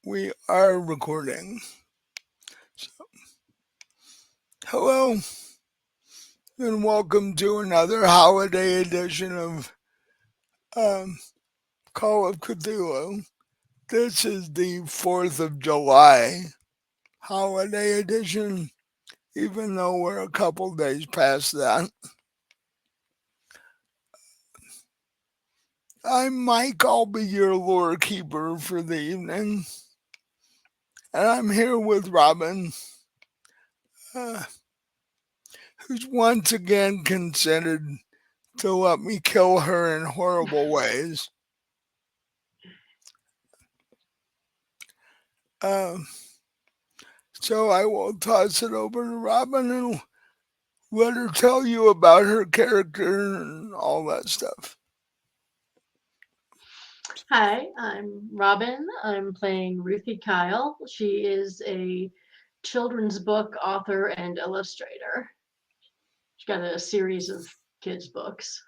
We are recording. So, hello and welcome to another holiday edition of um, Call of Cthulhu. This is the 4th of July holiday edition, even though we're a couple days past that. I'm Mike, I'll be your lore keeper for the evening. And I'm here with Robin, uh, who's once again consented to let me kill her in horrible ways. Um, so I will toss it over to Robin and let her tell you about her character and all that stuff. Hi, I'm Robin. I'm playing Ruthie Kyle. She is a children's book author and illustrator. She's got a series of kids' books.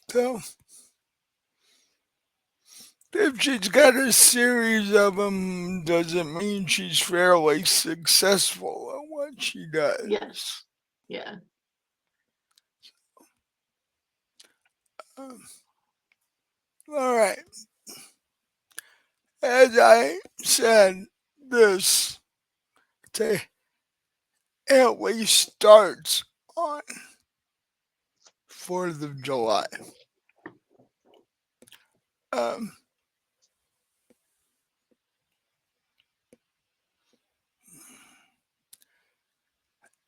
So if she's got a series of them, does it mean she's fairly successful at what she does? Yes, yeah. Um, all right. As I said, this at least starts on 4th of July. Um,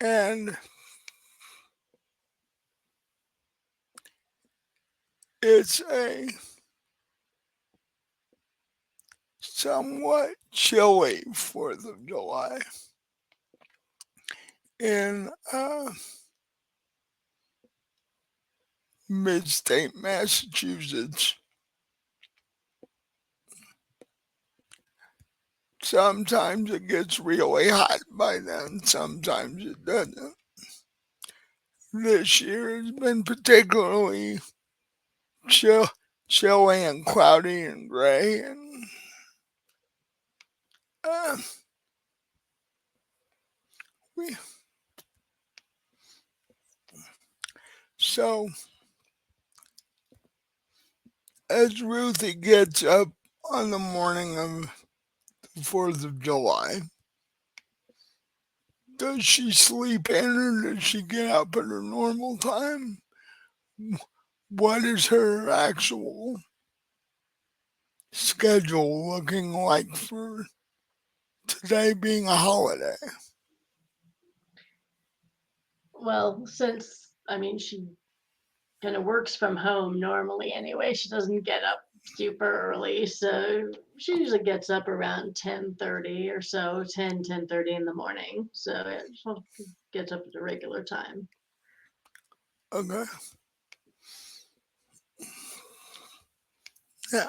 and it's a somewhat chilly 4th of July in mid state Massachusetts. Sometimes it gets really hot by then, sometimes it doesn't. This year has been particularly chilly and cloudy and gray, and uh, we, so as Ruthie gets up on the morning of the 4th of July, does she sleep in or does she get up at her normal time? What is her actual schedule looking like for today being a holiday? Well, she kind of works from home normally anyway. She doesn't get up super early, so she usually gets up around 10:30 or so, 10:30 in the morning. So she gets up at a regular time. Okay. Yeah.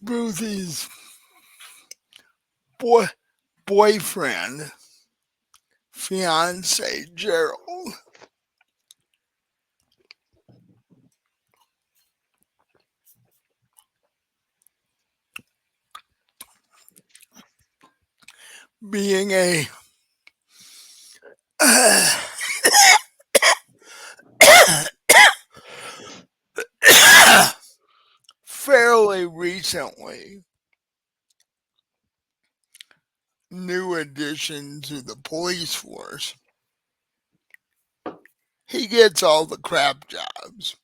Ruthie's boy boyfriend, fiance Gerald, being a fairly recently new addition to the police force, he gets all the crap jobs.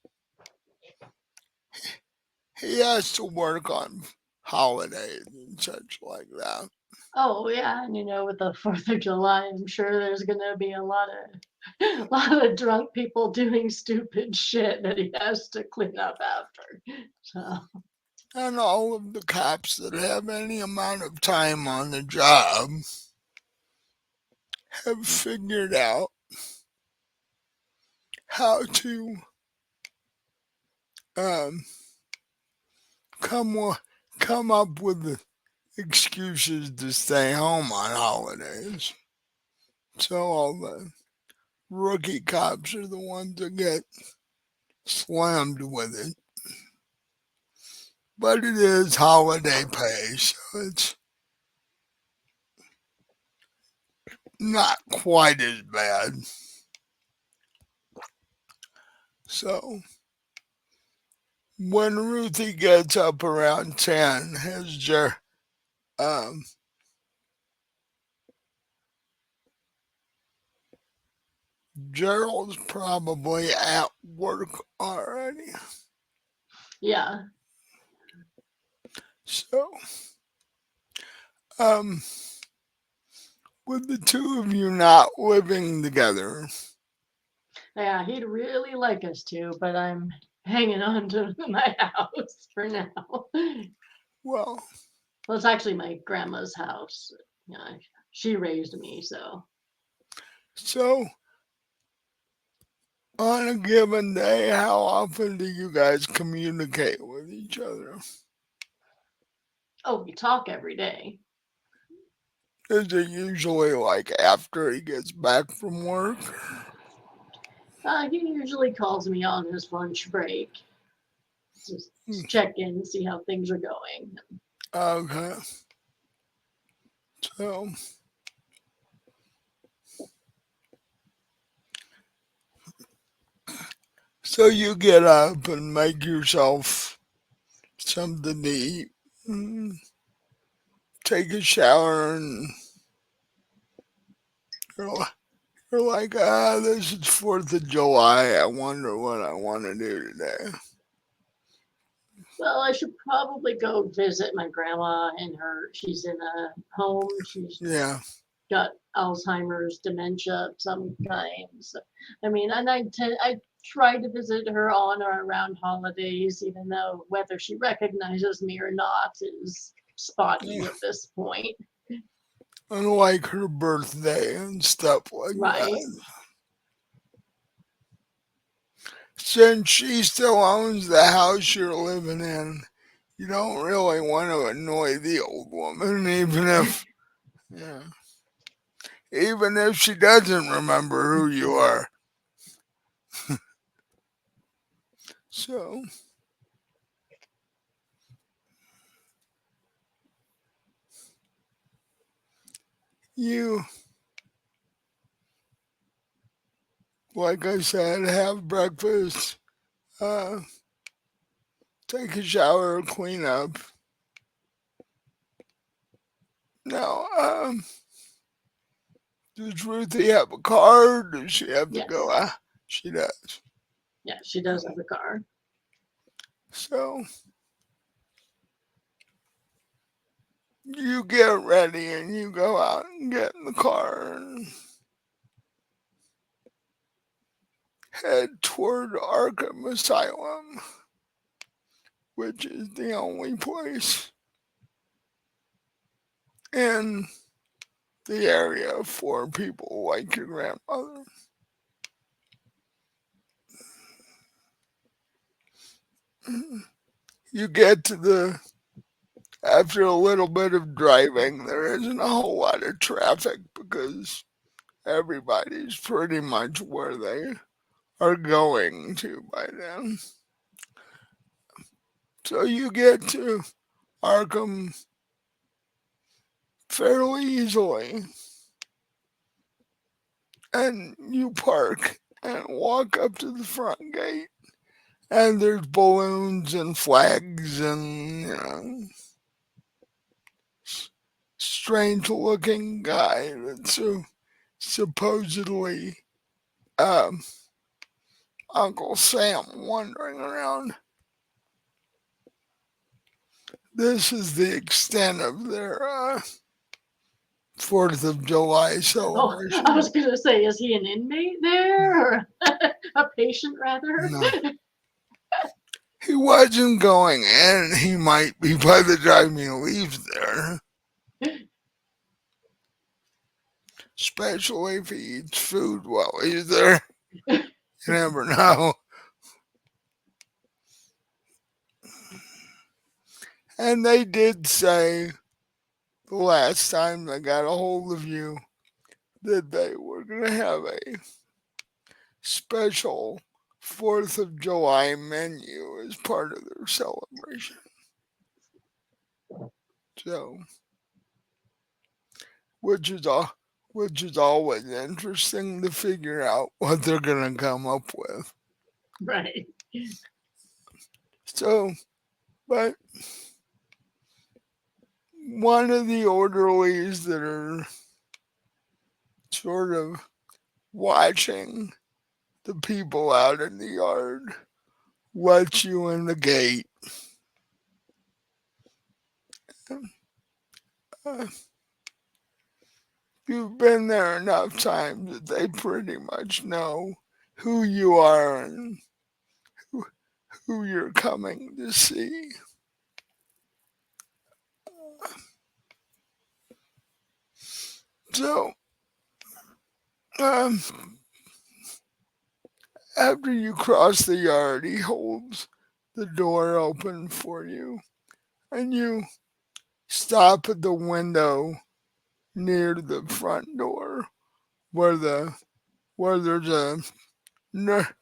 He has to work on holidays and such like that. Oh yeah, and with the Fourth of July, I'm sure there's gonna be a lot of a lot of drunk people doing stupid shit that he has to clean up after. So And all of the cops that have any amount of time on the job have figured out how to um, come come up with excuses to stay home on holidays. So all the rookie cops are the ones that get slammed with it. But it is holiday pay, so it's not quite as bad. So when Ruthie gets up around 10, um, Gerald's probably at work already. Yeah. So, um, with the two of you not living together, Yeah, he'd really like us to, but I'm hanging on to my house for now. well, Well, it's actually my grandma's house. Yeah, she raised me, so. so on a given day, how often do you guys communicate with each other? Oh, we talk every day. Is it usually like after he gets back from work? He usually calls me on his lunch break, just Hmm, check in, see how things are going. okay, so you get up and make yourself something to eat, mm, take a shower, and you're, you're like, this is 4th of July. I wonder what I want to do today. Well, I should probably go visit my grandma and she's in a home. She's Yeah, got Alzheimer's, dementia of some kind. So, I mean, and I try to visit her on or around holidays, even though whether she recognizes me or not is spotty yeah. at this point. Unlike her birthday and stuff like Right. that. Since she still owns the house you're living in, you don't really want to annoy the old woman, yeah, even if she doesn't remember who you are. So you, like I said, have breakfast, uh, take a shower, clean up. Now, does Ruthie have a car? Does she have to go? Yes. She does. Yeah, she does have a car. So you get ready and you go out and get in the car and head toward Arkham Asylum, which is the only place in the area for people like your grandmother. You get to after a little bit of driving, there isn't a whole lot of traffic because everybody's pretty much where they are going to by then. So you get to Arkham fairly easily and you park and walk up to the front gate and there's balloons and flags and strange looking guy that's supposedly um, Uncle Sam wandering around. This is the extent of their 4th of July Oh, I celebration. was going to say, is he an inmate there or a patient rather? No, he wasn't going in. He might be by the time he leaves there, especially if he eats food while he's there. You never know. And they did say the last time they got a hold of you that they were going to have a special 4th of July menu as part of their celebration. So, which is all, which is always interesting to figure out what they're gonna come up with. Right. So, but one of the orderlies that are sort of watching the people out in the yard lets you in the gate. Uh, you've been there enough times that they pretty much know who you are and who you're coming to see. So, um, after you cross the yard, he holds the door open for you, and you stop at the window near the front door where there's nur-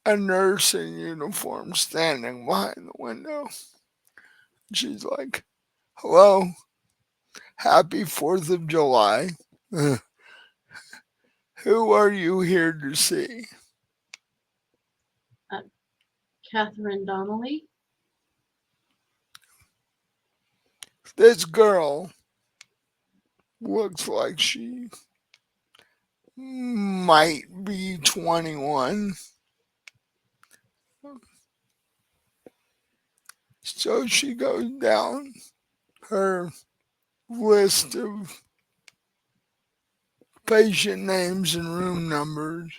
a nurse in uniform standing behind the window. She's like, "Hello, happy 4th of July. Who are you here to see?" Uh, Catherine Donnelly. This girl looks like she might be 21. So she goes down her list of patient names and room numbers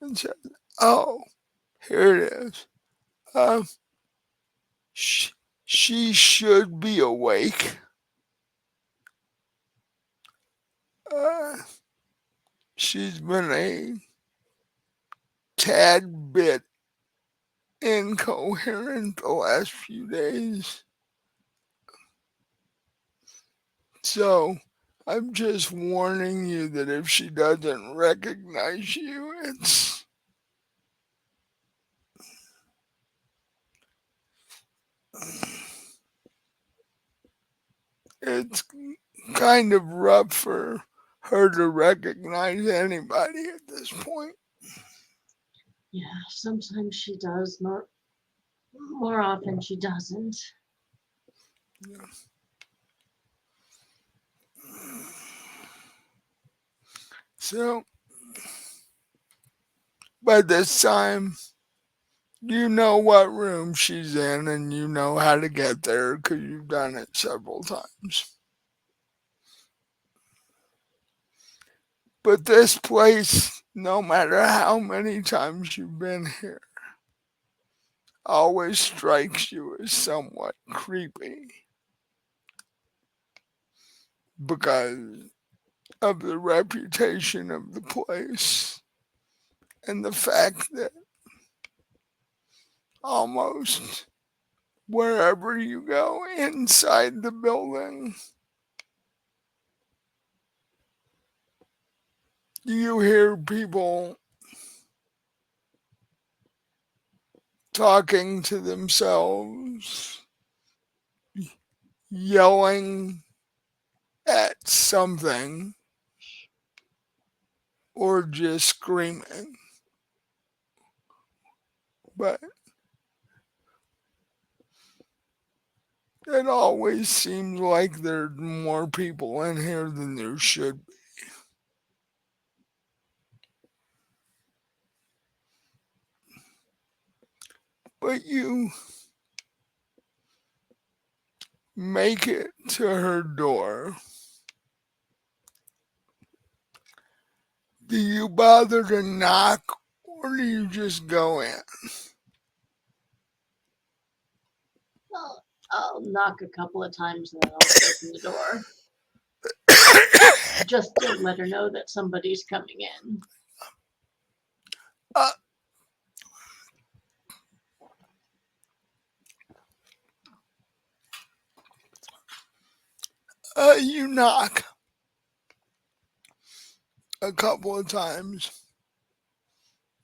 and says, "Oh, here it is. Uh, sh- she should be awake. Uh, she's been a tad bit incoherent the last few days. So I'm just warning you that if she doesn't recognize you, it's kind of rough for her to recognize anybody at this point." Yeah, sometimes she does, more often she doesn't. So by this time, you know what room she's in and you know how to get there because you've done it several times. But this place, no matter how many times you've been here, always strikes you as somewhat creepy because of the reputation of the place and the fact that almost wherever you go inside the building, you hear people talking to themselves, yelling at something, or just screaming. But it always seems like there's more people in here than there should be. But you make it to her door. Do you bother to knock or do you just go in? I'll knock a couple of times and then I'll open the door just to let her know that somebody's coming in. uh, you knock a couple of times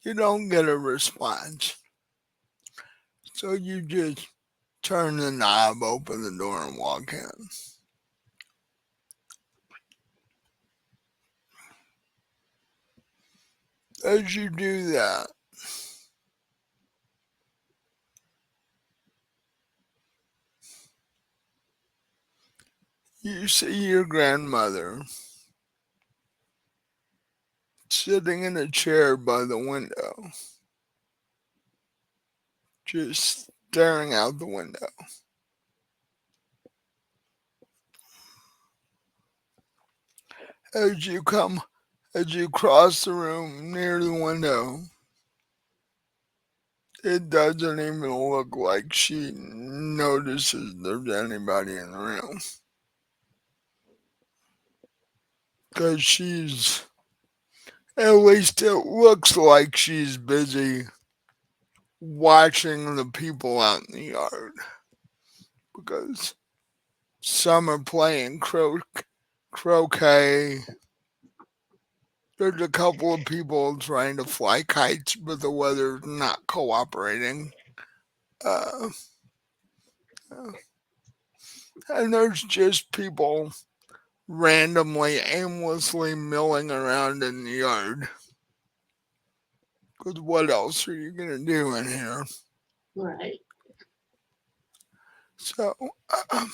you don't get a response. So you just turn the knob, open the door, and walk in. As you do that, you see your grandmother sitting in a chair by the window, just staring out the window. As you come, as you cross the room near the window, it doesn't even look like she notices there's anybody in the room. Because at least it looks like she's busy watching the people out in the yard. Because some are playing croquet. There's a couple of people trying to fly kites, but the weather's not cooperating. Uh, and there's just people randomly, aimlessly milling around in the yard. Because what else are you going to do in here? Right. So, uh,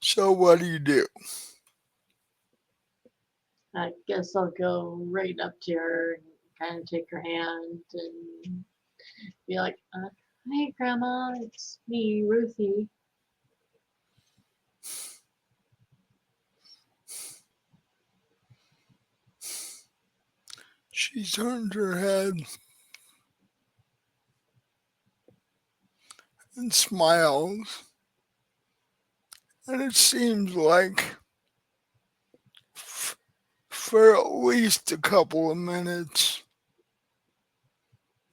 so what do you do? I guess I'll go right up to her and kind of take her hand and be like, "Hey, Grandma, it's me, Ruthie." She turns her head and smiles, and it seems like for at least a couple of minutes,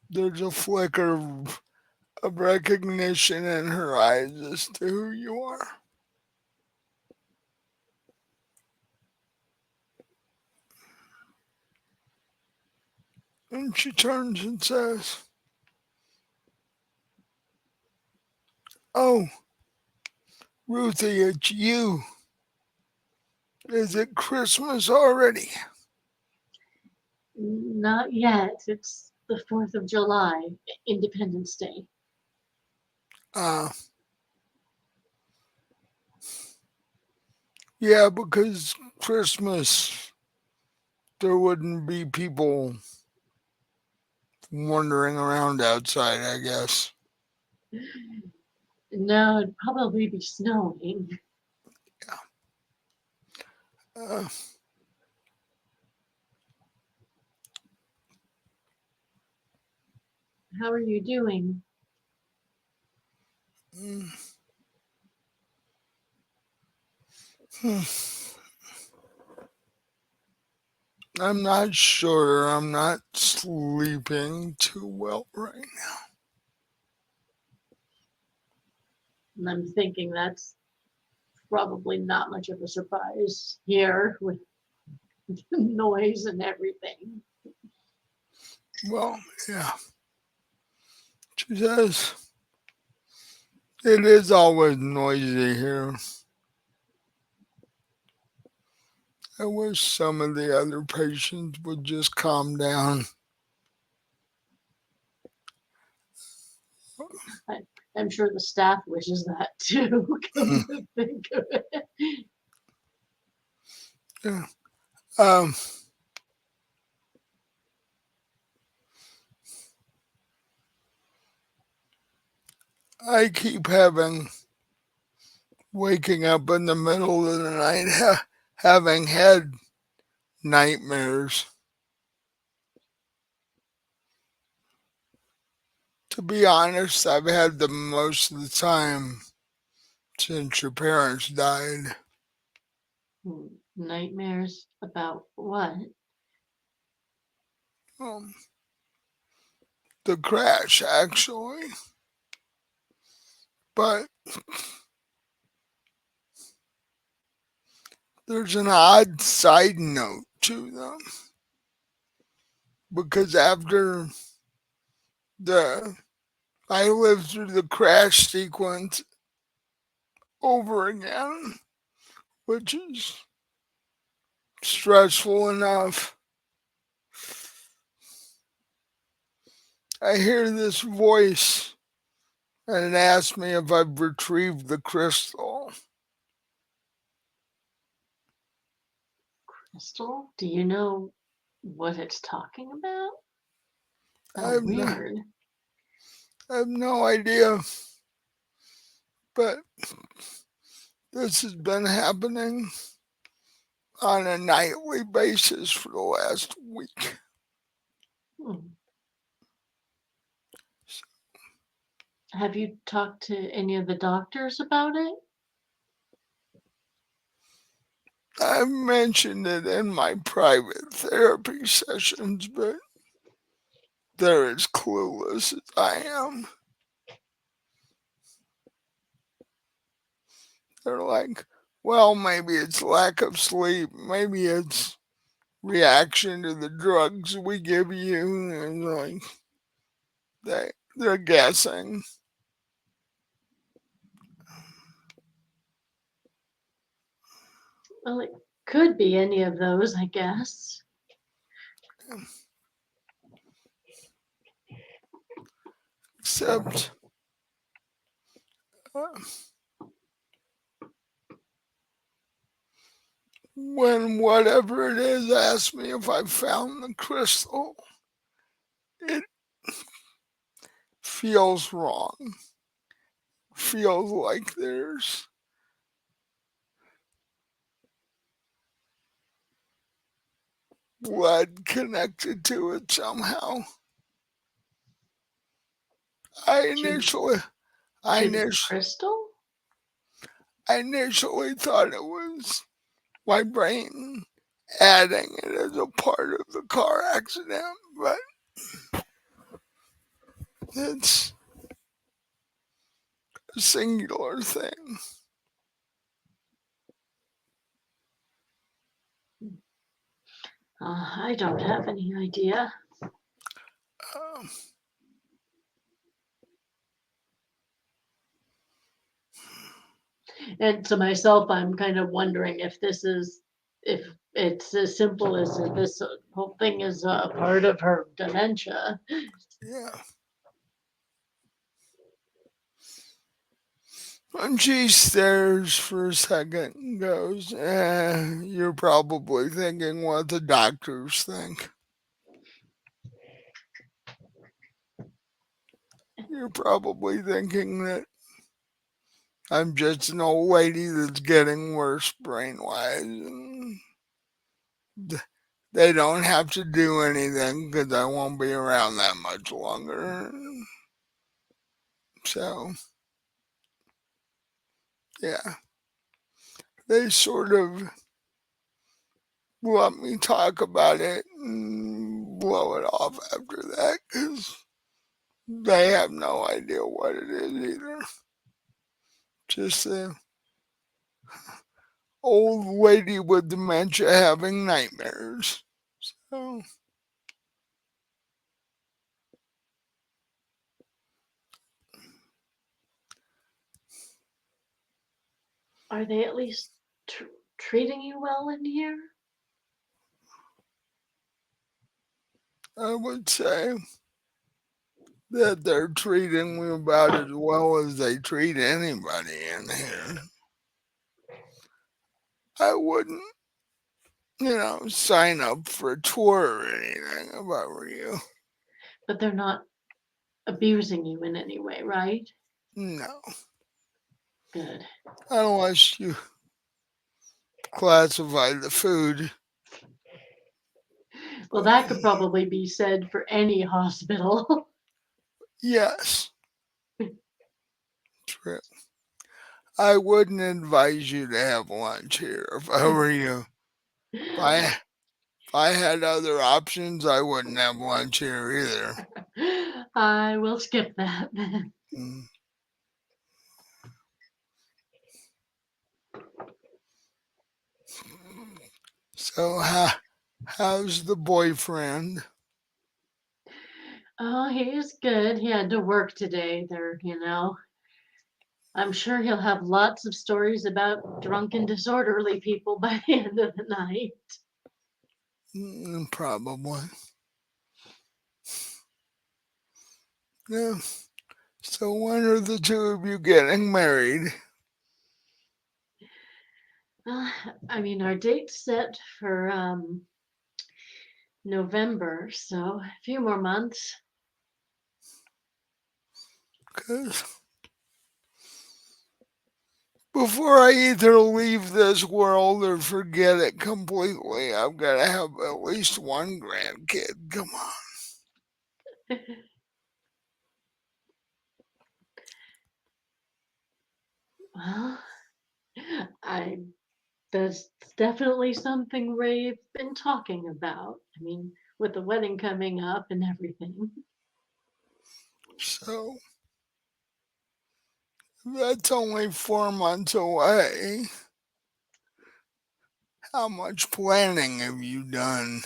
there's a flicker of recognition in her eyes as to who you are. And she turns and says, "Oh, Ruthie, it's you. Is it Christmas already?" Not yet. It's the 4th of July, Independence Day. Uh, yeah, because Christmas, there wouldn't be people wandering around outside, I guess. No, it'd probably be snowing. Uh, How are you doing? mm, hmm. I'm not sure. I'm not sleeping too well right now. And I'm thinking that's probably not much of a surprise here with noise and everything. Well, yeah. She says, it is always noisy here. I wish some of the other patients would just calm down. I, I'm sure the staff wishes that too, come to think of it. Yeah. Um, I keep waking up in the middle of the night, having had nightmares. To be honest, I've had them most of the time since your parents died. Nightmares about what? Um, the crash, actually. But there's an odd side note to them. because after the I lived through the crash sequence over again, which is stressful enough. I hear this voice and it asks me if I've retrieved the crystal. Crystal, do you know what it's talking about? I How have no, weird. I have no idea, but this has been happening on a nightly basis for the last week. Hmm. Have you talked to any of the doctors about it? I've mentioned it in my private therapy sessions, but they're as clueless as I am. They're like, well, maybe it's lack of sleep, maybe it's reaction to the drugs we give you, and like they're guessing. Well, it could be any of those, I guess. Except uh, when whatever it is asks me if I found the crystal, it feels wrong. Feels like there's blood connected to it somehow. I To initially, I to the initially, crystal? I initially thought it was my brain adding it as a part of the car accident, but it's a singular thing. I don't have any idea. Um, And to myself, I'm kind of wondering if it's as simple as if this whole thing is a part of her dementia. yeah. And she stares for a second and goes, you're probably thinking what the doctors think. You're probably thinking that I'm just an old lady that's getting worse brain wise and they don't have to do anything because I won't be around that much longer. So, yeah, they sort of let me talk about it and blow it off after that because they have no idea what it is either. Just a old lady with dementia having nightmares. So, Are they at least treating you well in here? I would say that they're treating me about as well as they treat anybody in here. I wouldn't, sign up for a tour or anything if I were you. But they're not abusing you in any way, right? No, Good. unless you classify the food. Well, But that could probably be said for any hospital. yes, true. I wouldn't advise you to have lunch here if I were you. If I, if I had other options, I wouldn't have lunch here either. I will skip that then. Mm. So, how's the boyfriend? Oh, he's good. He had to work today. I'm sure he'll have lots of stories about drunken, disorderly people by the end of the night. Probably. Yeah. So when are the two of you getting married? Uh, our date's set for November, so a few more months. Because before I either leave this world or forget it completely, I've got to have at least one grandkid. Come on. Well, I that's definitely something Ray's been talking about. With the wedding coming up and everything. So that's only 4 months away. How much planning have you done?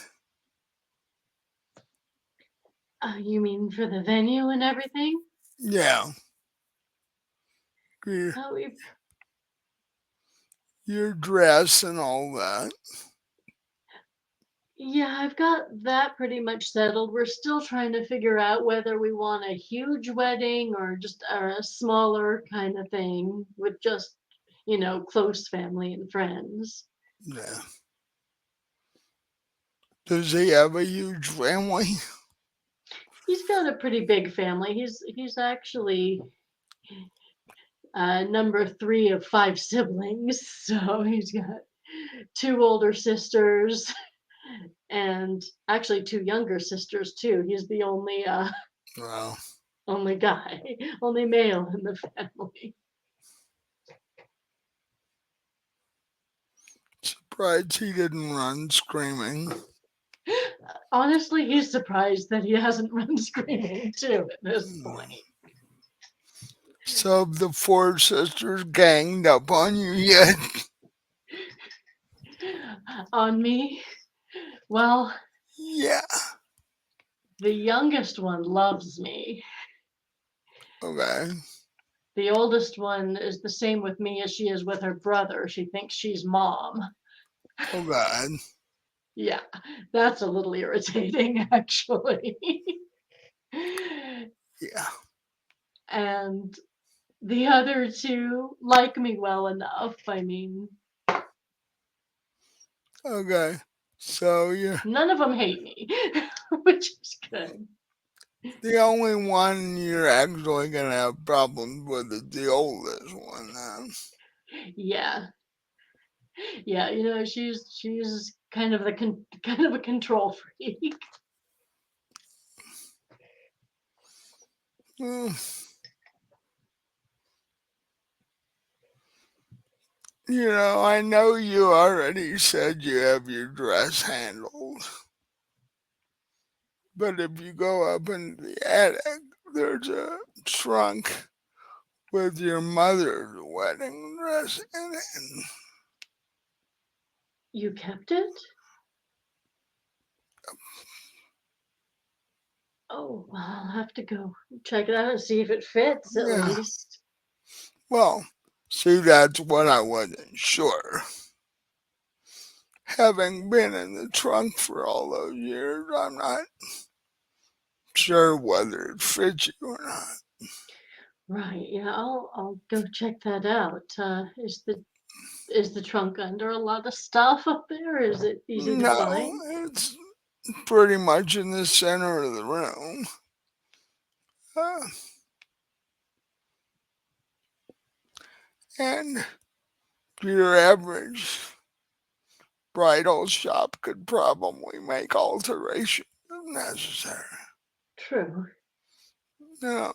You mean for the venue and everything? Yeah, your, We your dress and all that. Yeah, I've got that pretty much settled. We're still trying to figure out whether we want a huge wedding or just a smaller kind of thing with just, close family and friends. Yeah. Does he have a huge family? He's got a pretty big family. He's actually number three of five siblings, so he's got two older sisters and actually two younger sisters too. He's the Well, only guy, only male in the family. surprised he didn't run screaming. Honestly, he's surprised that he hasn't run screaming too at this Hmm. point. So have the four sisters ganged up on you yet? On me, well, Yeah. the youngest one loves me. Okay. The oldest one is the same with me as she is with her brother. She thinks she's mom. Oh God. Yeah, that's a little irritating, actually. Yeah. And the other two like me well enough. Okay. So you're None of them hate me, which is good. the only one you're actually gonna have problems with is the oldest one. Yeah, yeah. She's kind of kind of a control freak. Well, I know you already said you have your dress handled, but if you go up in the attic, there's a trunk with your mother's wedding dress in it. You kept it? Oh, well, I'll have to go check it out and see if it fits at Yeah. least. Well, see, that's what I wasn't sure. Having been in the trunk for all those years, I'm not sure whether it fits you or not. Right. Yeah, I'll go check that out. Is the trunk under a lot of stuff up there? Is it easy to No, find? it's pretty much in the center of the room. Uh, and your average bridal shop could probably make alterations if necessary. True. No,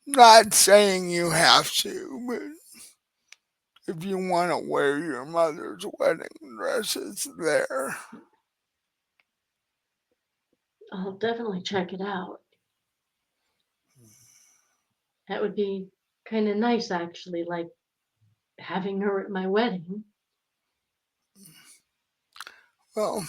not saying you have to, but if you want to wear your mother's wedding dress, it's there. I'll definitely check it out. That would be kind of nice, actually, like having her at my wedding. Well,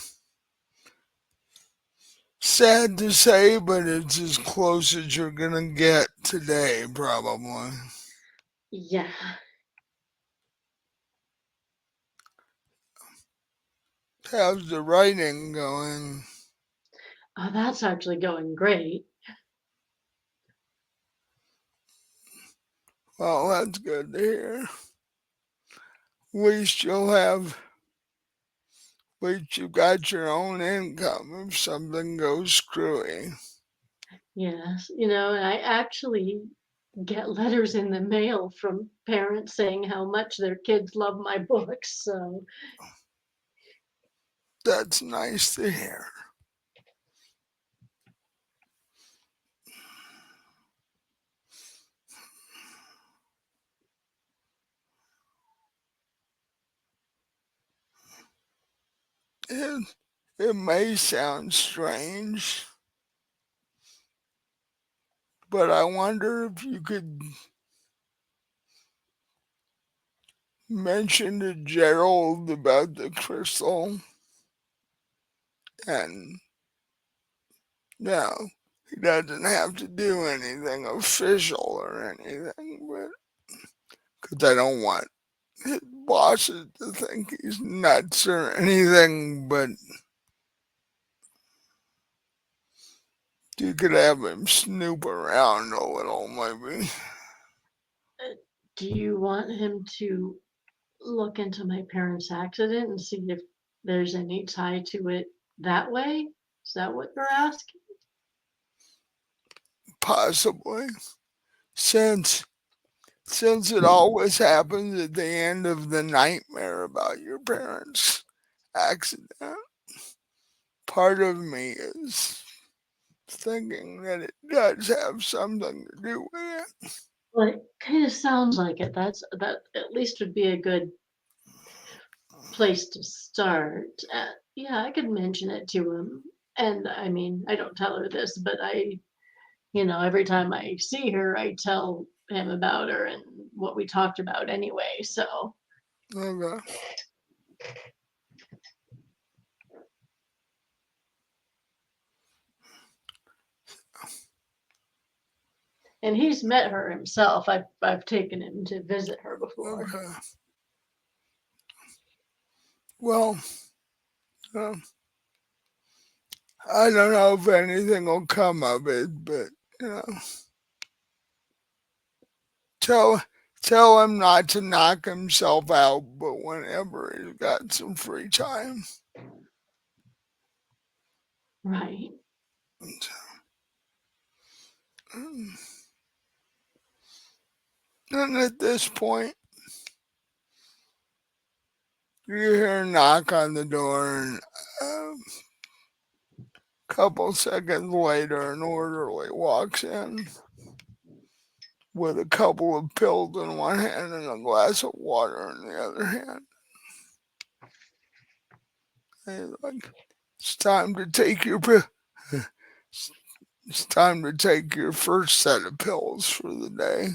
sad to say, but it's as close as you're gonna get today, probably. Yeah. How's the writing going? Oh, that's actually going great. Well, that's good to hear. At least you'll have, at least you got your own income if something goes screwy. Yes. And I actually get letters in the mail from parents saying how much their kids love my books. So, That's nice to hear. It, it may sound strange, but I wonder if you could mention to Gerald about the crystal and no, he doesn't have to do anything official or anything, but because I don't want his bosses to think he's nuts or anything, but you could have him snoop around a little, maybe. uh, do you want him to look into my parents' accident and see if there's any tie to it that way? Is that what you're asking? Possibly. Since since it always happens at the end of the nightmare about your parents' accident, part of me is thinking that it does have something to do with it. Well, it kind of sounds like it. That at least would be a good place to start. Yeah, I could mention it to him. And I mean, I don't tell her this, but every time I see her, I tell him about her and what we talked about anyway. So, Okay. and he's met her himself. I've taken him to visit her before. Okay. Well, uh, I don't know if anything will come of it, but you know, tell tell him not to knock himself out, but whenever he's got some free time. Right. And at this point, you hear a knock on the door, and a couple seconds later, an orderly walks in with a couple of pills in one hand and a glass of water in the other hand. And he's like, "It's time to take your pill. It's time to take your first set of pills for the day."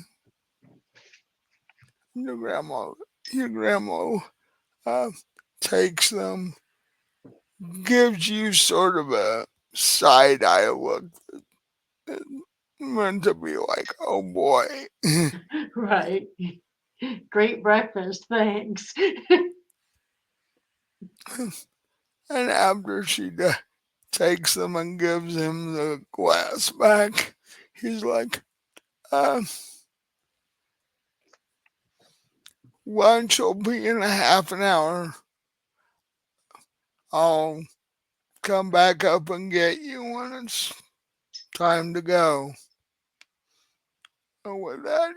Your grandma, your grandma uh, takes them, gives you sort of a side eye look, meant to be like, "Oh boy." Right. Great breakfast, thanks. And after she takes them and gives him the glass back, he's like, uh, "Lunch will be in a half an hour. I'll come back up and get you when it's time to go." And with that,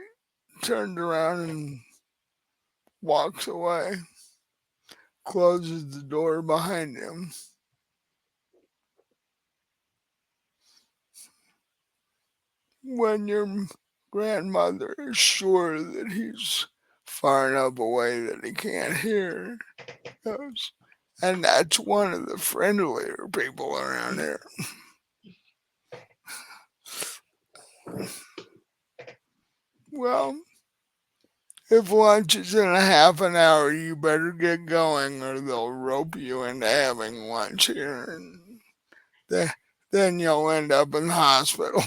he turns around and walks away, closes the door behind him. When your grandmother is sure that he's far enough away that he can't hear, goes, and that's one of the friendlier people around here. Well, if lunch is in a half an hour, you better get going or they'll rope you into having lunch here. And they, then you'll end up in the hospital.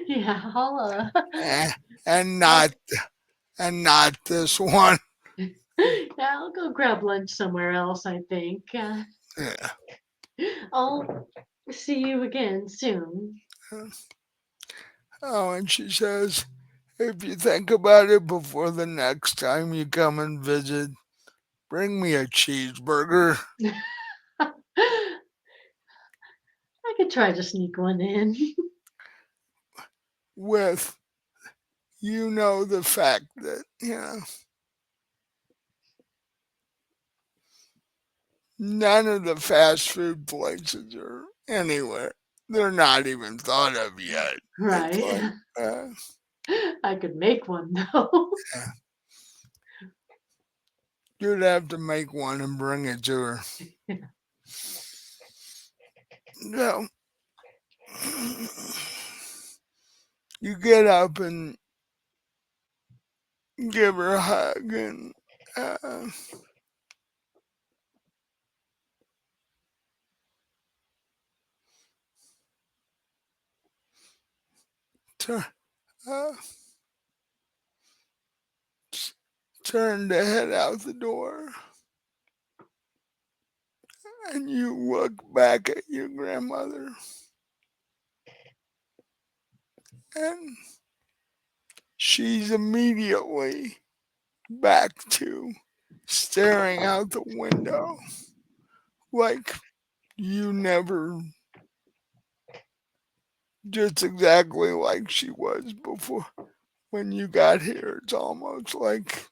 Yeah, Eh, and I'll, not this one. yeah, I'll go grab lunch somewhere else, I think. Yeah. I'll see you again soon. Oh, and she says, if you think about it before the next time you come and visit, bring me a cheeseburger I could try to sneak one in. with, the fact that, none of the fast food places are anywhere. They're not even thought of yet. It's like, Right. uh, I could make one though. you'd have to make one and bring it to her. No. You get up and give her a hug and uh, turn, uh, turn to head out the door. And you look back at your grandmother and she's immediately back to staring out the window like you never, just exactly like she was before when you got here. It's almost like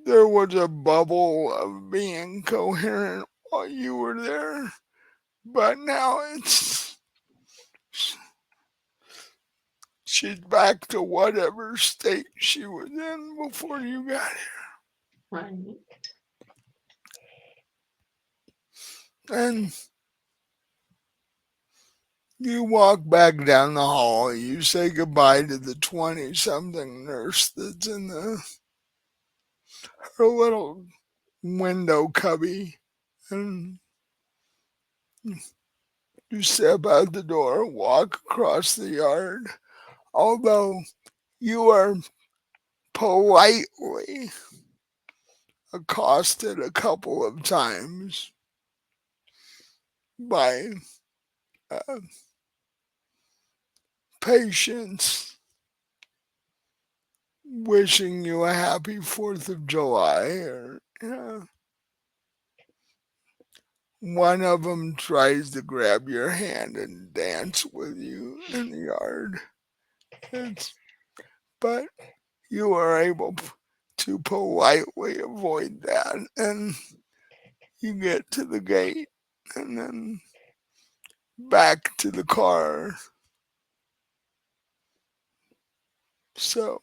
there was a bubble of being coherent while you were there, but now she's back to whatever state she was in before you got Right. here. And you walk back down the hall. You say goodbye to the 20-something nurse that's in her little window cubby, and you step out the door, walk across the yard. Although you are politely accosted a couple of times by uh, patients wishing you a happy 4th of July, or one of them tries to grab your hand and dance with you in the yard. It's, but you are able to politely avoid that, and you get to the gate and then back to the car. So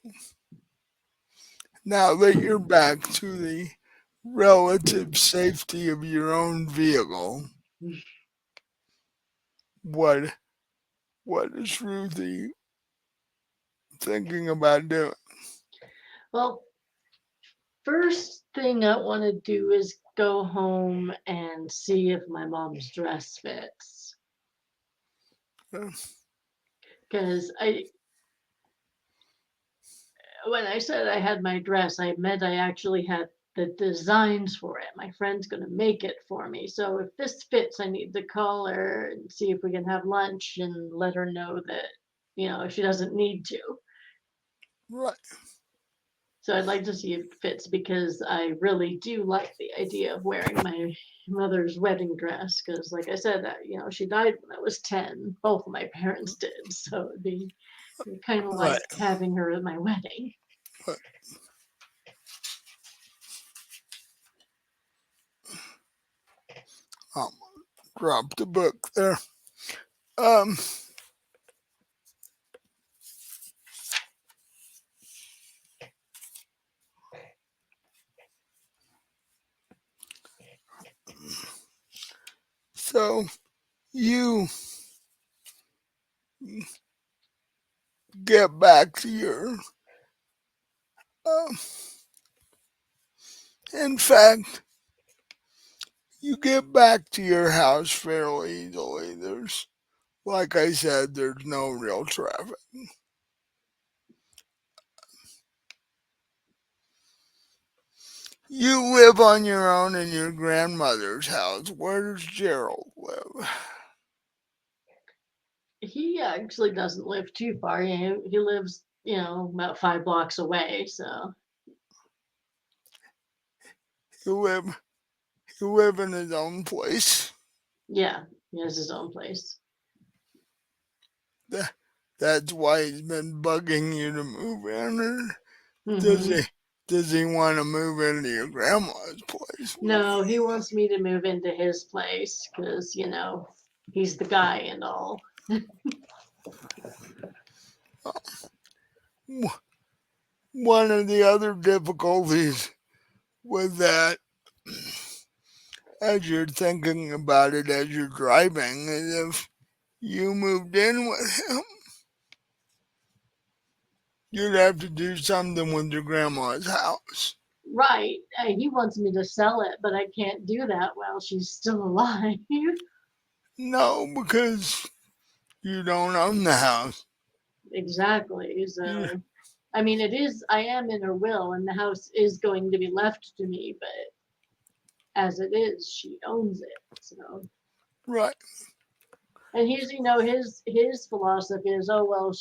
now that you're back to the relative safety of your own vehicle, what what is Ruthie thinking about doing? Well, first thing I want to do is go home and see if my mom's dress fits. Uh, Because when I said I had my dress, I meant I actually had the designs for it. My friend's going to make it for me. So if this fits, I need to call her and see if we can have lunch and let her know that, if she doesn't need to. right, So I'd like to see if it fits because I really do like the idea of wearing my mother's wedding dress. Because, like I said, she died when I was 10. Both of my parents did. So it'd be kind of right, like having her at my wedding. right. Um, drop the book there. Um, so you get back to your. Um, in fact, you get back to your house fairly easily. There's, like I said, there's no real traffic. You live on your own in your grandmother's house. Where does Gerald live? He actually doesn't live too far. He lives, about 5 blocks away. So He live he live in his own place. yeah, he has his own place. That, that's why he's been bugging you to move in, or does Hmm. he does he want to move into your grandma's place with No, he wants me to move into his place because he's the guy and all. you? One of the other difficulties with that, as you're thinking about it as you're driving, is if you moved in with him, you'd have to do something with your grandma's house. Right. He wants me to sell it, but I can't do that while she's still alive. No, because you don't own the house. Exactly. You, So, I mean, I am in her will, and the house is going to be left to me, but as it is, she owns it. So, right, and his philosophy is, oh well,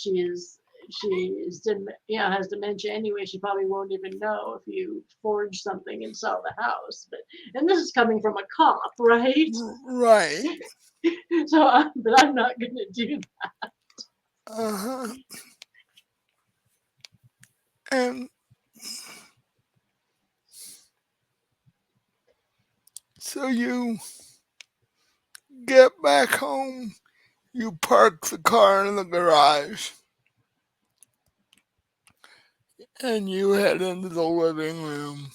has dementia anyway. She probably won't even know if you forge something and sell the house. And this is coming from a cop, right? right. But I'm not going to do Uh-huh. And so you get back home, you park the car in the garage, and you head into the living room.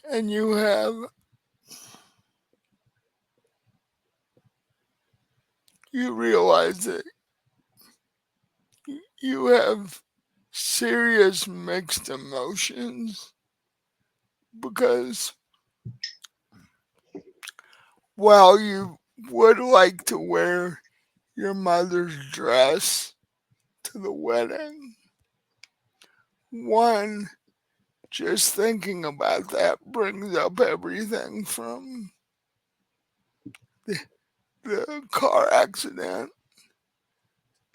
And you realize that you have serious mixed emotions because while you would like to wear your mother's dress to the wedding, one, just thinking about that brings up everything from the, the car accident,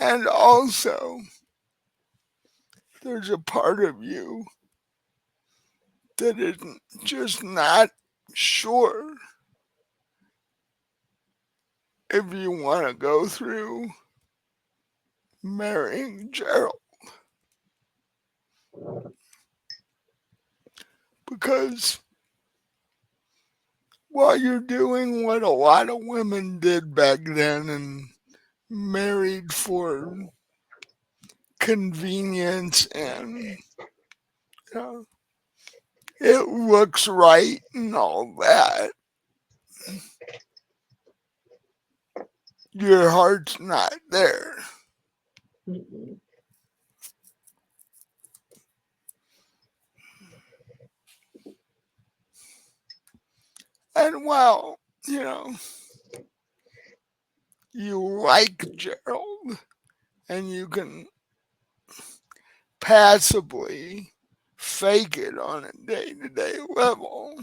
and also there's a part of you that is just not sure if you want to go through marrying Gerald because while you're doing what a lot of women did back then and married for convenience and uh, it looks right and all that, your heart's not there. that. And while, you know, you like Gerald and you can passively fake it on a day to day level,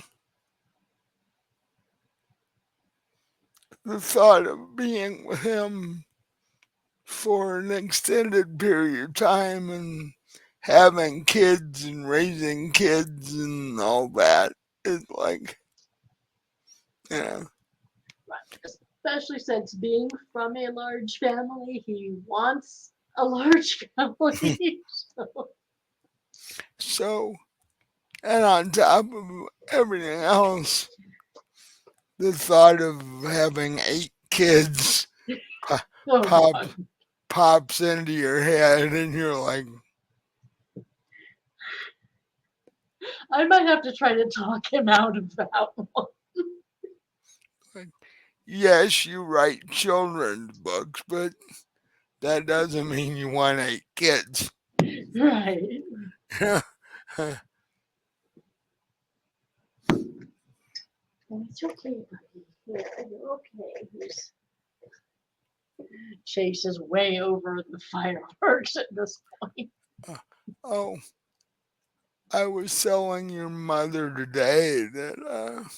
the thought of being with him for an extended period of time and having kids and raising kids and all that is like, you know, Especially since being from a large family, he wants a large family. So, so, and on top of everything else, the thought of having 8 kids oh pop God, pops into your head and you're I might have to try to talk him out of that one. like yes, you write children's books, but that doesn't mean you want 8 kids. Right. Oh, it's okay, buddy. Yeah, you're okay. Chase is way over the fireworks at this point. Oh, I was telling your mother today that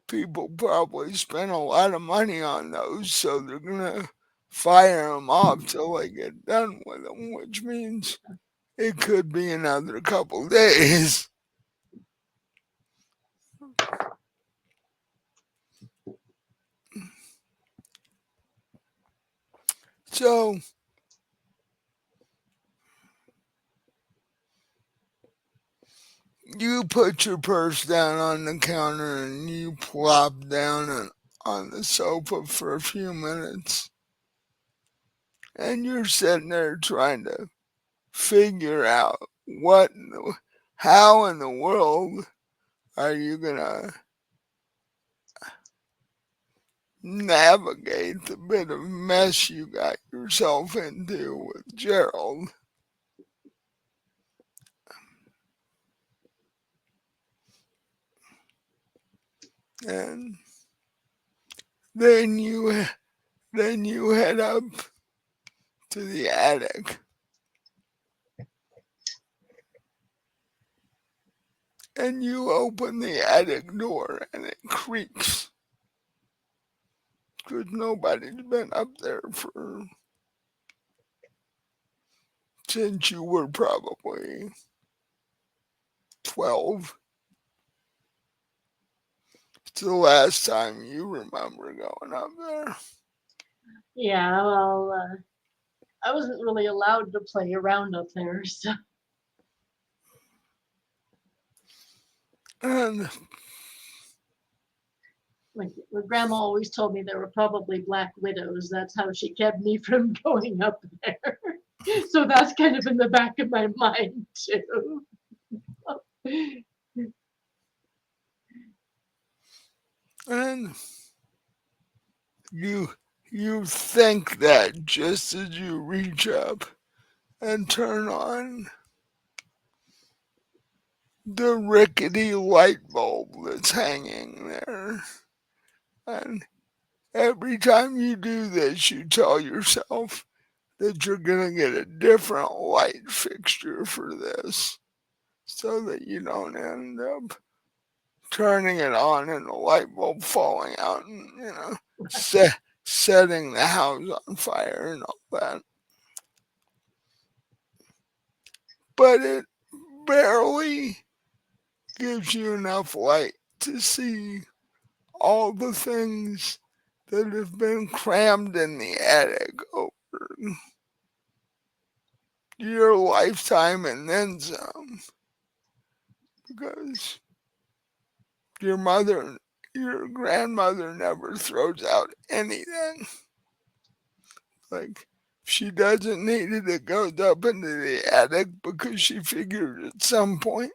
people probably spend a lot of money on those, so they're gonna fire them off till they get done with them, which means it could be another couple days. So you put your purse down on the counter and you plop down on the sofa for a few minutes, and you're sitting there trying to figure out how in the world are you gonna navigate the bit of mess you got yourself into with Gerald. And then you head up to the attic and you open the attic door and it creaks because nobody's been up there for since you were probably 12. It's the last time you remember going up there. Yeah, well, I wasn't really allowed to play around up there, so And like my grandma always told me there were probably black widows. That's how she kept me from going up there. So that's kind of in the back of my mind too. and you you think that just as you reach up and turn on the rickety light bulb that's hanging there. And every time you do this, you tell yourself that you're going to get a different light fixture for this so that you don't end up turning it on and the light bulb falling out and, setting the house on fire and all that. But it barely gives you enough light to see all the things that have been crammed in the attic over your lifetime and then some. Because your mother, your grandmother never throws out anything. Like, if she doesn't need it, it goes up into the attic because she figured at some point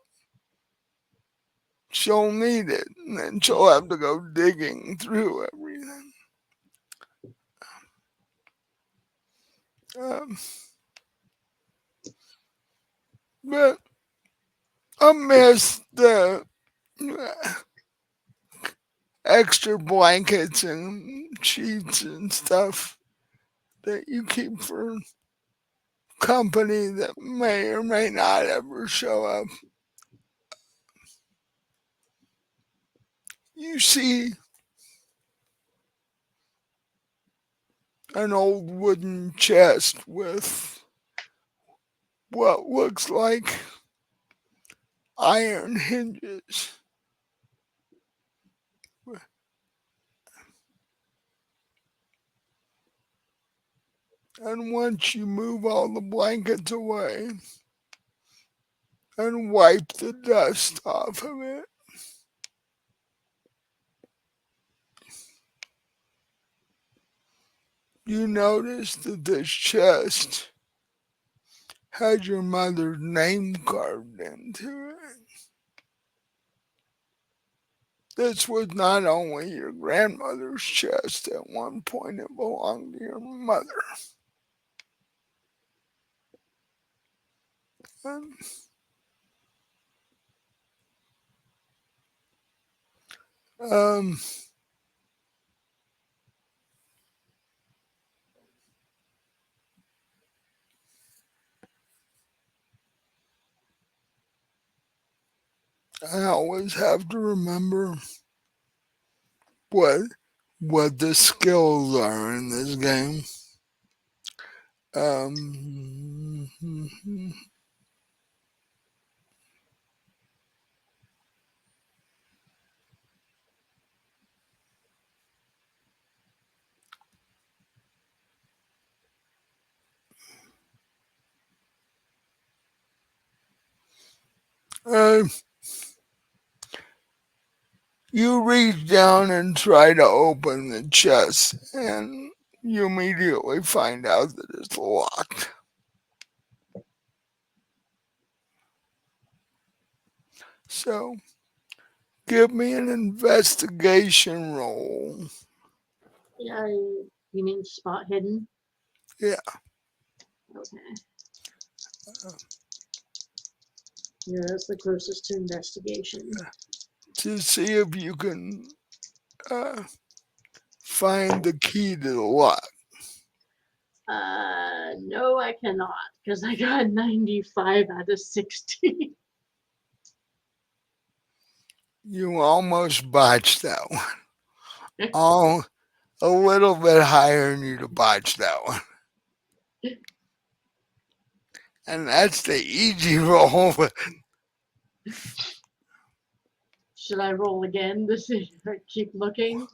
she'll need it. And then she'll have to go digging through everything. Um, but amidst the extra blankets and sheets and stuff that you keep for company that may or may not ever show up, you see an old wooden chest with what looks like iron hinges. And once you move all the blankets away and wipe the dust off of it, you notice that this chest had your mother's name carved into it. This was not only your grandmother's chest at one point, it belonged to your mother. Um, um, I always have to remember what what the skills are in this game. Um, uh, you reach down and try to open the chest, and you immediately find out that it's locked. So, give me an investigation roll. Yeah, you mean spot hidden? Yeah. Okay. Yeah, that's the closest to investigation. To see if you can uh, find the key to the lock. No, I cannot because I got 95 out of 60. You almost botched that one. Oh, a little bit higher than you to botch that one. And that's the easy roll. Should I roll again to see if I keep looking?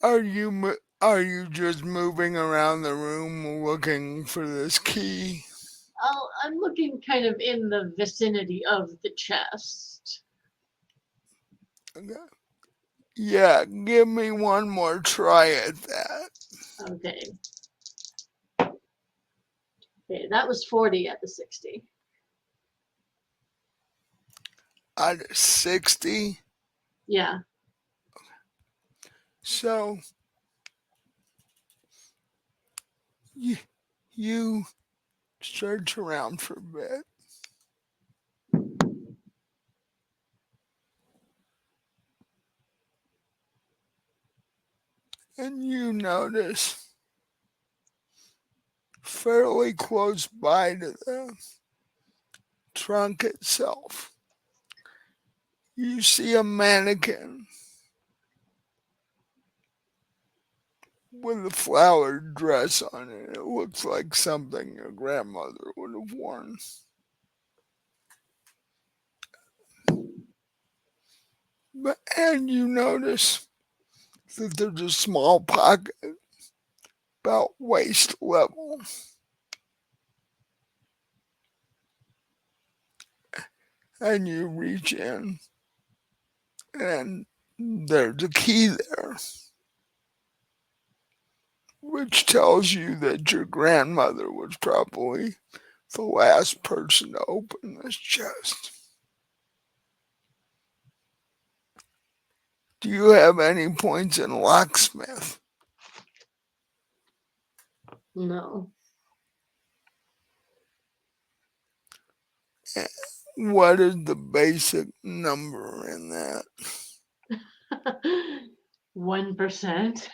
Are you just moving around the room looking for this key? I'm looking kind of in the vicinity of the chest. Yeah, give me one more try at that. Okay. Okay, that was 40 out of 60. Out of 60. Yeah. So you search around for a bit. And you notice fairly close by to the trunk itself, you see a mannequin with a flowered dress on it. It looks like something your grandmother would have worn. And you notice that there's a small pocket about waist level. And you reach in, and there's a key there, which tells you that your grandmother was probably the last person to open this chest. Do you have any points in locksmith? No. What is the basic number in that? 1%.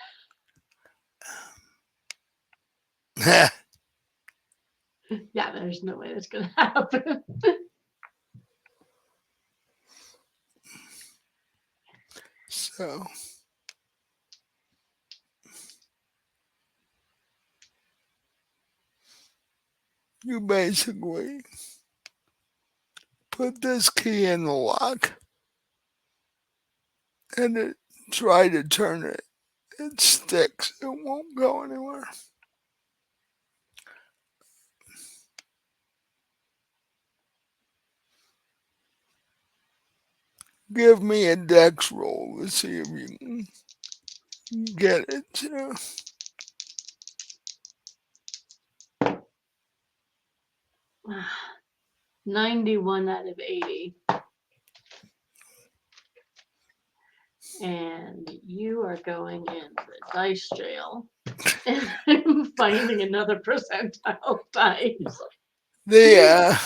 Yeah, there's no way that's gonna happen. So you basically put this key in the lock and try to turn it. It sticks. It won't go anywhere. Give me a dex roll to see if you can get it to. 91 out of 80. And you are going in the dice jail. and I'm finding another percentile dice. The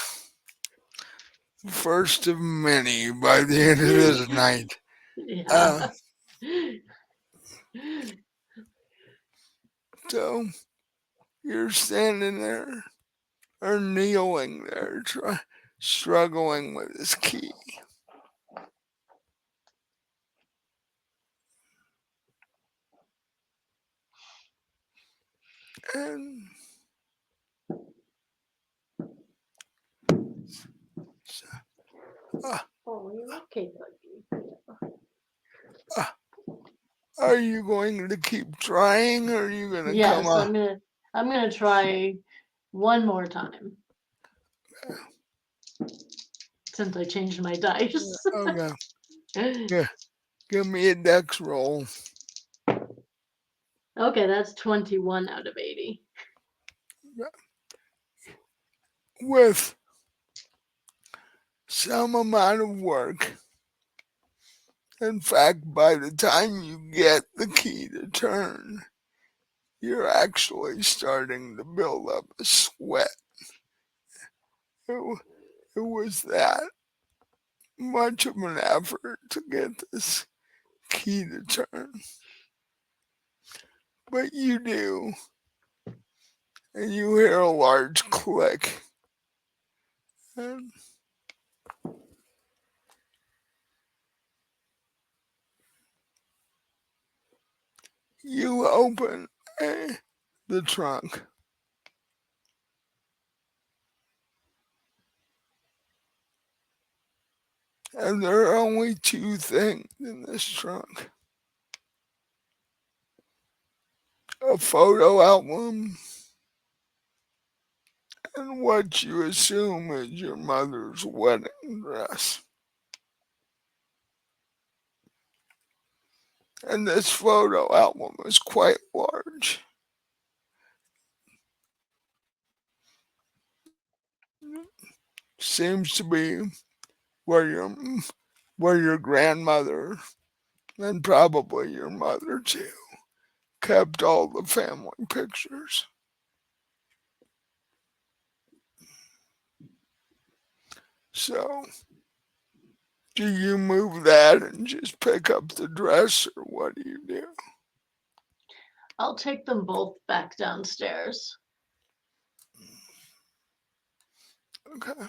first of many by the end of this night. Yeah. Uh, so you're standing there or kneeling there, struggling with this key. And uh, Oh, you're okay, Dougie. uh, are you going to keep trying or are you going to come Yes, up? I'm gonna try one more time since I changed my dice. Okay. Yeah. Give me a dex roll. Okay, that's 21 out of 80. With some amount of work. In fact, by the time you get the key to turn, you're actually starting to build up a sweat. It, it was that much of an effort to get this key to turn. But you do, and you hear a large click. And you open the trunk. And there are only two things in this trunk: a photo album and what you assume is your mother's wedding dress. And this photo album is quite large. Seems to be where your grandmother and probably your mother too kept all the family pictures. So, do you move that and just pick up the dress, or what do you do? I'll take them both back downstairs. Okay.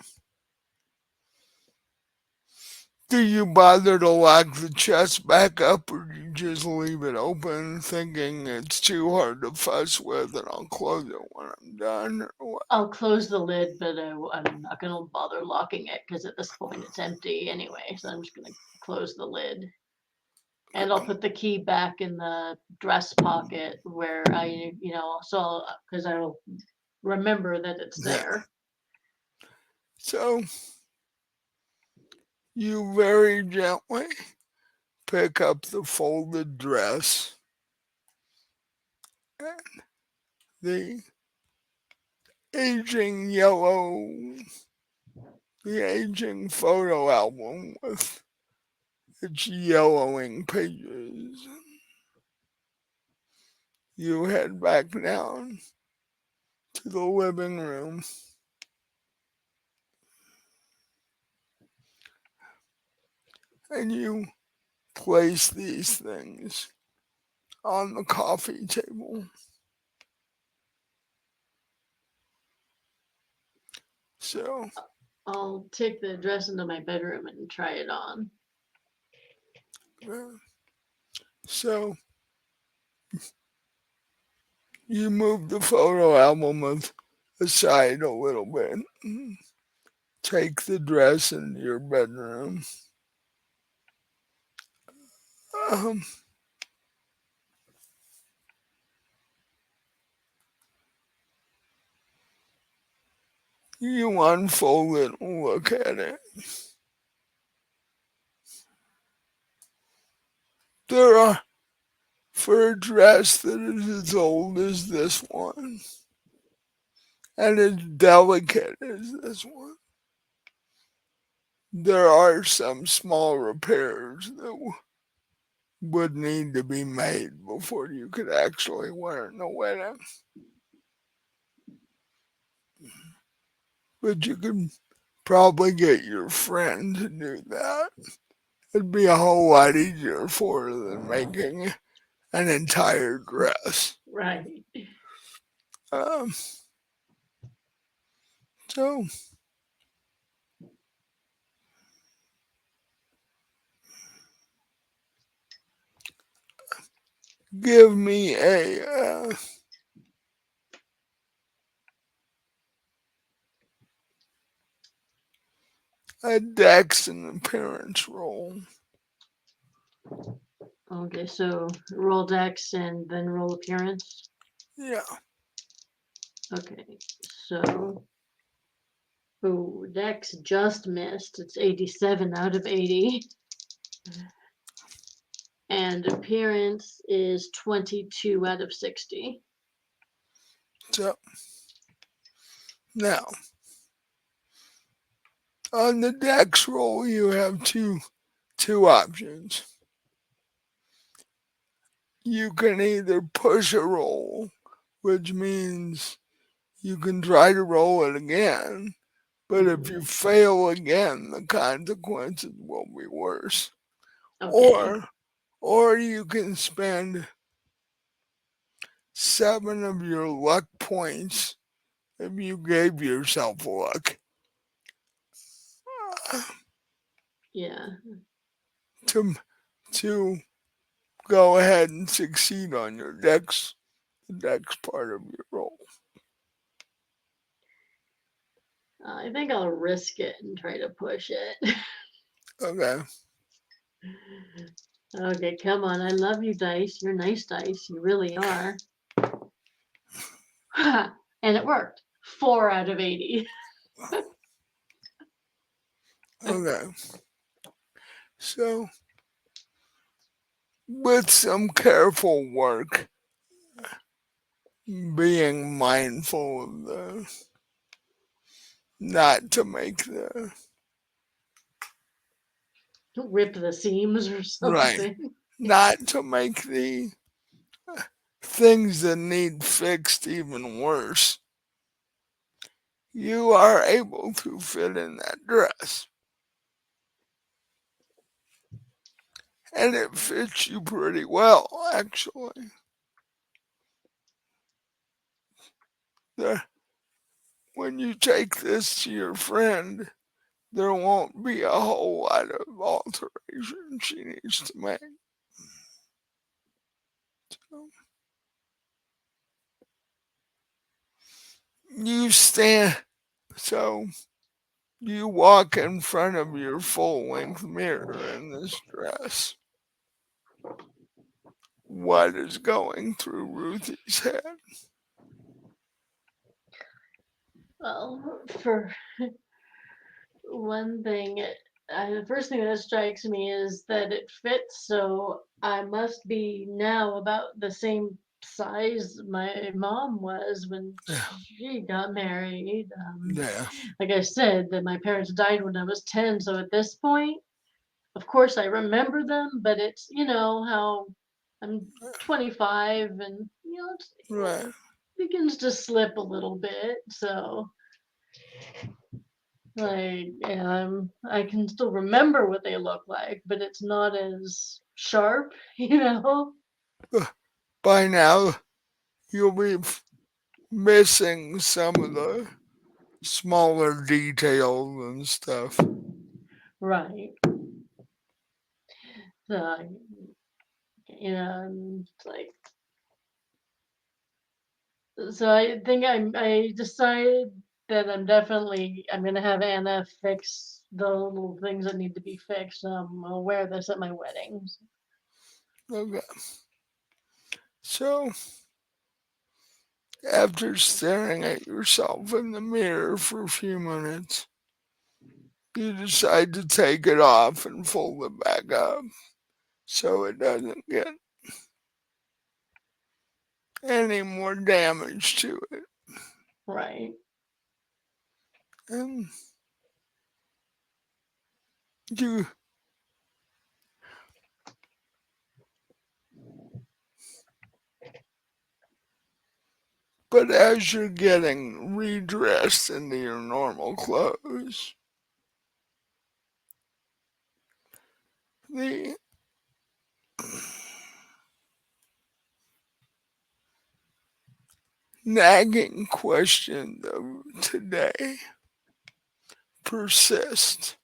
Do you bother to lock the chest back up, or do you just leave it open, thinking it's too hard to fuss with, and I'll close it when I'm done, or what? I'll close the lid, but I'm not gonna bother locking it because at this point it's empty anyway. So I'm just gonna close the lid. And I'll put the key back in the dress pocket where so because I'll remember that it's Yeah. there. So you very gently pick up the folded dress and the aging yellow, the aging photo album with its yellowing pages. You head back down to the living room and you place these things on the coffee table. So, I'll take the dress into my bedroom and try it on. uh, so you move the photo album aside a little bit. Take the dress into your bedroom. Um, you unfold it and look at it. There are, for a dress that is as old as this one and as delicate as this one, there are some small repairs would need to be made before you could actually wear it in a wedding. But you could probably get your friend to do that. It'd be a whole lot easier for her than making an entire dress. Right. Um, so give me a dex and appearance roll. Okay, so roll dex and then roll appearance. Yeah, Okay, so oh, dex just missed. It's 87 out of 80. And appearance is 22 out of 60. so now on the dex roll you have two options. You can either push a roll, which means you can try to roll it again, but if you fail again, the consequences will be worse. Okay, Or you can spend 7 of your luck points if you gave yourself luck yeah. to to go ahead and succeed on your dex part of your roll. I think I'll risk it and try to push it. Okay. Okay, come on. I love you, dice. You're nice dice. You really are. And it worked. 4 out of 80. Okay. So with some careful work, being mindful of the not to make the Rip the seams or right, something. not to make the things that need fixed even worse, you are able to fit in that dress. And it fits you pretty well, actually. The, when you take this to your friend, there won't be a whole lot of alteration she needs to make. So you stand, so you walk in front of your full length mirror in this dress. What is going through Ruthie's head? Well, for one thing, the first thing that strikes me is that it fits, so I must be now about the same size my mom was when Yeah, she got married. yeah, Like I said, that my parents died when I was 10, so at this point, of course, I remember them, but it's, how I'm 25 and, right. it begins to slip a little bit, so. Like, I can still remember what they look like, but it's not as sharp, you know? By now, you'll be missing some of the smaller details and stuff. Right. So, it's like, so I think I decided that I'm gonna have Anna fix the little things that need to be fixed. I'll wear this at my weddings. Okay. So, after staring at yourself in the mirror for a few minutes, you decide to take it off and fold it back up so it doesn't get any more damage to it. Right. And you But as you're getting redressed into your normal clothes, the nagging question of today persists.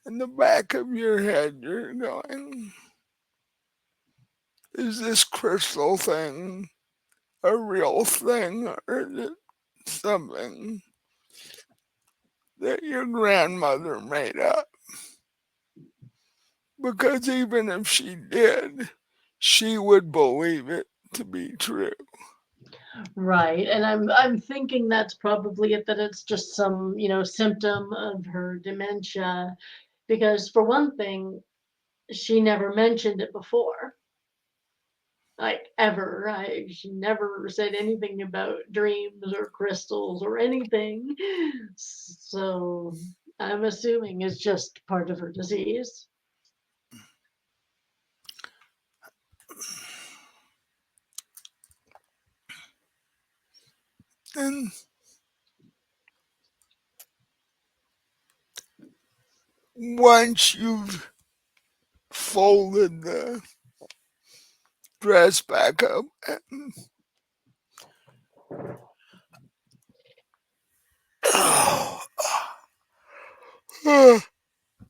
In the back of your head, you're going, is this crystal thing a real thing or is it something that your grandmother made up? Because even if she did, she would believe it to be true. Right. And I'm thinking that's probably it, that it's just some, symptom of her dementia. Because for one thing, she never mentioned it before. Like ever. She never said anything about dreams or crystals or anything. So I'm assuming it's just part of her disease. And once you've folded the dress back up and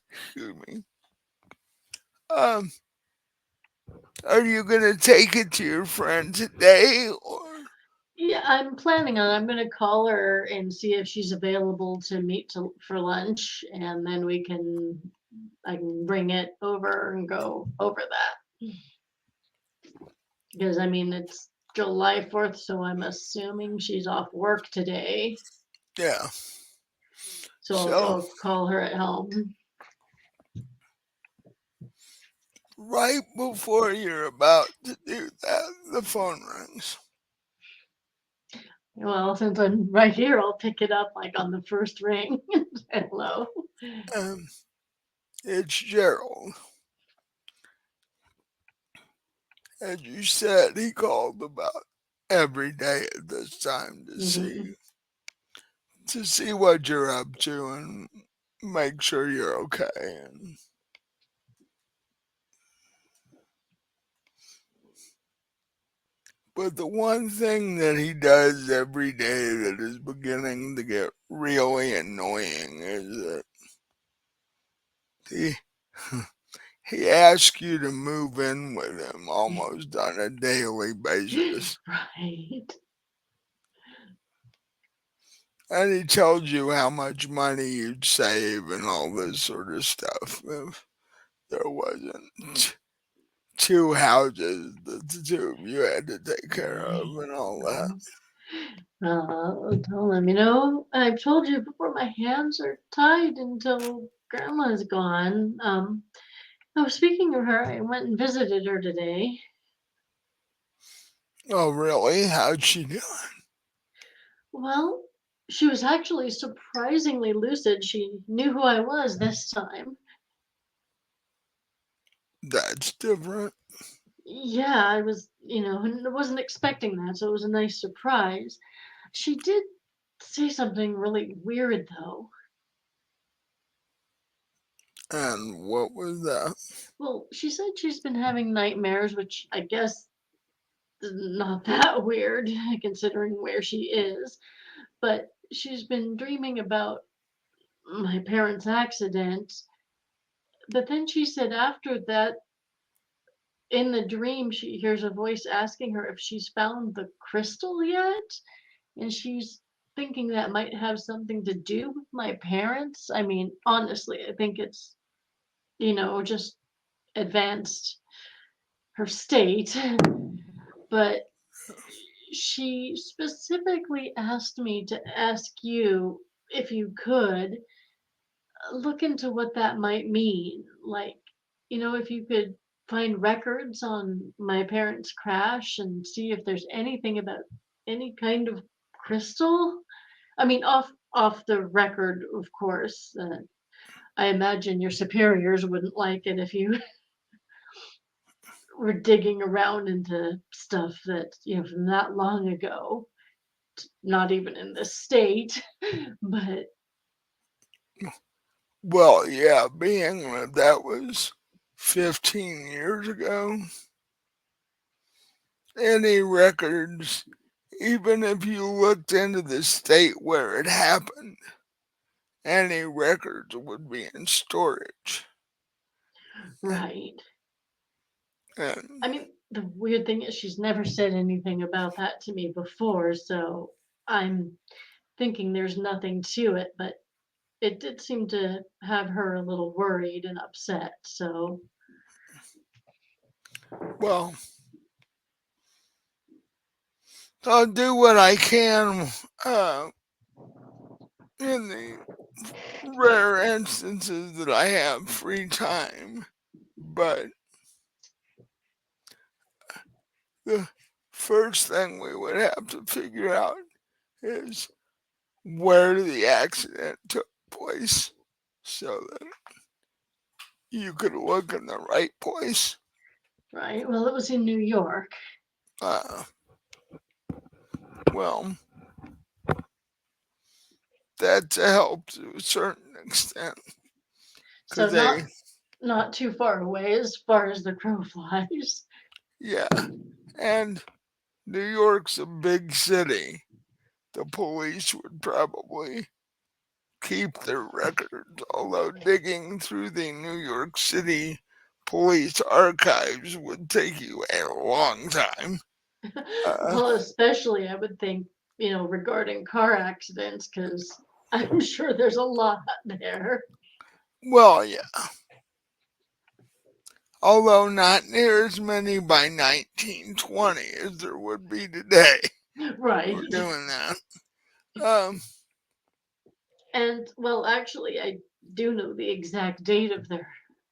excuse me. Um, are you gonna take it to your friend today or Yeah, I'm planning on. I'm gonna call her and see if she's available to meet for lunch, and then I can bring it over and go over that. Because I mean, it's July 4th, so I'm assuming she's off work today. yeah? So So I'll call her at home. right before you're about to do that, the phone rings. Well, since I'm right here, I'll pick it up like on the first ring. Hello. Um, it's Gerald. As you said, he called about every day at this time Hmm. to see what you're up to and make sure you're okay. And, but the one thing that he does every day that is beginning to get really annoying is that he he asks you to move in with him almost on a daily basis. Right. And he tells you how much money you'd save and all this sort of stuff if there wasn't two houses that the two of you had to take care of Right. and all that. Right. Tell him, I've told you before, my hands are tied until grandma's gone. Oh, speaking of her, I went and visited her today. Oh, really? How'd she do? Well, she was actually surprisingly lucid. She knew who I was this time. That's different. Yeah, I wasn't expecting that, so it was a nice surprise. She did say something really weird, though. And what was that? Well, she said she's been having nightmares, which I guess is not that weird considering where she is, but she's been dreaming about my parents' accident. But then she said after that, in the dream, she hears a voice asking her if she's found the crystal yet. And she's thinking that might have something to do with my parents. I mean, honestly, I think it's, just advanced her state. But she specifically asked me to ask you if you could look into what that might mean. Like, if you could find records on my parents' crash and see if there's anything about any kind of crystal. I mean, off the record, of course. I imagine your superiors wouldn't like it if you we're digging around into stuff that, from that long ago, not even in this state, but Well, yeah, being that was 15 years ago, any records, even if you looked into the state where it happened, any records would be in storage. And, right. and I mean, the weird thing is she's never said anything about that to me before, so I'm thinking there's nothing to it, but it did seem to have her a little worried and upset, so well, I'll do what I can uh, in the rare instances that I have free time, but the first thing we would have to figure out is where the accident took place so that you could look in the right place. right. Well, it was in New York. Uh, well, that's a help to a certain extent So because they, not too far away as far as the crow flies. yeah, and New York's a big city. The police would probably keep their records, although digging through the New York City police archives would take you a long time. Uh, Well, especially I would think, regarding car accidents, because I'm sure there's a lot there. well, yeah, although not near as many by 1920 as there would be today Right. for doing that. Um, And well, actually, I do know the exact date of their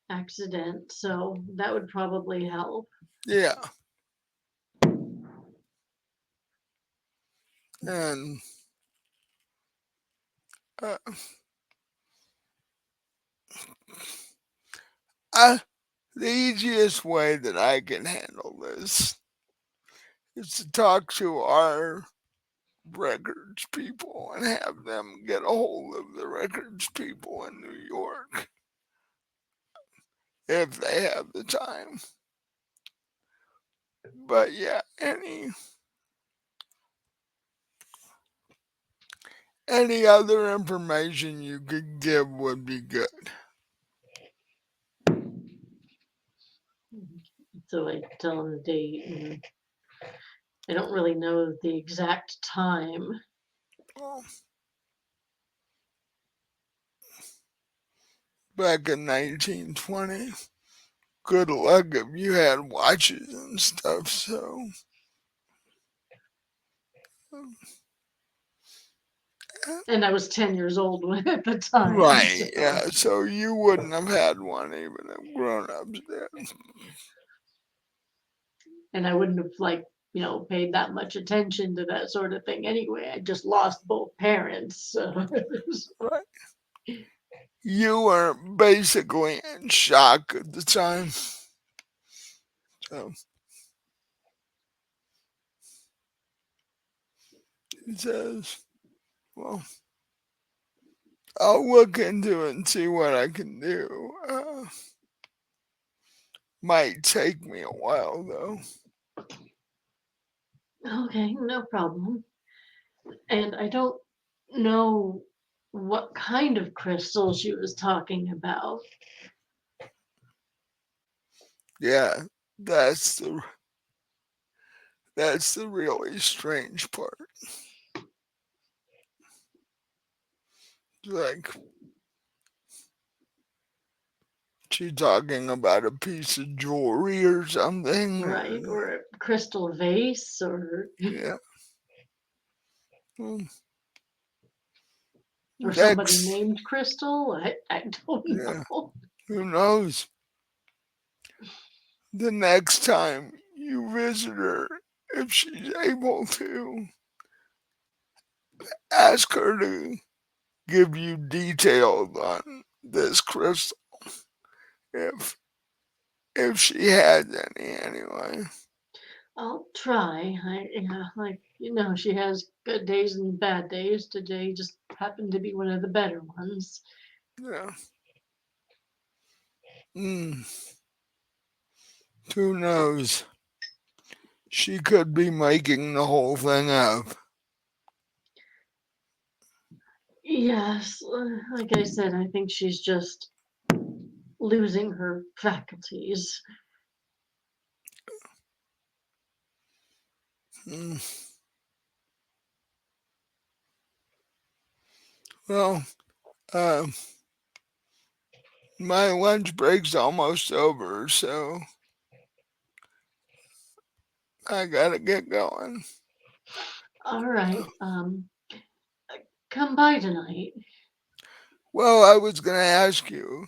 accident, so that would probably help. yeah, and uh, I, the easiest way that I can handle this is to talk to our records people and have them get a hold of the records people in New York if they have the time. But yeah, any other information you could give would be good. So I tell them the date, and I don't really know the exact time. Well, back in 1920, good luck if you had watches and stuff. So, And I was 10 years old at the time, right, so. yeah. So you wouldn't have had one even if grown-ups did. And I wouldn't have, like, paid that much attention to that sort of thing anyway. I just lost both parents, so. Right. You were basically in shock at the time. So he says, well, I'll look into it and see what I can do. Might take me a while though. Okay, no problem. And I don't know what kind of crystal she was talking about. Yeah, that's the that's the really strange part. Like she talking about a piece of jewelry or something. Right, or a crystal vase, Yeah, well, or somebody that's named Crystal. I don't yeah. know. Who knows? The next time you visit her, if she's able to, ask her to give you details on this crystal. If if she has any anyway. I'll try. Yeah, like, she has good days and bad days. Today just happened to be one of the better ones. Yeah. Mm, who knows? She could be making the whole thing up. Yes, like I said, I think she's just losing her faculties. Mm, well, uh, my lunch break's almost over, so I gotta get going. All right, come by tonight. Well, I was gonna ask you,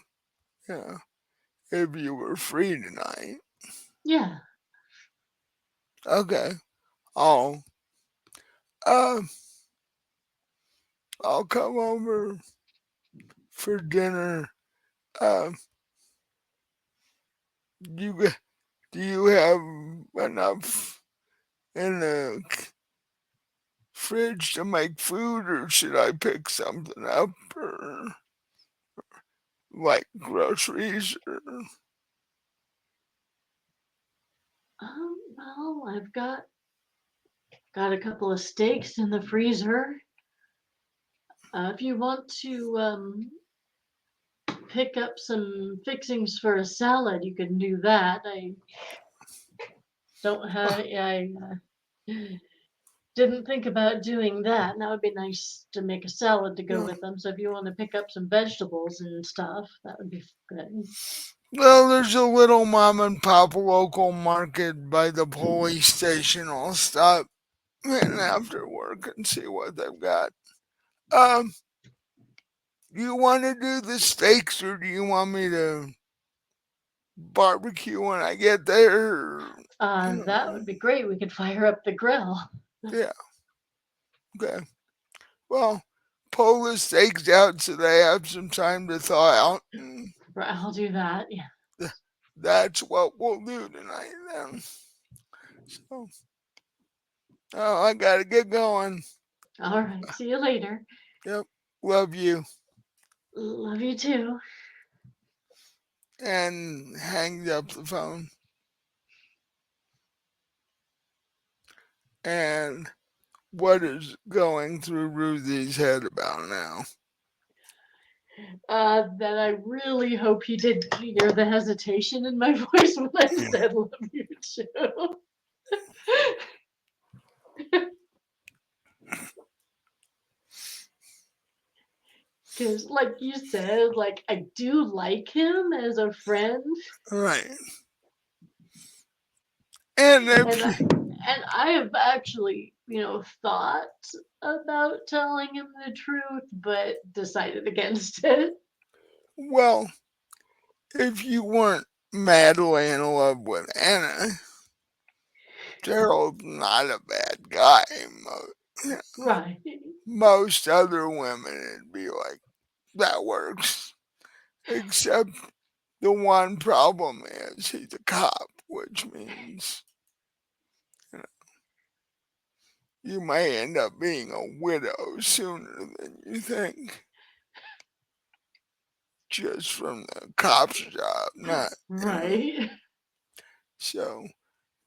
yeah, if you were free tonight. Yeah, Okay, I'll uh, I'll come over for dinner. Uh, you do you have enough in the fridge to make food, or should I pick something up, or like groceries? Or... well, I've got a couple of steaks in the freezer. If you want to pick up some fixings for a salad, you can do that. I don't have, I didn't think about doing that. That would be nice to make a salad to go Well, with them. So if you want to pick up some vegetables and stuff, that would be good. well, there's a little mom and pop local market by the police station. I'll stop in after work and see what they've got. Um, you want to do the steaks, or do you want me to barbecue when I get there? That would be great. We could fire up the grill. Yeah, okay. Well, pull the steaks out so they have some time to thaw out. And Right, I'll do that. Yeah. that's what we'll do tonight then. So, oh, I gotta get going. All right. See you later. Yep, love you. Love you too. And hangs up the phone. And what is going through Ruthie's head about now? That I really hope he did hear the hesitation in my voice when I said love you too. Because, like you said, like I do like him as a friend, Right. And and if, I have actually, thought about telling him the truth, but decided against it. well, if you weren't madly in love with Anna, Gerald's not a bad guy. Right. Most other women would be like, that works. Except the one problem is he's a cop, which means you, know, you may end up being a widow sooner than you think. Just from the cop's job, not, Right. So,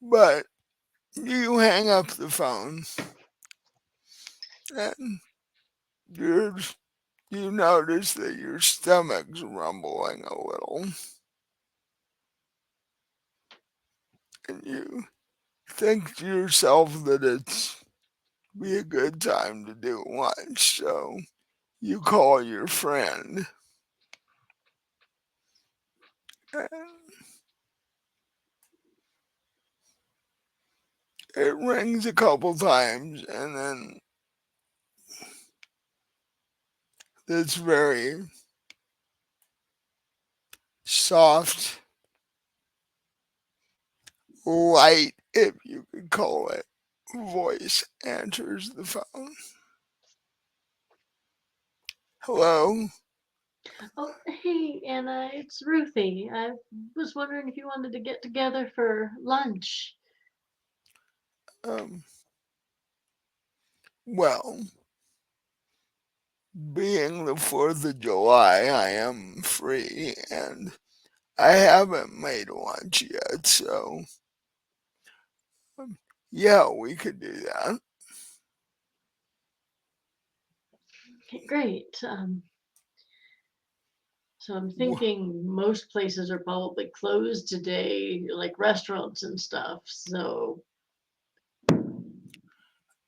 but you hang up the phone and you're, you notice that your stomach's rumbling a little and you think to yourself that it's be a good time to do lunch. So you call your friend and it rings a couple times and then this very soft, light, if you could call it, voice answers the phone. Hello? Oh, hey, Anna, it's Ruthie. I was wondering if you wanted to get together for lunch. Um, well, being the 4th of July, I am free and I haven't made lunch yet, so um, yeah, we could do that. Okay, great. So I'm Wh- thinking most places are probably closed today, like restaurants and stuff. So,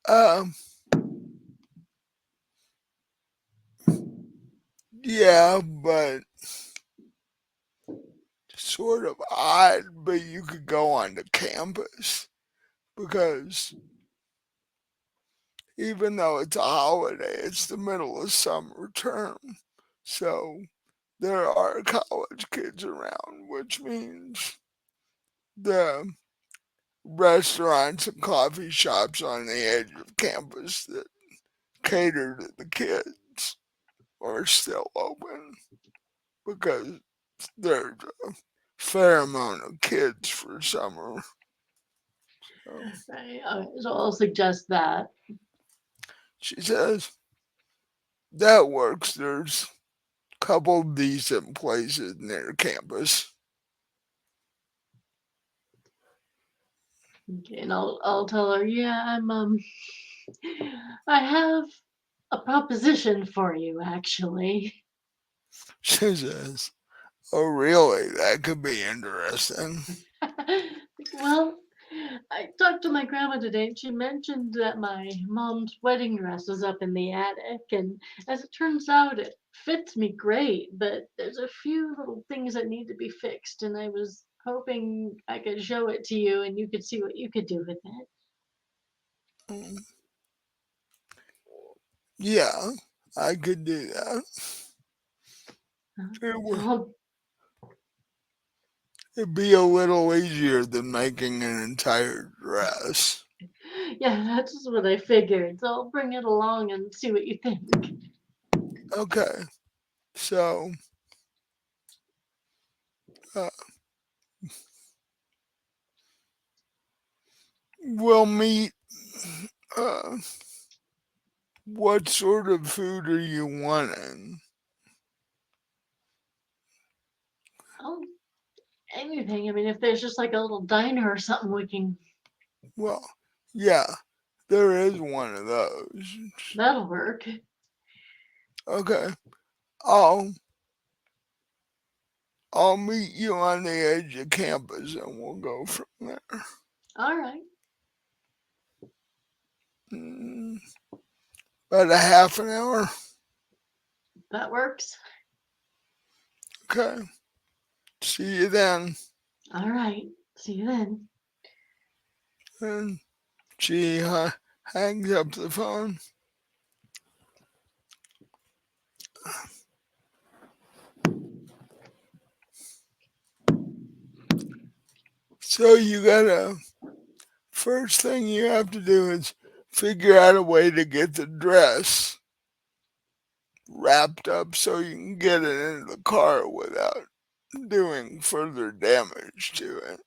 Um, yeah, but sort of odd, but you could go on the campus because even though it's a holiday, it's the middle of summer term. So there are college kids around, which means the restaurants and coffee shops on the edge of campus that cater to the kids are still open because there's a fair amount of kids for summer. So right, so I'll suggest that. she says that works. There's a couple decent places near campus. Okay, and I'll tell her, yeah, I have a proposition for you, actually. She says, "Oh, really? That could be interesting." Well, I talked to my grandma today, and she mentioned that my mom's wedding dress is up in the attic, and as it turns out, it fits me great, but there's a few little things that need to be fixed, and I was hoping I could show it to you and you could see what you could do with it. Mm, yeah, I could do that. It So would, it'd be a little easier than making an entire dress. yeah, that's what I figured. So I'll bring it along and see what you think. Okay, so uh, we'll meet. Uh, what sort of food are you wanting? Oh, anything. I mean, if there's just like a little diner or something, we can. Well, yeah, there is one of those. That'll work. Okay, I'll I'll meet you on the edge of campus and we'll go from there. All right, Mm, about a half an hour. that works. Okay, see you then. All right. See you then. And she hangs up the phone. So you gotta, first thing you have to do is figure out a way to get the dress wrapped up so you can get it into the car without doing further damage to it.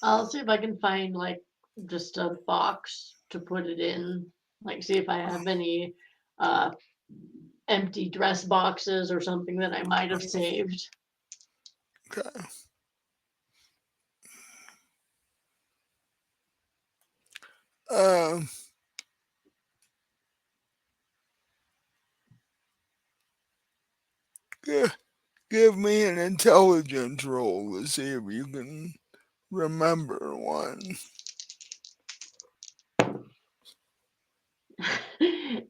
I'll see if I can find like just a box to put it in. Like, see if I have any uh, empty dress boxes or something that I might have saved. Okay. Um, give me an intelligence roll to see if you can remember one.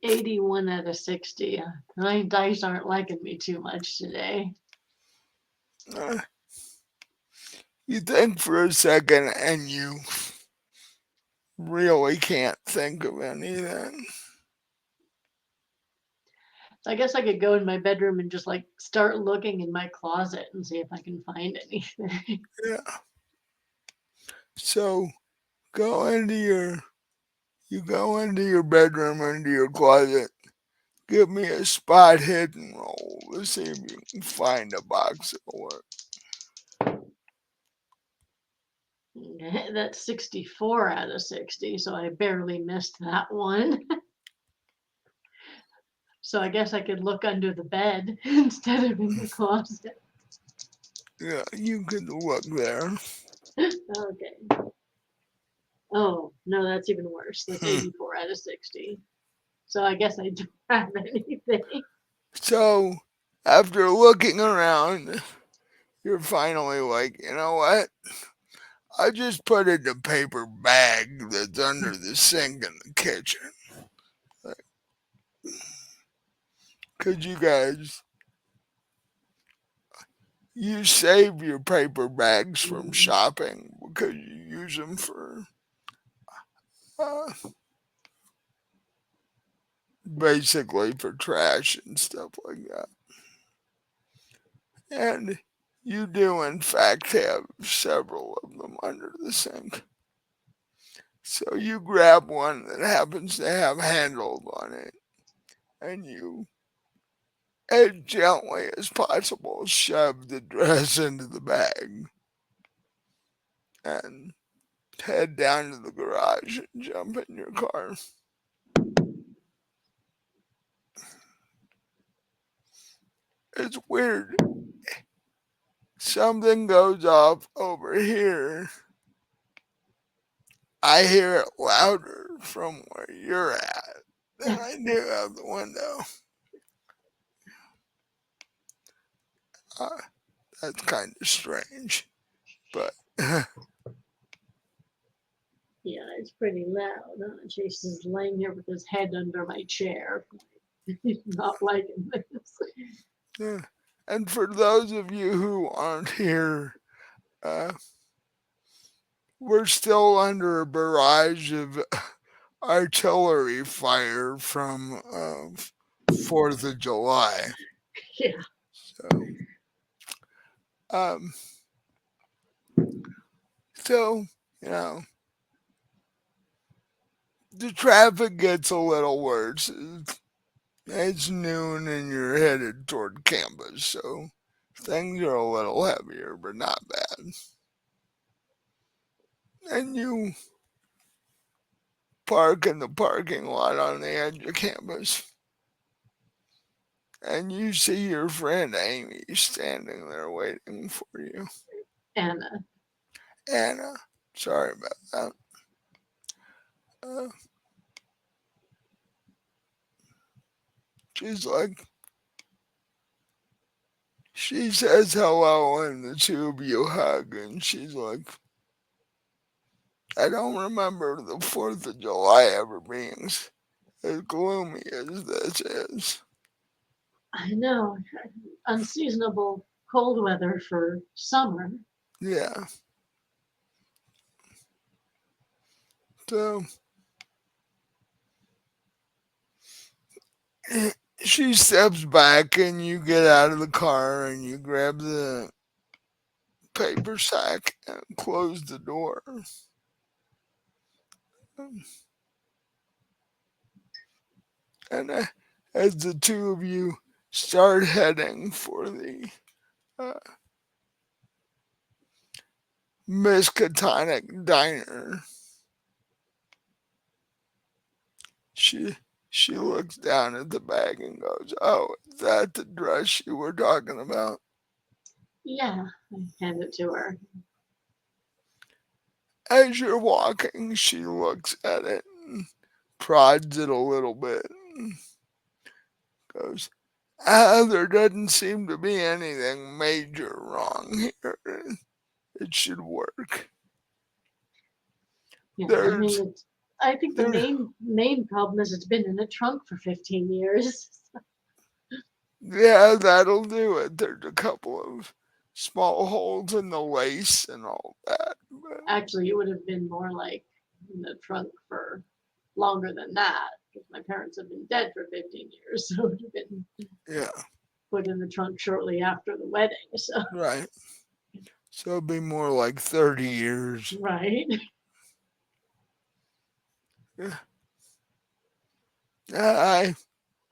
81 out of 60. My dice aren't liking me too much today. Uh, you think for a second and you really can't think of anything. So I guess I could go in my bedroom and just like start looking in my closet and see if I can find anything. Yeah. So go into your you go into your bedroom, into your closet, Give me a spot hidden roll to see if you can find a box that'll work. Okay, that's 64 out of 60, so I barely missed that one. So I guess I could look under the bed instead of in the closet. Yeah, you can look there. Okay. Oh, no, that's even worse. That's Hmm. 84 out of 60. So I guess I don't have anything. So, after looking around, you're finally like, you know what? I just put it in a paper bag that's under the sink in the kitchen. Like, could you guys, you save your paper bags from shopping because you use them for uh, basically for trash and stuff like that. And you do, in fact, have several of them under the sink. So you grab one that happens to have handles on it, and you, as gently as possible, shove the dress into the bag and head down to the garage and jump in your car. It's weird. Something goes off over here. I hear it louder from where you're at than I do out the window. Uh, that's kind of strange, but Yeah, it's pretty loud. Chase is laying here with his head under my chair. He's not liking this. yeah. And for those of you who aren't here, uh, we're still under a barrage of artillery fire from 4th of July. Yeah. So, um, so you know, the traffic gets a little worse. It's noon and you're headed toward campus, so things are a little heavier, but not bad. And you park in the parking lot on the edge of campus, and you see your friend Amy standing there waiting for you. Anna. Anna, sorry about that. Uh, she's like, she says hello, and the two of you hug, and she's like, I don't remember the 4th of July ever being as gloomy as this is. I know. Unseasonable cold weather for summer. Yeah. So she steps back, and you get out of the car and you grab the paper sack and close the door. And as the two of you start heading for the uh, Miskatonic Diner, she she looks down at the bag and goes, "Oh, is that the dress you were talking about?" Yeah, I hand it to her. As you're walking, she looks at it and prods it a little bit and goes, there doesn't seem to be anything major wrong here. It should work. Yeah, I mean, There's I think the there main problem is it's been in a trunk for 15 years. Yeah, that'll do it. There's a couple of small holes in the lace and all that. But Actually, it would have been more like in the trunk for longer than that because my parents have been dead for 15 years, so it would have been yeah, put in the trunk shortly after the wedding. So, right. So it'd be more like 30 years. right. Yeah. I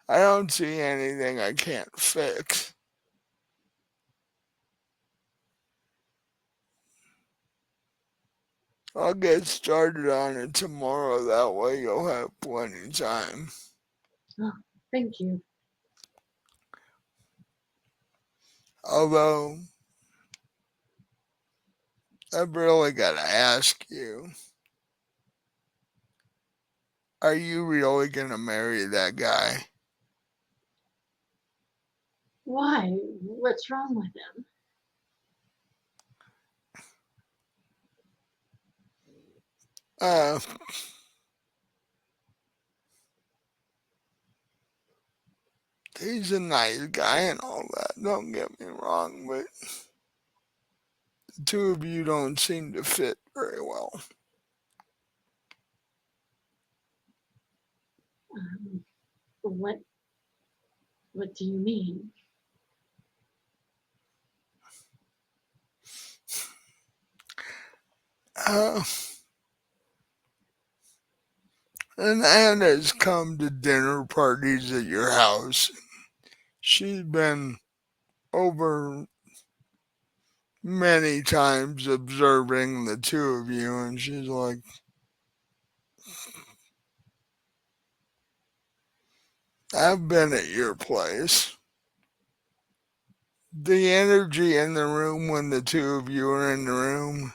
I don't see anything I can't fix. I'll get started on it tomorrow. That way you'll have plenty of time. Oh, thank you. Although, I've really got to ask you, are you really going to marry that guy? Why? What's wrong with him? Uh, he's a nice guy and all that, don't get me wrong, but the two of you don't seem to fit very well. Um, what What do you mean? Uh, and Anna's come to dinner parties at your house. She's been over many times observing the two of you, and she's like, I've been at your place. The energy in the room when the two of you are in the room,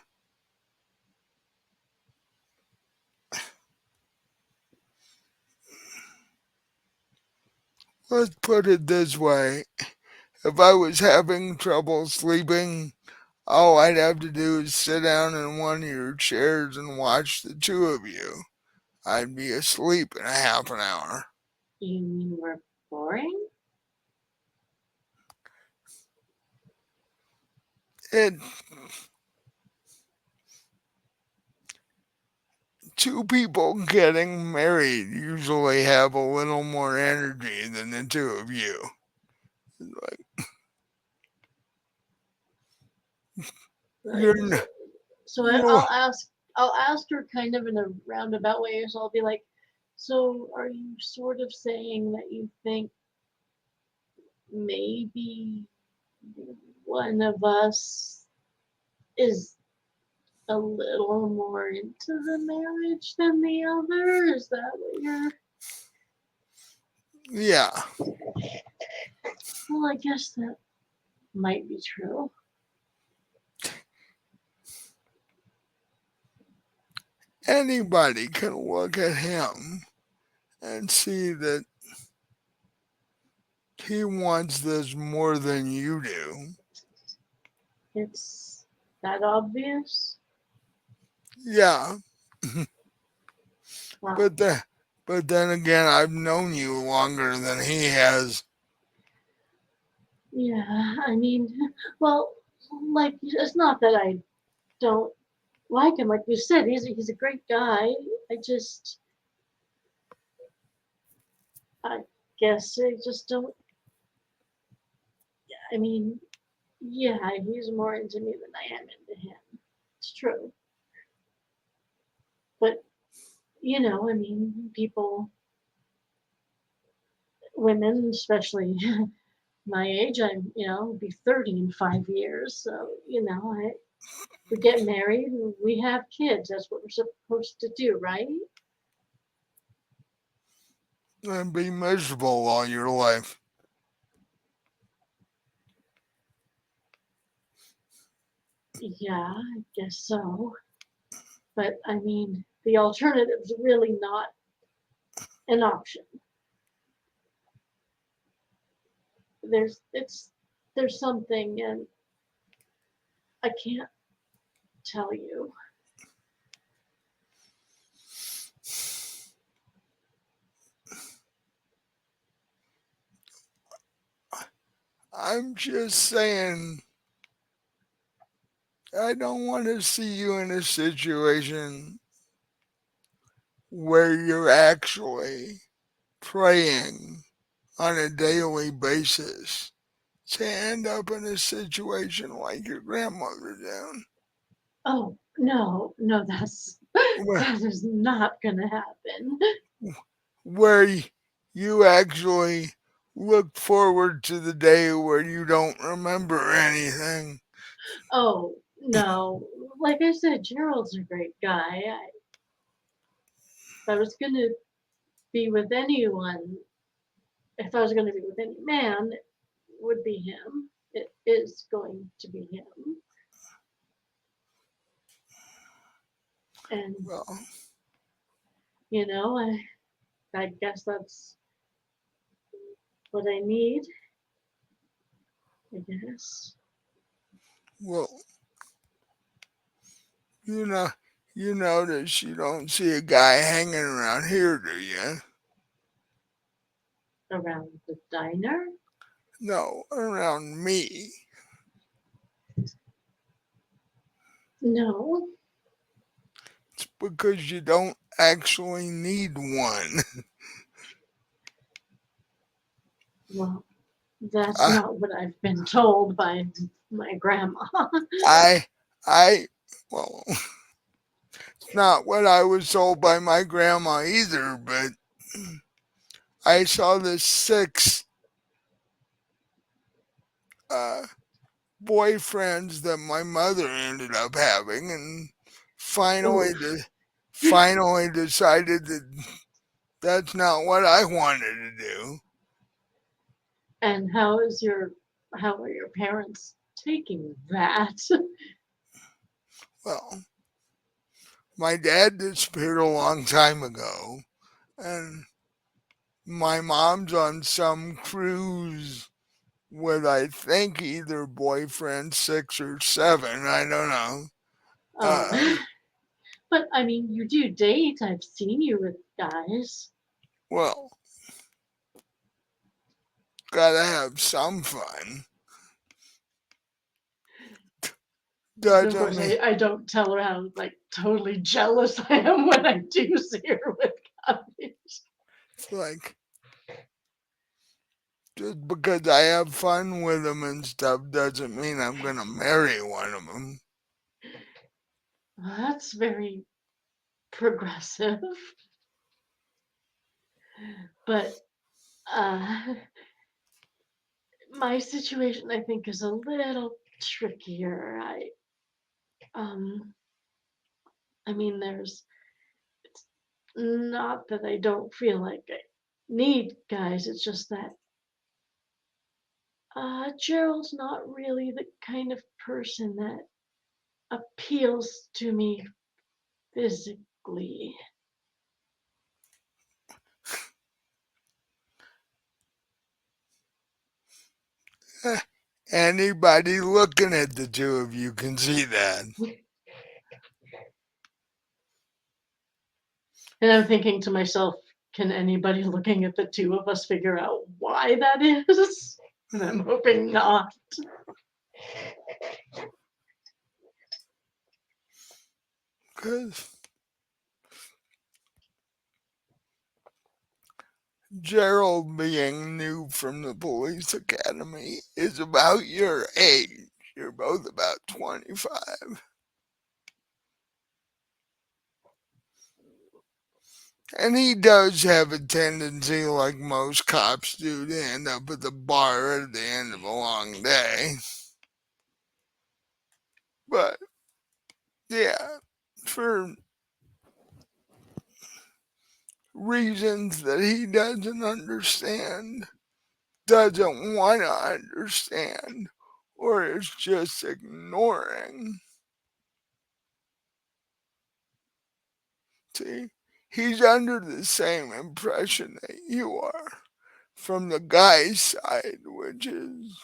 let's put it this way. If I was having trouble sleeping, all I'd have to do is sit down in one of your chairs and watch the two of you. I'd be asleep in a half an hour. You mean we're boring? It two people getting married usually have a little more energy than the two of you. Like Right. you're So you I'll ask her kind of in a roundabout way. So I'll be like, so are you sort of saying that you think maybe one of us is a little more into the marriage than the other? Is that what you're? yeah. Well, I guess that might be true. Anybody can look at him and see that he wants this more than you do. It's that obvious. Yeah, Well, but then again, I've known you longer than he has. yeah, I mean, well, like it's not that I don't like him. Like you said, he's a great guy. I just, I guess I just don't. I mean, yeah, he's more into me than I am into him. It's true, but I mean, people, women, especially my age, I'm, be 30 in 5 years. So, we get married and we have kids. That's what we're supposed to do, right? And be miserable all your life. Yeah, I guess so. But I mean, the alternative's really not an option. There's it's there's something and I can't tell you. I'm just saying, I don't want to see you in a situation where you're actually praying on a daily basis to end up in a situation like your grandmother did, Oh, no, no, that's where, that is not gonna happen. where you actually look forward to the day where you don't remember anything. Oh, no. Like I said, Gerald's a great guy. If I was going to be with anyone, if I was going to be with any man, it would be him. It is going to be him. And, Well, you know, I guess that's what I need, I guess. well, you know, you notice you don't see a guy hanging around here, do you? Around the diner? No, around me. No. It's because you don't actually need one. Well, that's I, not what I've been told by my grandma. I, I, well, it's not what I was told by my grandma either, but I saw the six uh, boyfriends that my mother ended up having, and finally, Oof. finally decided that that's not what I wanted to do. And how are your parents taking that? Well, my dad disappeared a long time ago, and my mom's on some cruise with I think either boyfriend six or seven. I don't know. Oh. Uh, But I mean, you do date. I've seen you with guys. well, gotta have some fun. Of Doesn't course, mean I don't tell her how like totally jealous I am when I do see her with guys. it's like just because I have fun with them and stuff doesn't mean I'm gonna marry one of them. Well, that's very progressive. But uh my situation I think is a little trickier. Um I mean there's it's not that I don't feel like I need guys, it's just that Gerald's not really the kind of person that appeals to me physically. Eh, anybody looking at the two of you can see that. And I'm thinking to myself, can anybody looking at the two of us figure out why that is? And I'm hoping not. Because Gerald, being new from the police academy, is about your age. You're both about 25. And he does have a tendency, like most cops do, to end up at the bar at the end of a long day. But yeah, for reasons that he doesn't understand, doesn't want to understand, or is just ignoring. See, he's under the same impression that you are from the guy's side, which is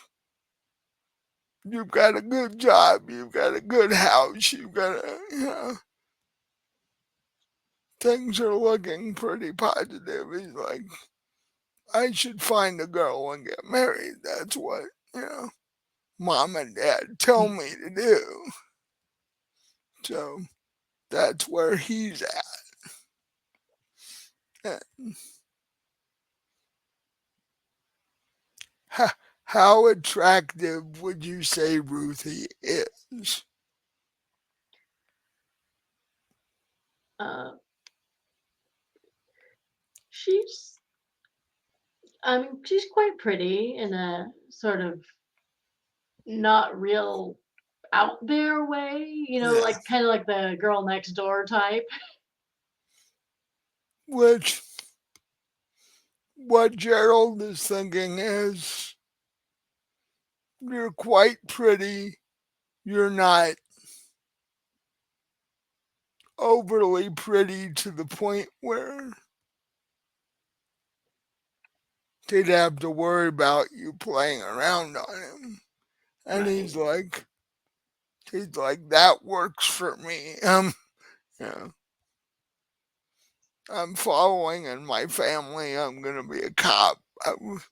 you've got a good job, you've got a good house, you've got a, things are looking pretty positive. He's like, I should find a girl and get married. That's what, mom and dad tell me to do. So that's where he's at. How attractive would you say Ruthie is? Uh, she's She's quite pretty in a sort of not real out there way, Yeah. like kind of like the girl next door type. Which, what Gerald is thinking is, you're quite pretty. You're not overly pretty to the point where he'd have to worry about you playing around on him. And Right. he's like, that works for me. Yeah, I'm following in my family. I'm gonna be a cop. I've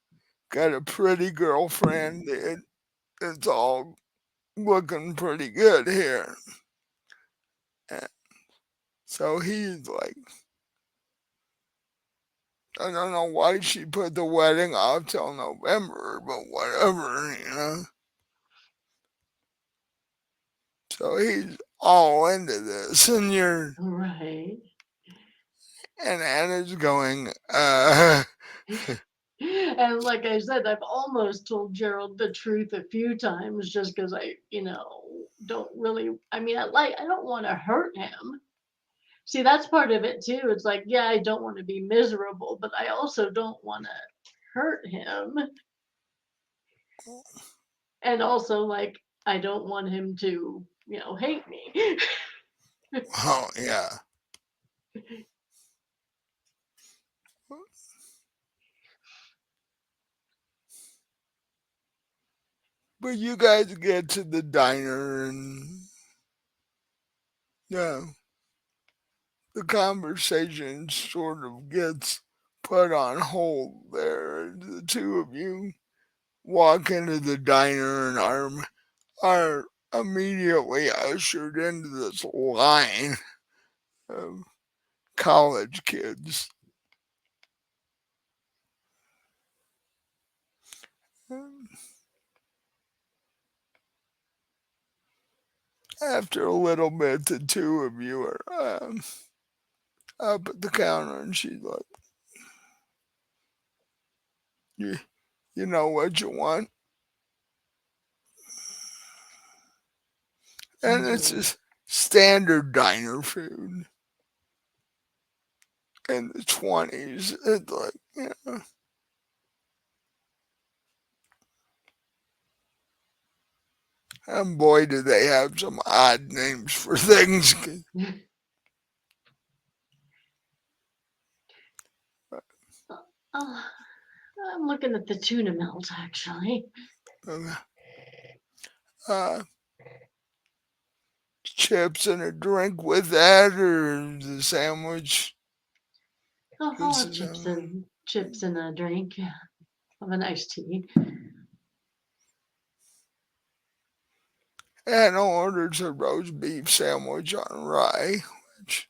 got a pretty girlfriend. It's all looking pretty good here. And so he's like, I don't know why she put the wedding off till November, but whatever. So he's all into this, Right. and Anna's going, And like I said, I've almost told Gerald the truth a few times just because don't really, I don't want to hurt him. See, that's part of it too. It's like, yeah, I don't want to be miserable, but I also don't want to hurt him. And also, like, I don't want him to, hate me. oh yeah. But you guys get to the diner, and yeah, the conversation sort of gets put on hold there. The two of you walk into the diner and are immediately ushered into this line of college kids. And after a little bit, the two of you are up at the counter, and she's like, "You, you know what you want?" And it's Mhm. just standard diner food in the 20s. It's like, and boy, do they have some odd names for things. Oh, I'm looking at the tuna melt actually. Uh, uh, chips and a drink with that, or the sandwich. Oh, I'll This have is chips and a drink. Yeah, have a nice tea. Anna orders a roast beef sandwich on rye, which,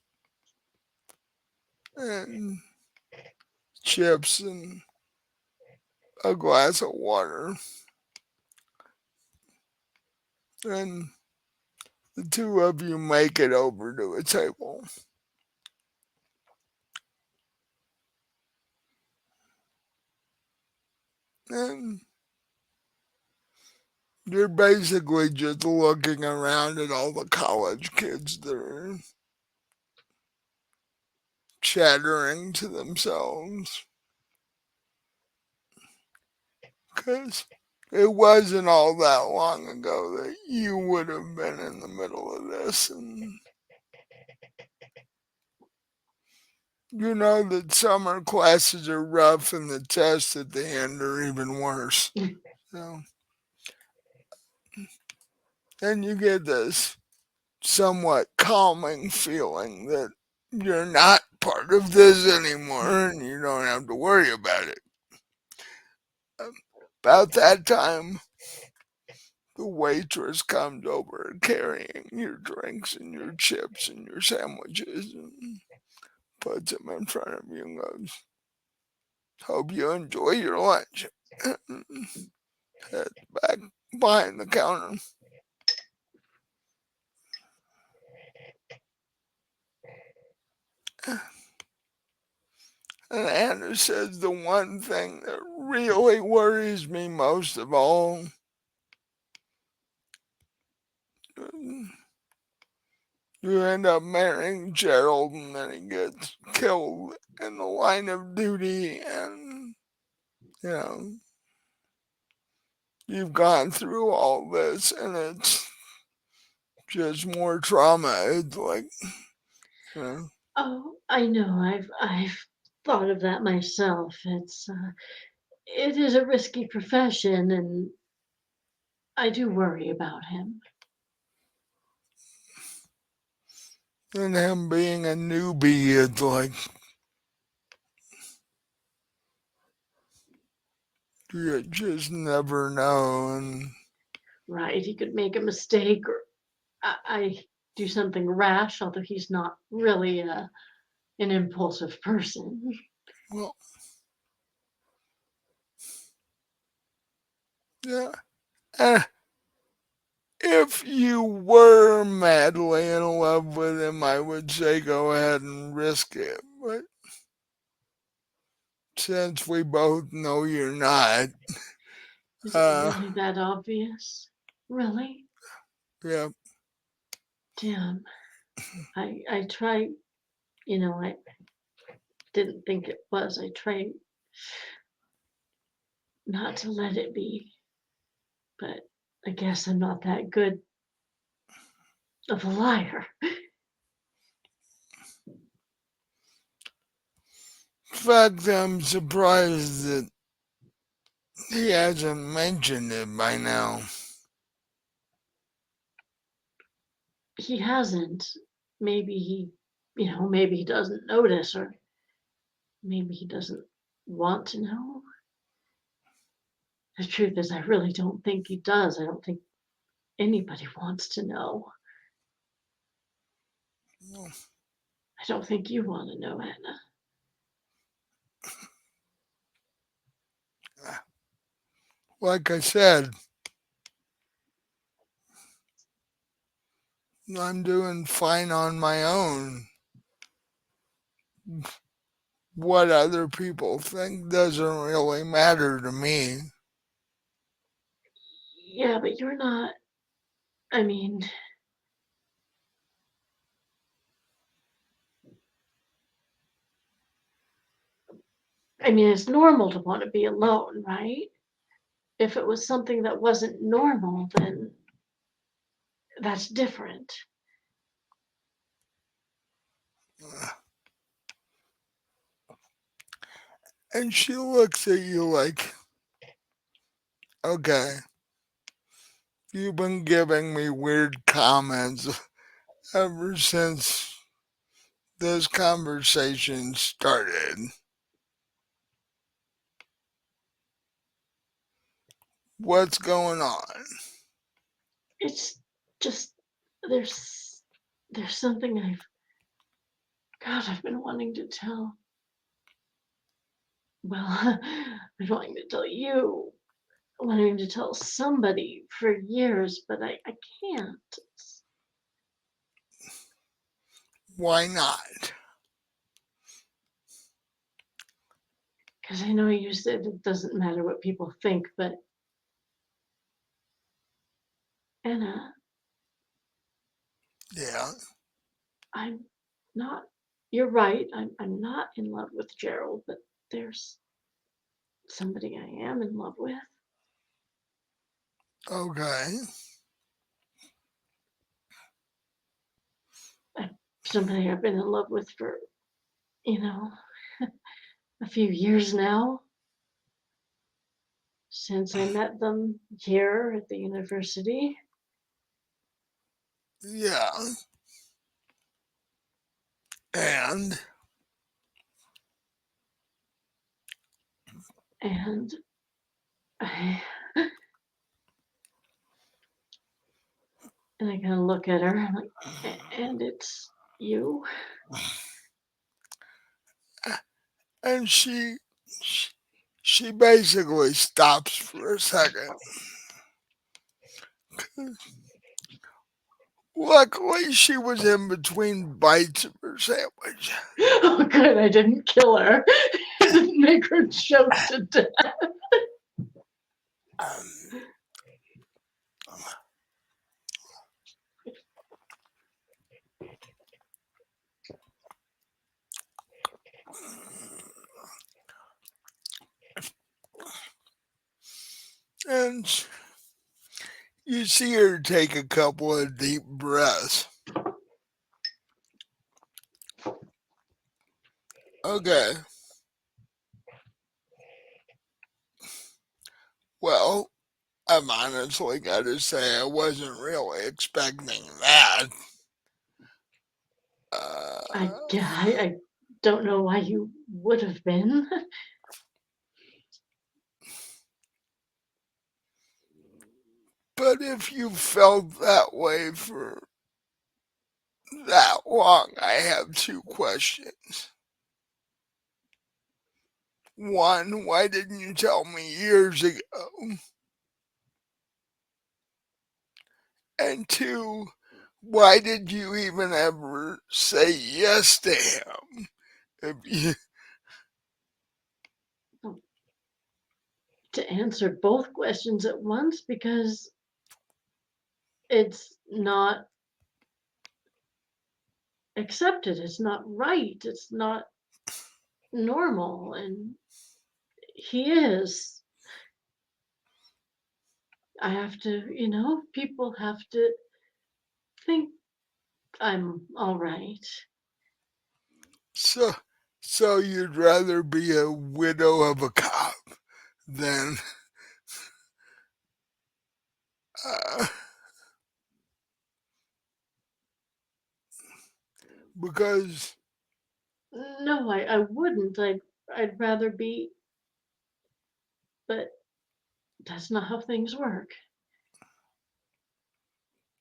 and chips and a glass of water. And the two of you make it over to a table. And you're basically just looking around at all the college kids that are chattering to themselves. Because it wasn't all that long ago that you would have been in the middle of this. And you know that summer classes are rough and the tests at the end are even worse. So, and you get this somewhat calming feeling that you're not part of this anymore and you don't have to worry about it. About that time, the waitress comes over carrying your drinks and your chips and your sandwiches and puts them in front of you and goes, "Hope you enjoy your lunch." Heads back behind the counter. And Anna says the one thing that really worries me most of all, you end up marrying Gerald and then he gets killed in the line of duty, and you know, you've gone through all this and it's just more trauma. It's like, you know, Oh, I know. I've thought of that myself. It is a risky profession, and I do worry about him. and him being a newbie, it's like, you just never know. And Right? He could make a mistake, or I do something rash. Although he's not really an impulsive person. well, yeah. Eh, if you were madly in love with him, I would say go ahead and risk it. But since we both know you're not, Is it uh, really that obvious? Really? yeah, Damn. I try. I didn't think it was. I try not to let it be, but I guess I'm not that good of a liar. in fact, I'm surprised that he hasn't mentioned it by now. He hasn't. Maybe maybe he doesn't notice, or maybe he doesn't want to know. The truth is, I really don't think he does. I don't think anybody wants to know. I don't think you want to know, Anna. Like I said, I'm doing fine on my own. What other people think doesn't really matter to me. Yeah, but you're not. I mean, it's normal to want to be alone, right? If it was something that wasn't normal, then that's different. And she looks at you like, okay, you've been giving me weird comments ever since this conversation started. What's going on? It's just there's something I've been wanting to tell. Well, I've been wanting to tell you, wanting to tell somebody for years, but I can't. Why not? Because I know you said it doesn't matter what people think, but Anna, Yeah, I'm not. You're right. I'm not in love with Gerald, but there's somebody I am in love with. okay. Somebody I've been in love with for, you know, a few years now, since I met them here at the university. Yeah, and And I and I kind of look at her, I'm like, and it's you. and she she basically stops for a second. Luckily, she was in between bites of her sandwich. Oh, good, I didn't kill her. I didn't make her choke to death. Um, and you see her take a couple of deep breaths. Okay, well, I'm honestly got to say I wasn't really expecting that. Uh, I don't know why you would have been. but if you felt that way for that long, I have two questions. One, why didn't you tell me years ago? And two, why did you even ever say yes to him? If you, To answer both questions at once because it's not accepted, it's not right, it's not normal, and he is. I have to, people have to think I'm all right. so, so you'd rather be a widow of a cop than uh, because No, I wouldn't. I'd rather be, but that's not how things work.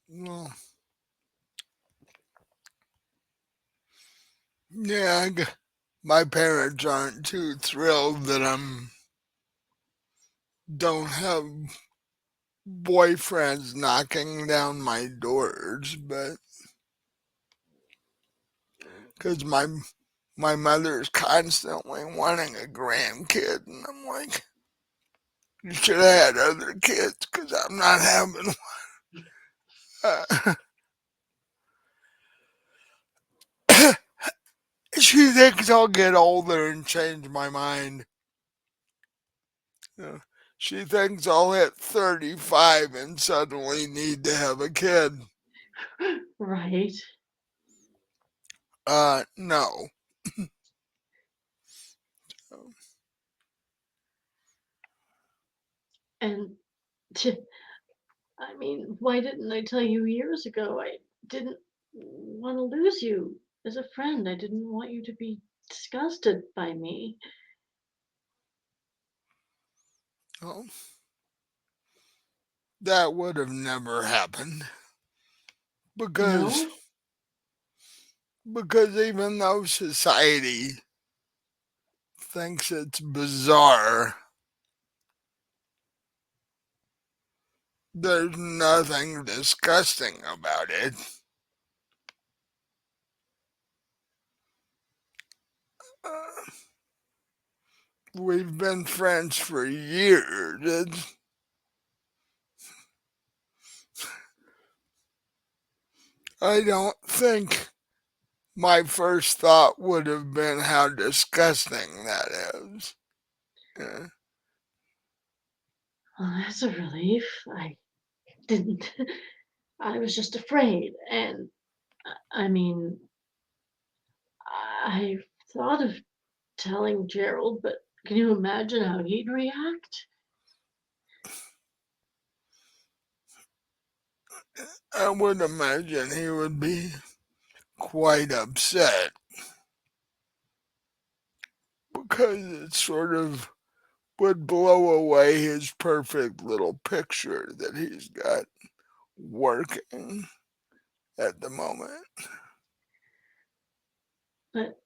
well, yeah, my parents aren't too thrilled that I'm don't have boyfriends knocking down my doors, but because my mother's constantly wanting a grandkid, and I'm like, you should have had other kids because I'm not having one. She thinks I'll get older and change my mind. Uh, she thinks I'll hit 35 and suddenly need to have a kid. Right. No. And I mean, why didn't I tell you years ago? I didn't want to lose you as a friend. I didn't want you to be disgusted by me. Well, that would have never happened because No? even though society thinks it's bizarre, there's nothing disgusting about it. Uh, we've been friends for years. I don't think my first thought would have been how disgusting that is. Yeah. Well, that's a relief. I didn't. I was just afraid. And I mean, I thought of telling Gerald, but can you imagine how he'd react? I would imagine he would be quite upset because it sort of would blow away his perfect little picture that he's got working at the moment. But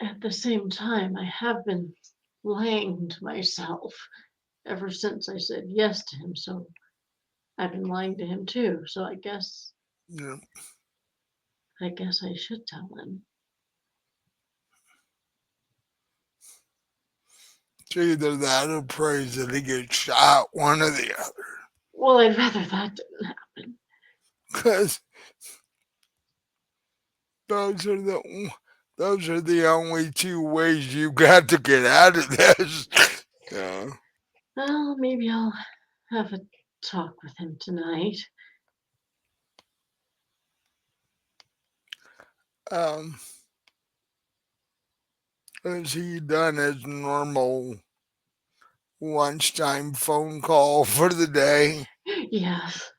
at the same time, I have been lying to myself ever since I said yes to him. So I've been lying to him too. So I guess Yeah. I guess I should tell him. It's either that or praise that he gets shot, one or the other. Well, I'd rather that didn't happen. Because those are the those are the only two ways you got to get out of this. Yeah. Well, maybe I'll have a talk with him tonight. Um, has he done his normal lunchtime phone call for the day? Yes,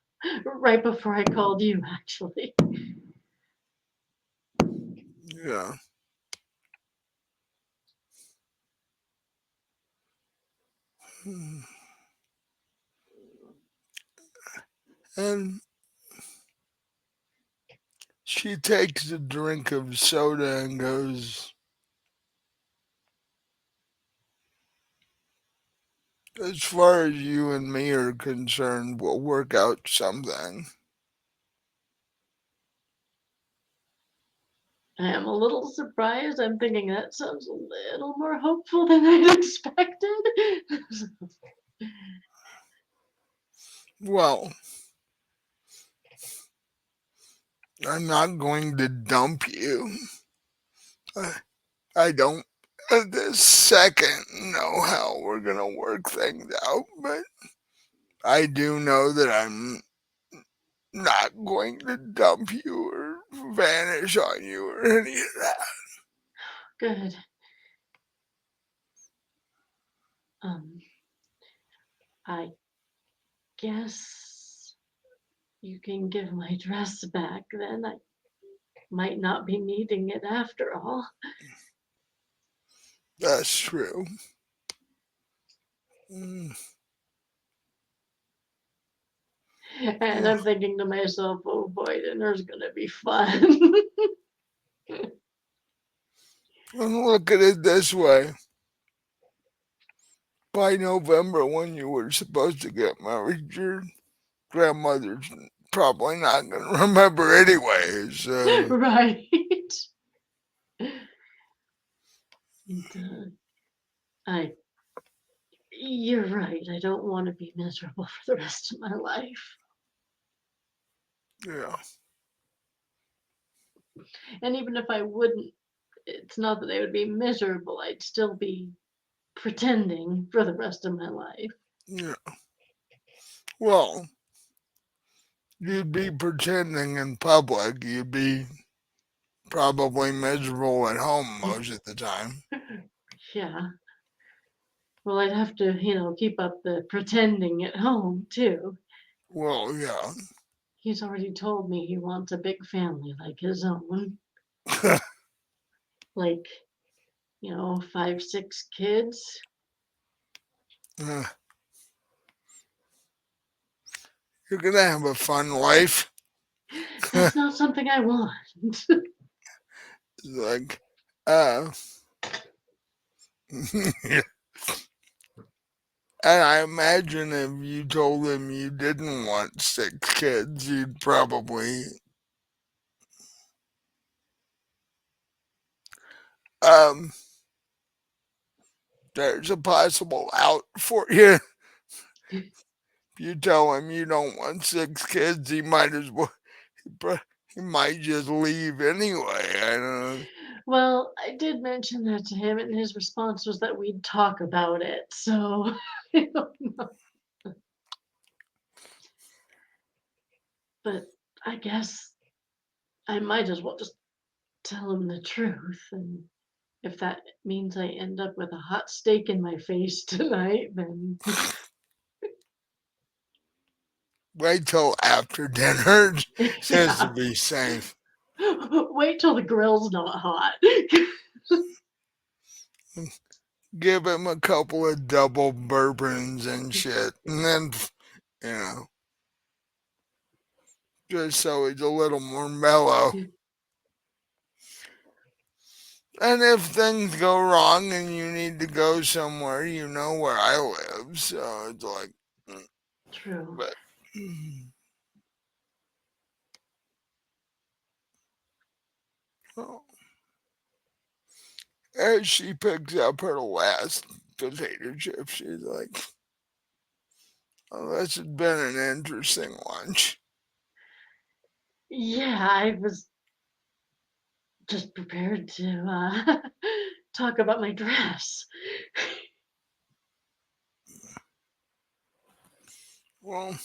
right before I called you, actually. Yeah. And she takes a drink of soda and goes, as far as you and me are concerned, we'll work out something. I am a little surprised. I'm thinking that sounds a little more hopeful than I'd expected. Well, I'm not going to dump you. I, I don't at this second know how we're going to work things out, but I do know that I'm not going to dump you or vanish on you or any of that. Good. Um, I guess you can give my dress back then. I might not be needing it after all. That's true. Mm, And well, I'm thinking to myself, oh boy, dinner's gonna be fun. look at it this way. By November, when you were supposed to get married, your grandmother's probably not going to remember anyway. So, Right. And, I, you're right. I don't want to be miserable for the rest of my life. yeah. And even if I wouldn't, it's not that I would be miserable. I'd still be pretending for the rest of my life. Yeah. Well, you'd be pretending in public. You'd be probably miserable at home most of the time. Yeah. Well, I'd have to, keep up the pretending at home too. Well, yeah. He's already told me he wants a big family like his own. Like, 5, 6 kids. Uh, you're going to have a fun life. That's not something I want. Like, uh, and I imagine if you told him you didn't want 6 kids, you'd probably um there's a possible out for you. If you tell him you don't want 6 kids, he might as well he might just leave anyway. I don't know. Well, I did mention that to him, and his response was that we'd talk about it. So, but I guess I might as well just tell him the truth. And if that means I end up with a hot steak in my face tonight, then Wait till after dinner just to yeah. be safe. Wait till the grill's not hot. Give him a couple of double bourbons and shit, and then you know, just so he's a little more mellow. And if things go wrong and you need to go somewhere, you know where I live, so it's like, mm, True. but mm, Oh. As she picks up her last potato chip, she's like, "Oh, this has been an interesting lunch." Yeah, I was just prepared to talk about my dress. Well,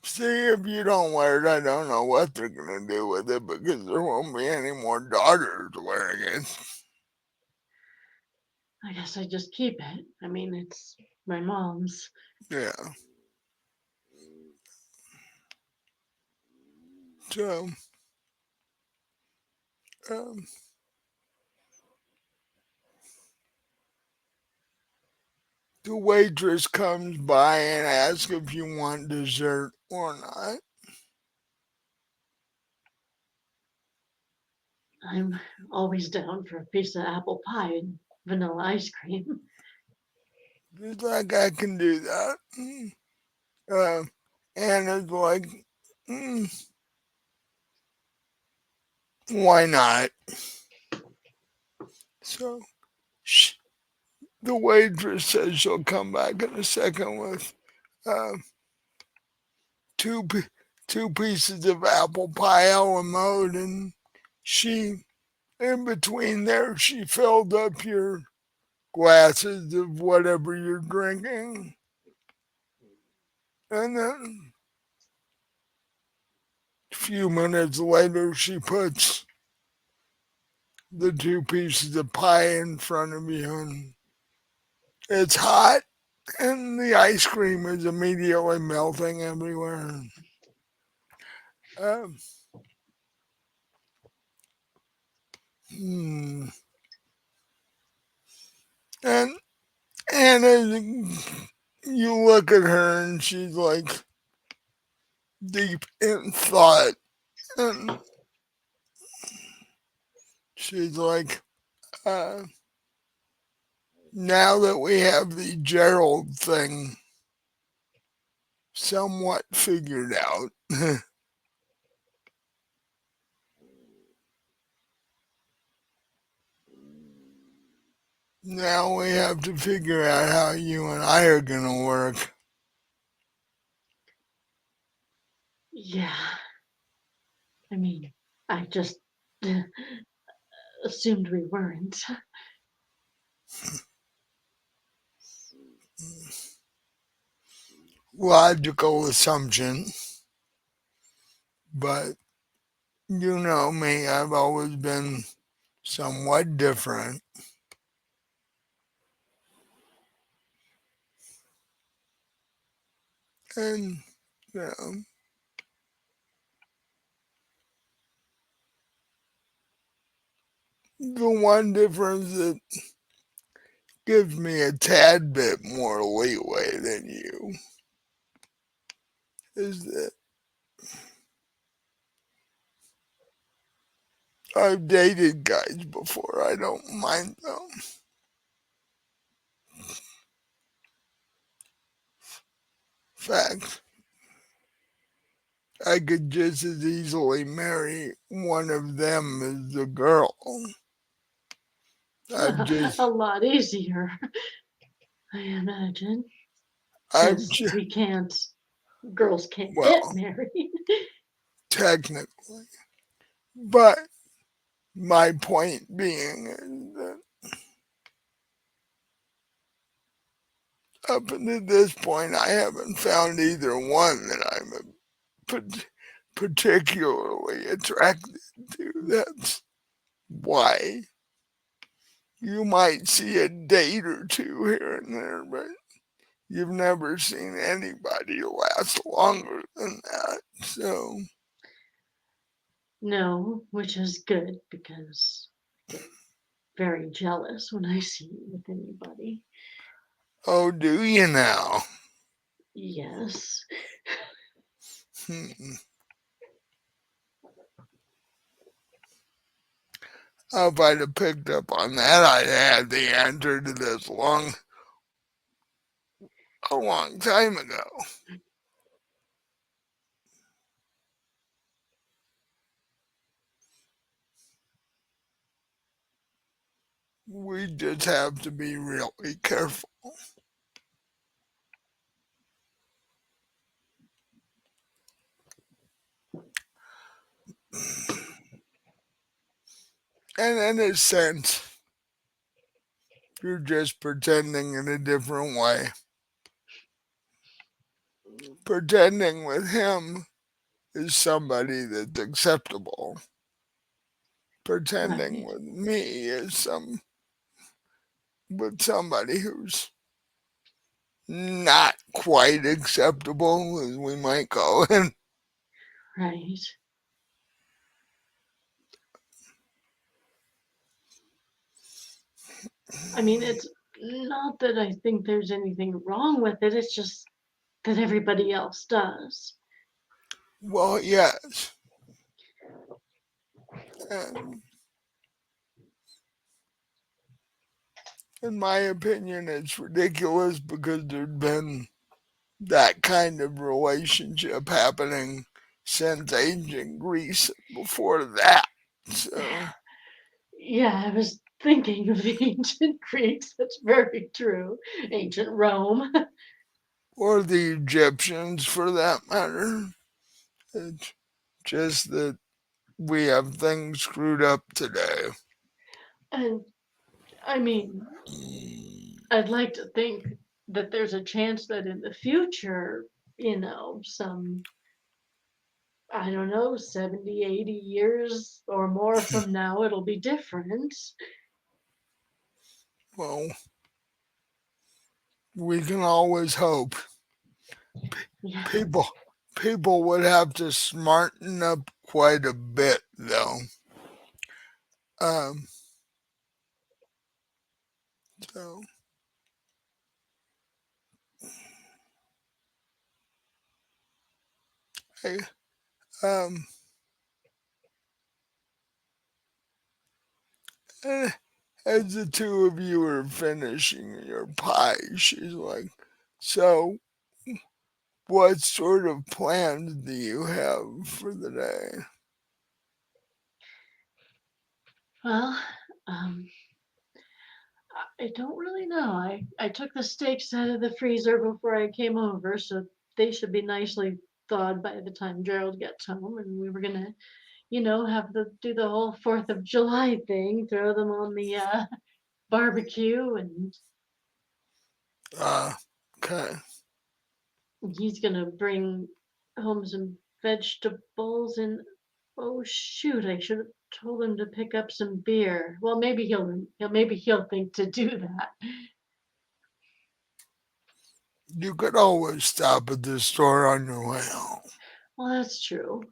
see, if you don't wear it, I don't know what they're gonna do with it because there won't be any more daughters wearing it. I guess I just keep it. I mean, it's my mom's. Yeah. So, um, the waitress comes by and asks if you want dessert or not. I'm always down for a piece of apple pie and vanilla ice cream. She's like, I can do that. Uh, Anna's like, mm, why not? So the waitress says she'll come back in a second with uh, two two pieces of apple pie a la mode, and she, in between there, she filled up your glasses of whatever you're drinking, and then a few minutes later, she puts the two pieces of pie in front of you, and it's hot, and the ice cream is immediately melting everywhere. Um, hmm. And Anna, you look at her and she's like deep in thought, and she's like, uh, now that we have the Gerald thing somewhat figured out, now we have to figure out how you and I are gonna work. Yeah, I mean, I just assumed we weren't. Logical assumption, but you know me, I've always been somewhat different. And, you know, the one difference that gives me a tad bit more leeway than you is that I've dated guys before. I don't mind them. Fact, I could just as easily marry one of them as the girl. I've A just, lot easier, I imagine, I've since just, girls can't get well, married. technically. But my point being is that up until this point, I haven't found either one that I'm particularly attracted to. That's why you might see a date or two here and there, but you've never seen anybody last longer than that. So, No, which is good because I get very jealous when I see you with anybody. oh, do you now? Yes. Hmm. If I'd have picked up on that, I'd had the answer to this a long time ago. We just have to be really careful. And in a sense, you're just pretending in a different way. Pretending with him is somebody that's acceptable. Pretending Right. with me is somebody who's not quite acceptable, as we might call it. Right. I mean, it's not that I think there's anything wrong with it, it's just that everybody else does. Well, yes. And in my opinion, it's ridiculous because there's been that kind of relationship happening since ancient Greece before that. So, Yeah, I was thinking of the ancient Greeks. That's very true. Ancient Rome. or the Egyptians for that matter. It's just that we have things screwed up today. And I mean, I'd like to think that there's a chance that in the future, some, I don't know, 70, 80 years or more from now, it'll be different. Well, we can always hope. Yeah. People people would have to smarten up quite a bit though. Um so hey, um eh, as the two of you are finishing your pie, she's like, so what sort of plans do you have for the day? Well, um, I don't really know. I took the steaks out of the freezer before I came over, so they should be nicely thawed by the time Gerald gets home. And we were gonna, have the do the whole Fourth of July thing, throw them on the barbecue, and Uh okay. he's gonna bring home some vegetables. And oh shoot, I should have told him to pick up some beer. Well, maybe he'll think to do that. You could always stop at the store on your way home. Well, that's true.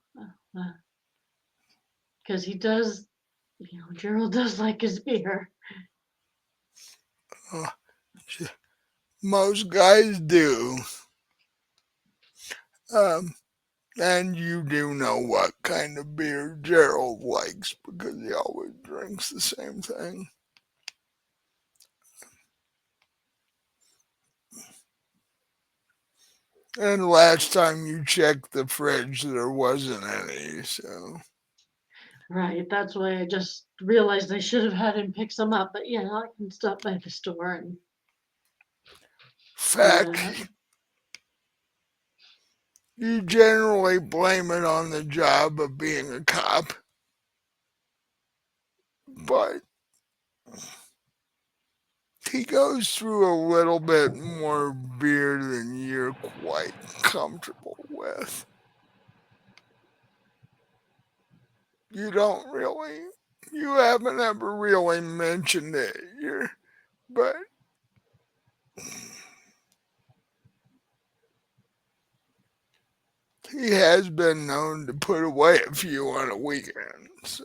Because he does, Gerald does like his beer. Uh, most guys do. Um And you do know what kind of beer Gerald likes because he always drinks the same thing. And last time you checked the fridge, there wasn't any. So, Right, that's why I just realized I should have had him pick some up. But yeah, I can stop by the store and do that. fact, you generally blame it on the job of being a cop, but he goes through a little bit more beer than you're quite comfortable with. You don't really, you haven't ever really mentioned it. But he has been known to put away a few on a weekend. So,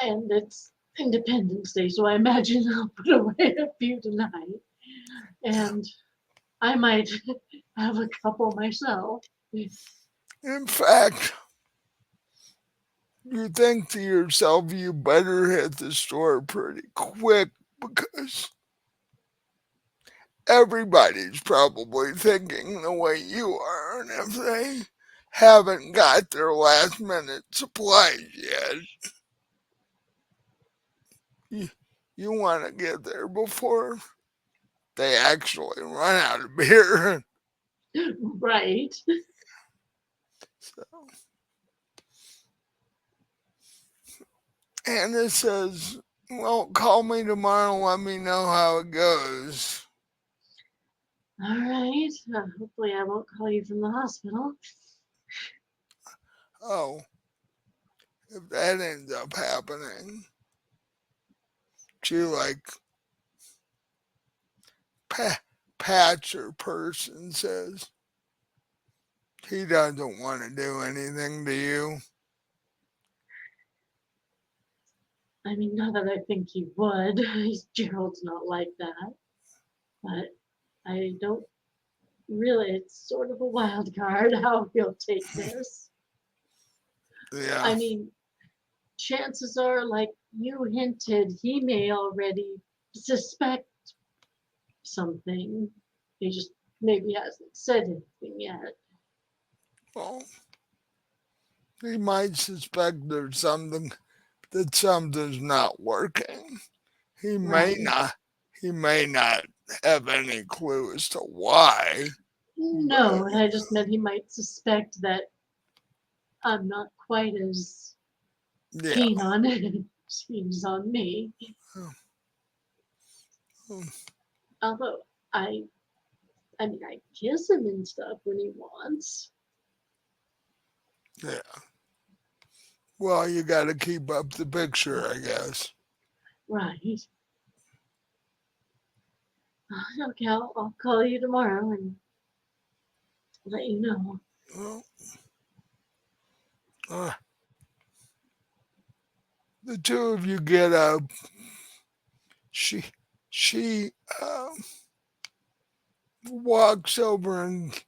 And it's Independence Day, so I imagine I'll put away a few tonight. And I might have a couple myself. in fact, you think to yourself you better hit the store pretty quick because everybody's probably thinking the way you are. And if they haven't got their last minute supplies yet, you, you want to get there before they actually run out of beer. Right. So, Anna says, well, call me tomorrow and let me know how it goes. All right. Hopefully, I won't call you from the hospital. Oh, if that ends up happening, she like Patcher person says he doesn't want to do anything to you. I mean, not that I think he would. Gerald's not like that. But I don't really, it's sort of a wild card how he'll take this. Yeah. I mean, chances are, like you hinted, he may already suspect something. He just maybe hasn't said anything yet. Well, he might suspect there's something that something's not working. He may Right. not. He may not have any clue as to why, but No, I just meant he might suspect that I'm not quite as yeah. keen on it as he's on me. Although I, I mean, I kiss him and stuff when he wants. Yeah. Well, you got to keep up the picture, I guess. Right. Okay, I'll call you tomorrow and let you know. Well, uh, the two of you get up. She she walks over and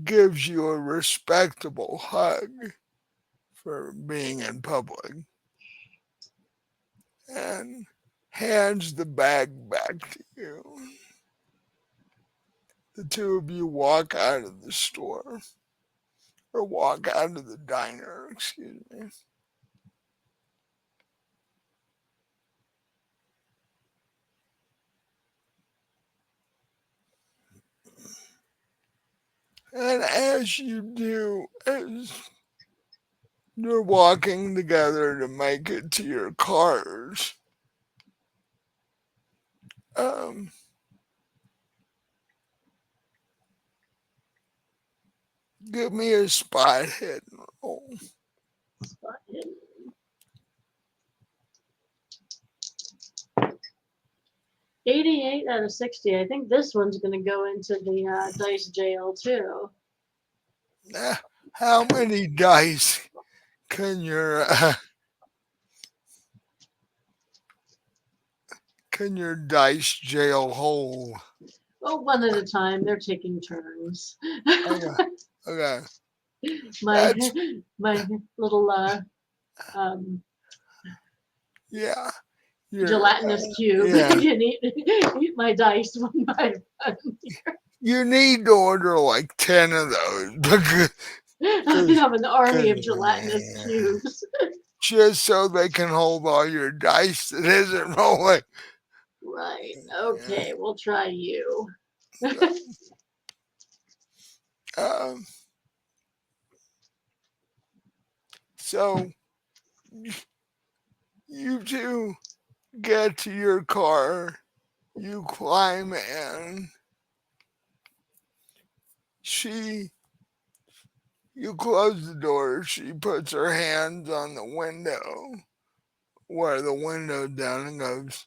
gives you a respectable hug for being in public and hands the bag back to you. The two of you walk out of the store or walk out of the diner, excuse me. And as you do, as you're walking together to make it to your cars, um, give me a spot hidden roll. Spot him. 88 out of 60. I think this one's going to go into the dice jail too. Now, how many dice can your can your dice jail hold? Oh, one at a time. They're taking turns. Okay, okay, my that's my little um, yeah. You're gelatinous cube yeah. can eat my dice one by one. You need to order like 10 of those I because have an army of gelatinous because cubes. just so they can hold all your dice that isn't rolling. Right. Yeah. Okay, we'll try you. So, um, so you two get to your car, you climb in. She, you close the door. She puts her hands on the window, where the window down, and goes,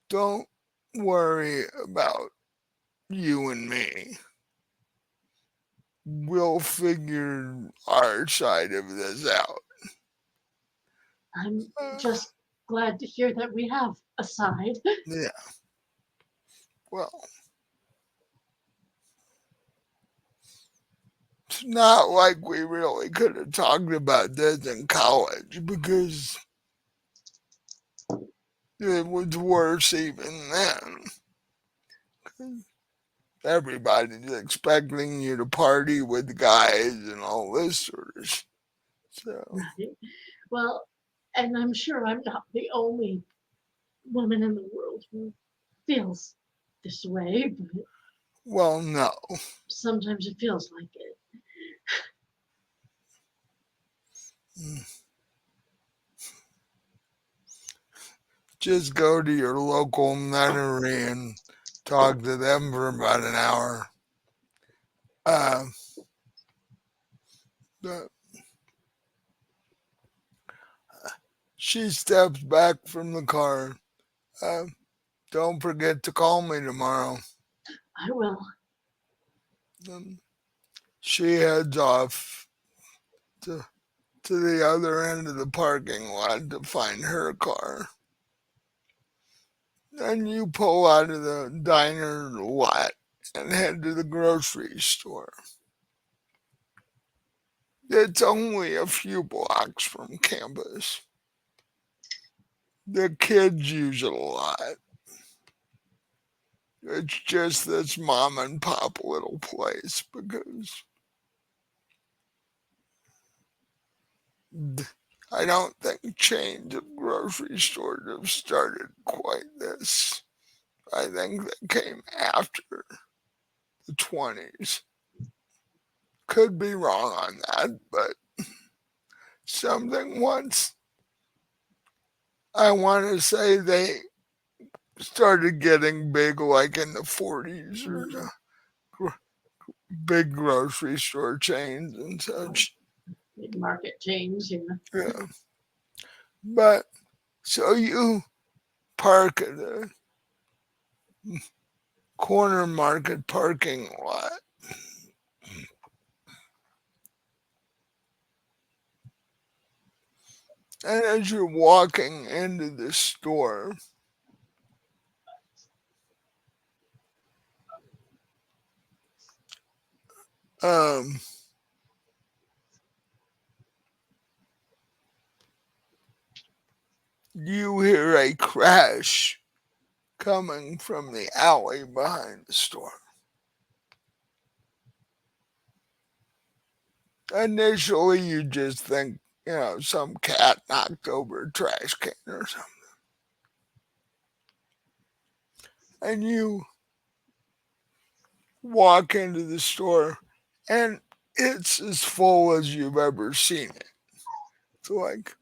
"Don't worry about you and me. We'll figure our side of this out." I'm Uh, just glad to hear that we have a side. yeah, well, it's not like we really could have talked about this in college because it was worse even then. Everybody's expecting you to party with guys and all this sort of so Right. Well, And I'm sure I'm not the only woman in the world who feels this way, but Well, no. sometimes it feels like it. Just go to your local nunnery and talk to them for about an hour. Uh, but she steps back from the car. Uh, don't forget to call me tomorrow. I will. And she heads off to, to the other end of the parking lot to find her car. Then you pull out of the diner lot and head to the grocery store. It's only a few blocks from campus. The kids use it a lot. It's just this mom and pop little place because I don't think chains of grocery stores have started quite this. I think they came after the 20s. Could be wrong on that, but something once I want to say they started getting big like in the 40s or Mm, big grocery store chains and such. big market chains, Yeah. But so you park at a corner market parking lot. And as you're walking into the store, um, you hear a crash coming from the alley behind the store. Initially, you just think, some cat knocked over a trash can or something. And you walk into the store, and it's as full as you've ever seen it. It's like,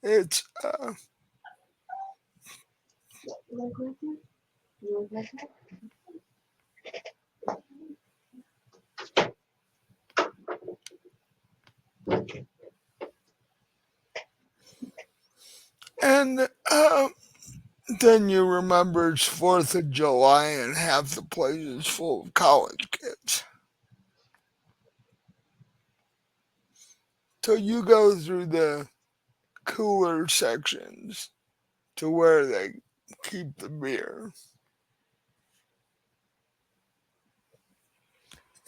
it's, You like right there? You like that? and, then you remember it's 4th of July and half the place is full of college kids. So you go through the cooler sections to where they keep the beer.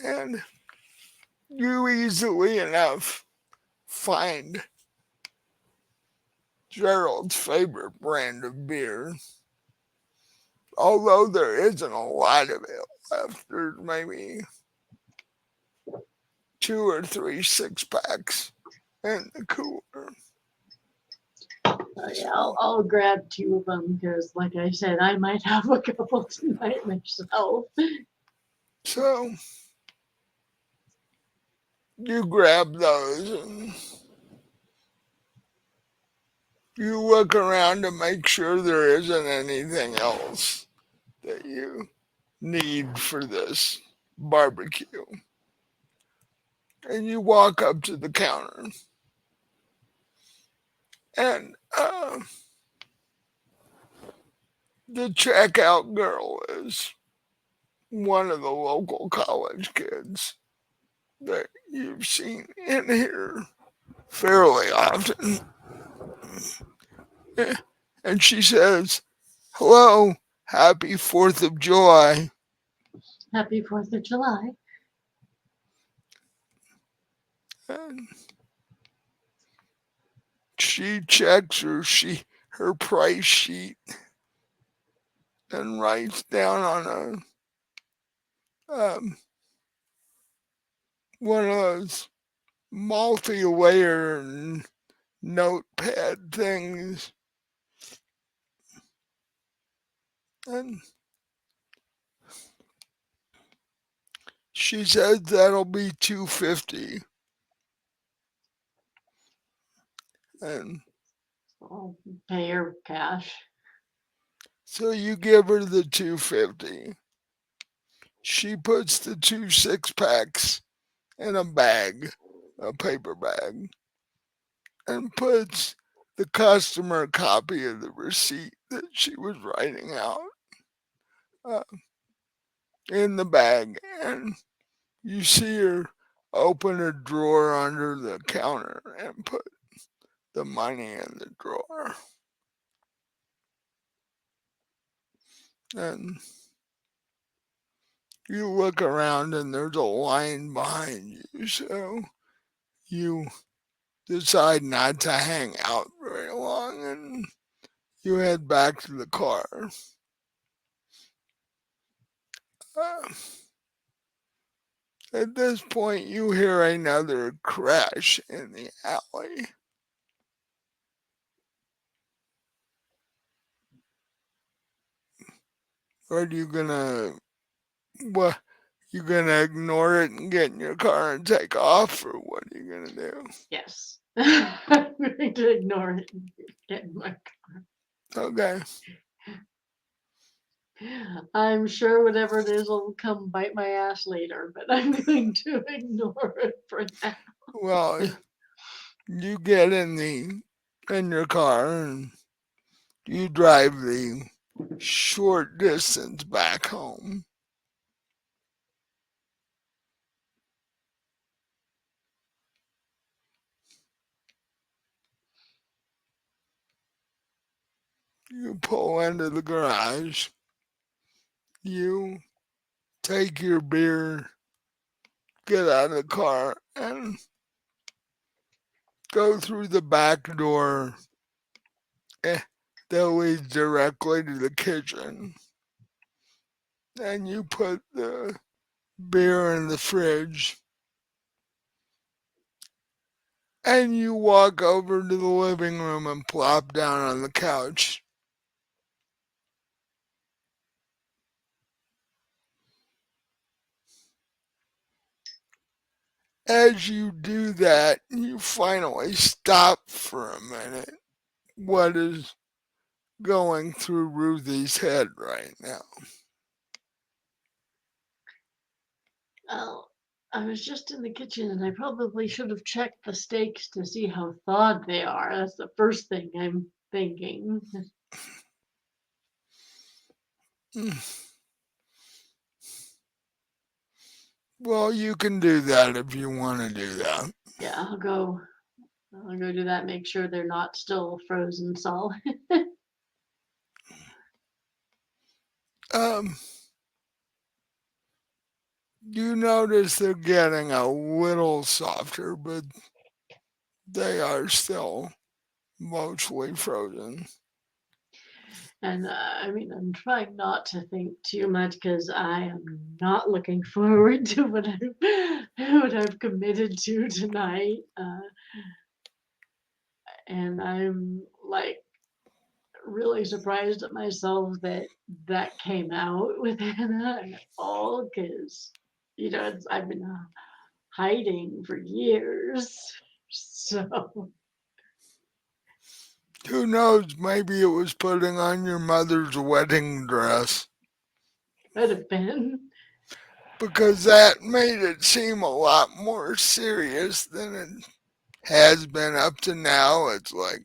And you easily enough find Gerald's favorite brand of beer. Although there isn't a lot of it left, there's maybe 2 or 3 6 packs in the cooler. Yeah, So, I'll grab two of them because, like I said, I might have a couple tonight myself. so you grab those and you look around to make sure there isn't anything else that you need for this barbecue. And you walk up to the counter, and the checkout girl is one of the local college kids that you've seen in here fairly often. And she says, "Hello, happy 4th of July." Happy 4th of July. And she checks her price sheet and writes down on a one of those multi-layered notepad things, and she says that'll be $250, and I'll pay her cash. so you give her the 250. She puts the 2 6 packs in a bag, a paper bag, and puts the customer copy of the receipt that she was writing out uh, in the bag, and you see her open a drawer under the counter and put the money in the drawer. And you look around and there's a line behind you, so you decide not to hang out very long and you head back to the car. Uh, at this point, you hear another crash in the alley. Are you gonna what? You gonna ignore it and get in your car and take off, or what are you gonna do? Yes. I'm going to ignore it and get in my Okay. I'm sure whatever it is will come bite my ass later, but I'm going to ignore it for now. Well, you get in your car and you drive the short distance back home. You pull into the garage. You take your beer, get out of the car, and go through the back door eh, that leads directly to the kitchen. And you put the beer in the fridge. And you walk over to the living room and plop down on the couch. As you do that, you finally stop for a minute. What is going through Ruthie's head right now? Well, I was just in the kitchen and I probably should have checked the steaks to see how thawed they are. That's the first thing I'm thinking. Well, you can do that if you want to do that. Yeah, I'll go do that, make sure they're not still frozen solid. Um, you notice they're getting a little softer, but they are still mostly frozen. And I mean, I'm trying not to think too much because I am not looking forward to what I've committed to tonight. And I'm like really surprised at myself that that came out with Hannah and all because I've been hiding for years. So Who knows, maybe it was putting on your mother's wedding dress, could have been. because that made it seem a lot more serious than it has been up to now. It's like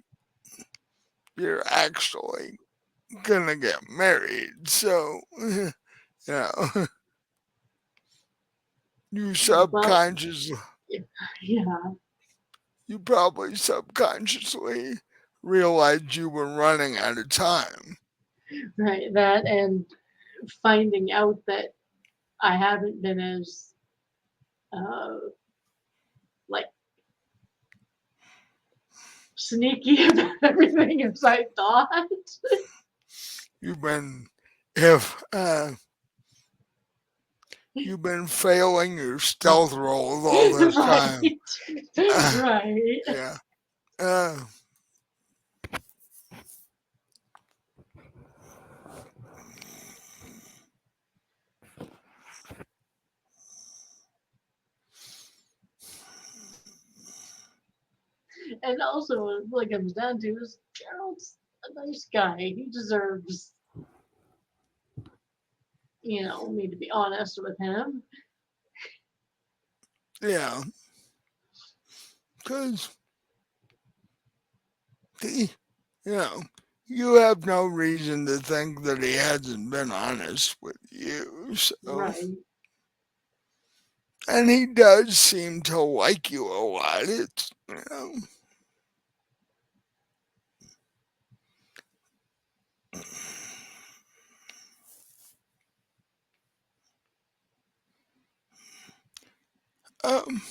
you're actually gonna get married. So, you Well, subconsciously, yeah, you probably subconsciously realized you were running out of time. right. That and finding out that I haven't been as uh, like sneaky about everything as I thought. You've been, if you've been failing your stealth rolls all this time. Right, right. Yeah. Uh, And also, what it comes down to is Gerald's a nice guy. He deserves, me to be honest with him. yeah, because he, you know, you have no reason to think that he hasn't been honest with you. So, Right. and he does seem to like you a lot. Um,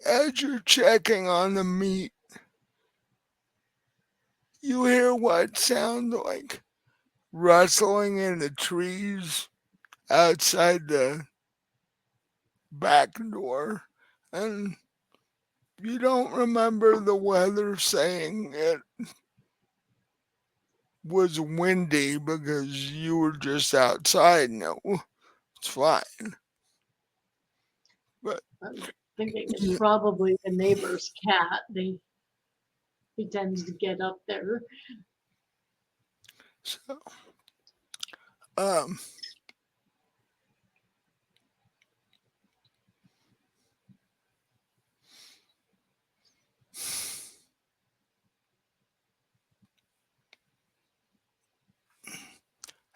as you're checking on the meat, you hear what sounds like rustling in the trees outside the back door, and you don't remember the weather saying it was windy because you were just outside. No, it's fine. But I'm thinking it's yeah, probably the neighbor's cat. He tends to get up there. so, um,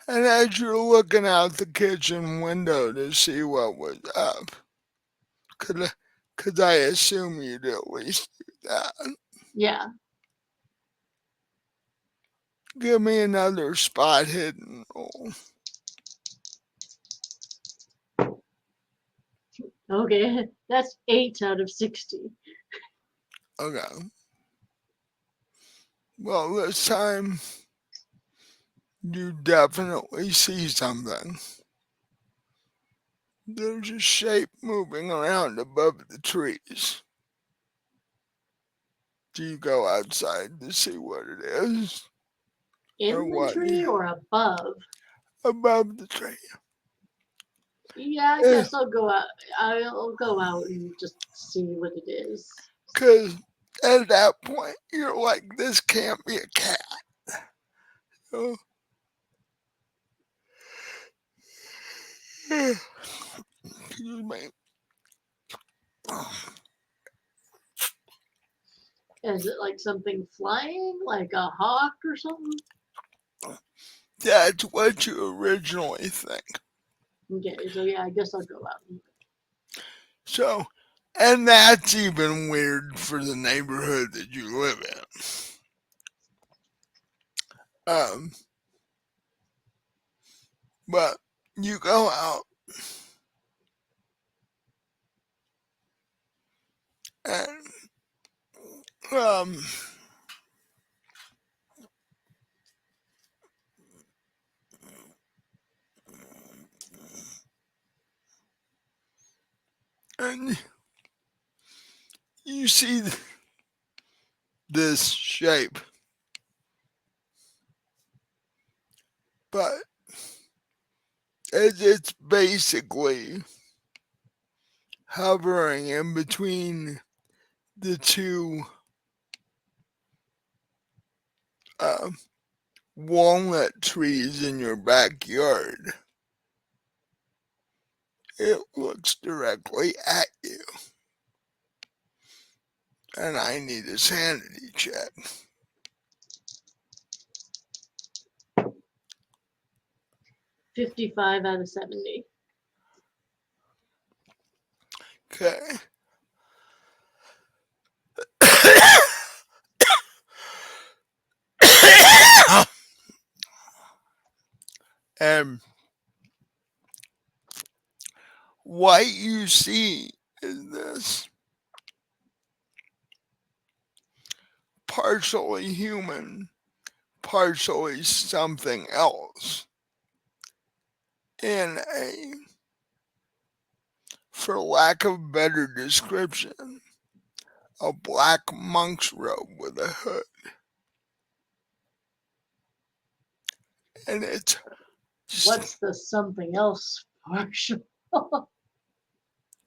and as you're looking out the kitchen window to see what was up, could I assume you'd at least do that? Yeah. Give me another spot hidden roll. Okay. That's 8 out of 60. Okay. Well, this time you definitely see something. There's a shape moving around above the trees. Do you go outside to see what it is? Or In the what? tree or above? Above the tree. Yeah, I guess I'll go out. I'll go out and just see what it is. Because at that point, you're like, this can't be a cat. Oh, excuse me. Is it like something flying, like a hawk or something? That's what you originally think. Okay, so yeah, I guess I'll go out. So, and that's even weird for the neighborhood that you live in. Um, but you go out and um, and you see this shape, but it's basically hovering in between the two uh, walnut trees in your backyard. It looks directly at you, and I need a sanity check. 55 out of 70. Okay. And what you see is this partially human, partially something else in a for lack of better description, a black monk's robe with a hood. And it's just, What's the something else partial?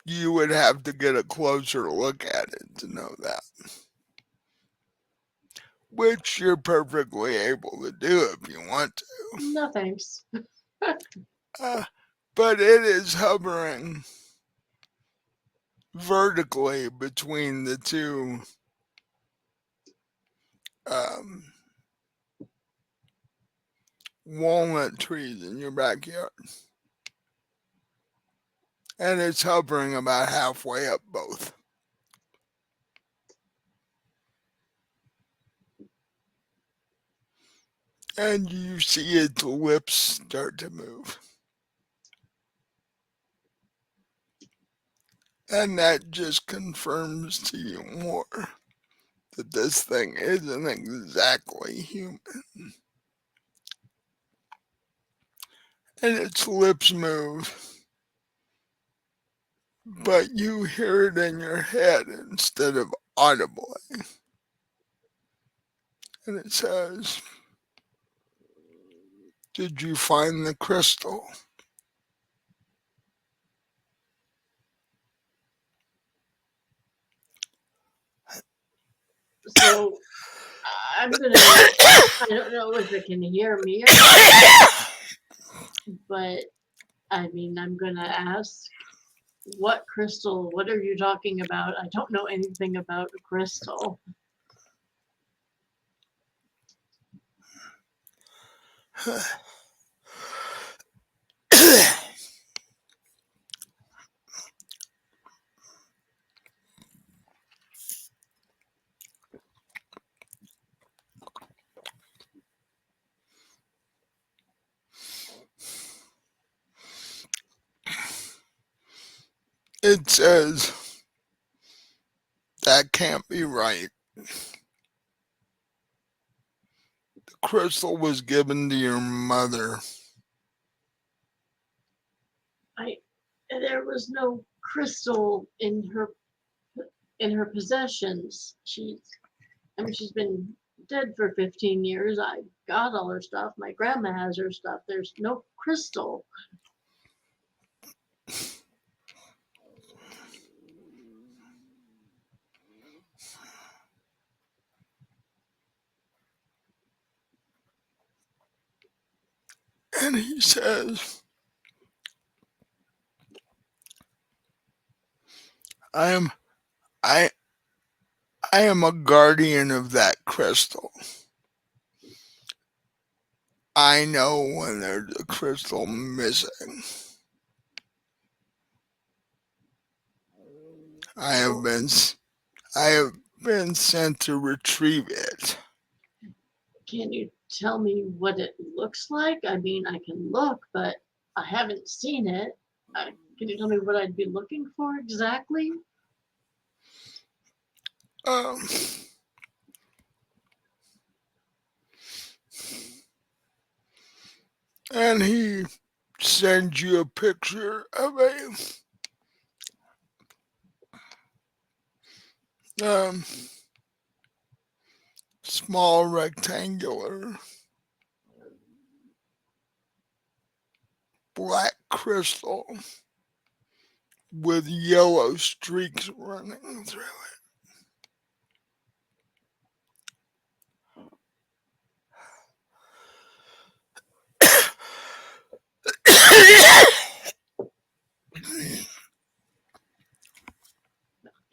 you would have to get a closer look at it to know that. Which you're perfectly able to do if you want to. No thanks. Uh, but it is hovering vertically between the two um, walnut trees in your backyard. And it's hovering about halfway up both. And you see its lips start to move. And that just confirms to you more that this thing isn't exactly human. And its lips move, but you hear it in your head instead of audibly. And it says, "Did you find the crystal?" So I'm gonna. I don't know if it can hear me or not, but I mean, I'm gonna ask, what crystal? What are you talking about? I don't know anything about a crystal. It says, "That can't be right. The crystal was given to your mother." I there was no crystal in her possessions. I mean, she's been dead for 15 years. I got all her stuff. My grandma has her stuff. There's no crystal. And he says, I am I I am a guardian of that crystal. I know when there's a crystal missing. I have So, been I have been sent to retrieve it. can you tell me what it looks like? I mean, I can look, but I haven't seen it. Can you tell me what I'd be looking for exactly? Um, and he sends you a picture of a um, small rectangular black crystal with yellow streaks running through it.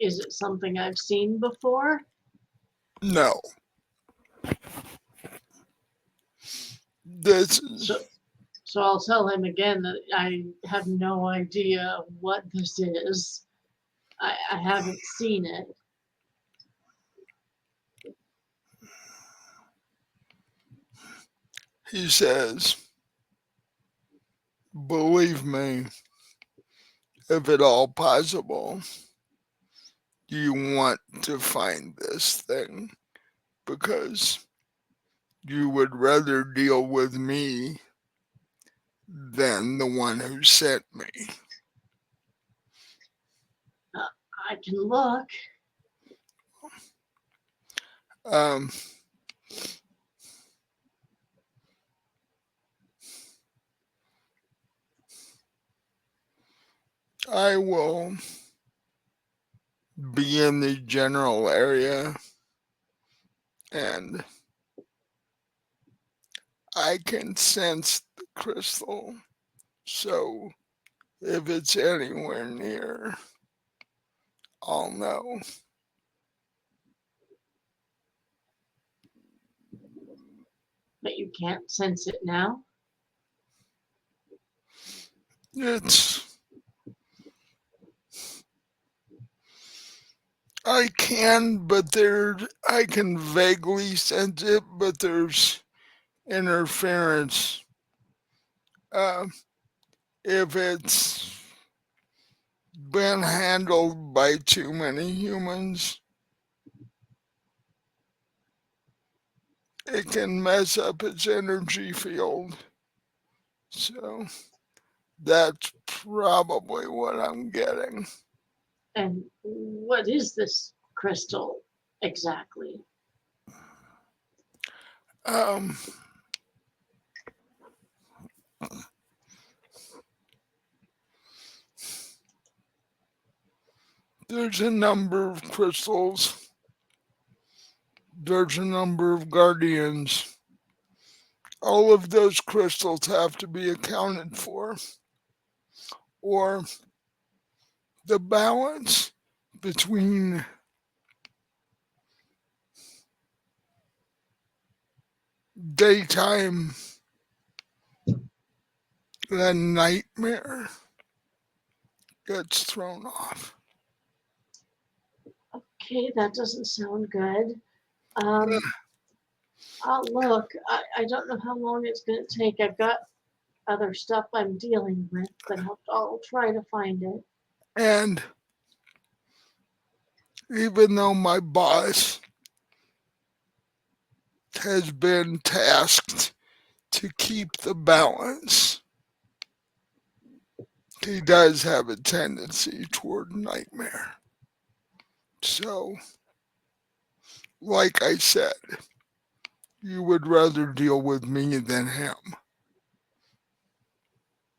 Is it something I've seen before? No, this So, is, so I'll tell him again that I have no idea what this is. I haven't seen it. he says, "Believe me, if at all possible, you want to find this thing because you would rather deal with me than the one who sent me." I can look. Um, I will be in the general area and I can sense the crystal. So if it's anywhere near, I'll know. But you can't sense it now. It's, I can, but I can vaguely sense it, but there's interference. Uh, if it's been handled by too many humans, it can mess up its energy field. So that's probably what I'm getting. And what is this crystal exactly? Um, there's a number of crystals, there's a number of guardians. All of those crystals have to be accounted for, or the balance between daytime and nightmare gets thrown off. Okay, that doesn't sound good. Um, I'll look. I don't know how long it's going to take. I've got other stuff I'm dealing with, but I'll try to find it. And even though my boss has been tasked to keep the balance, he does have a tendency toward nightmare. So, like I said, you would rather deal with me than him.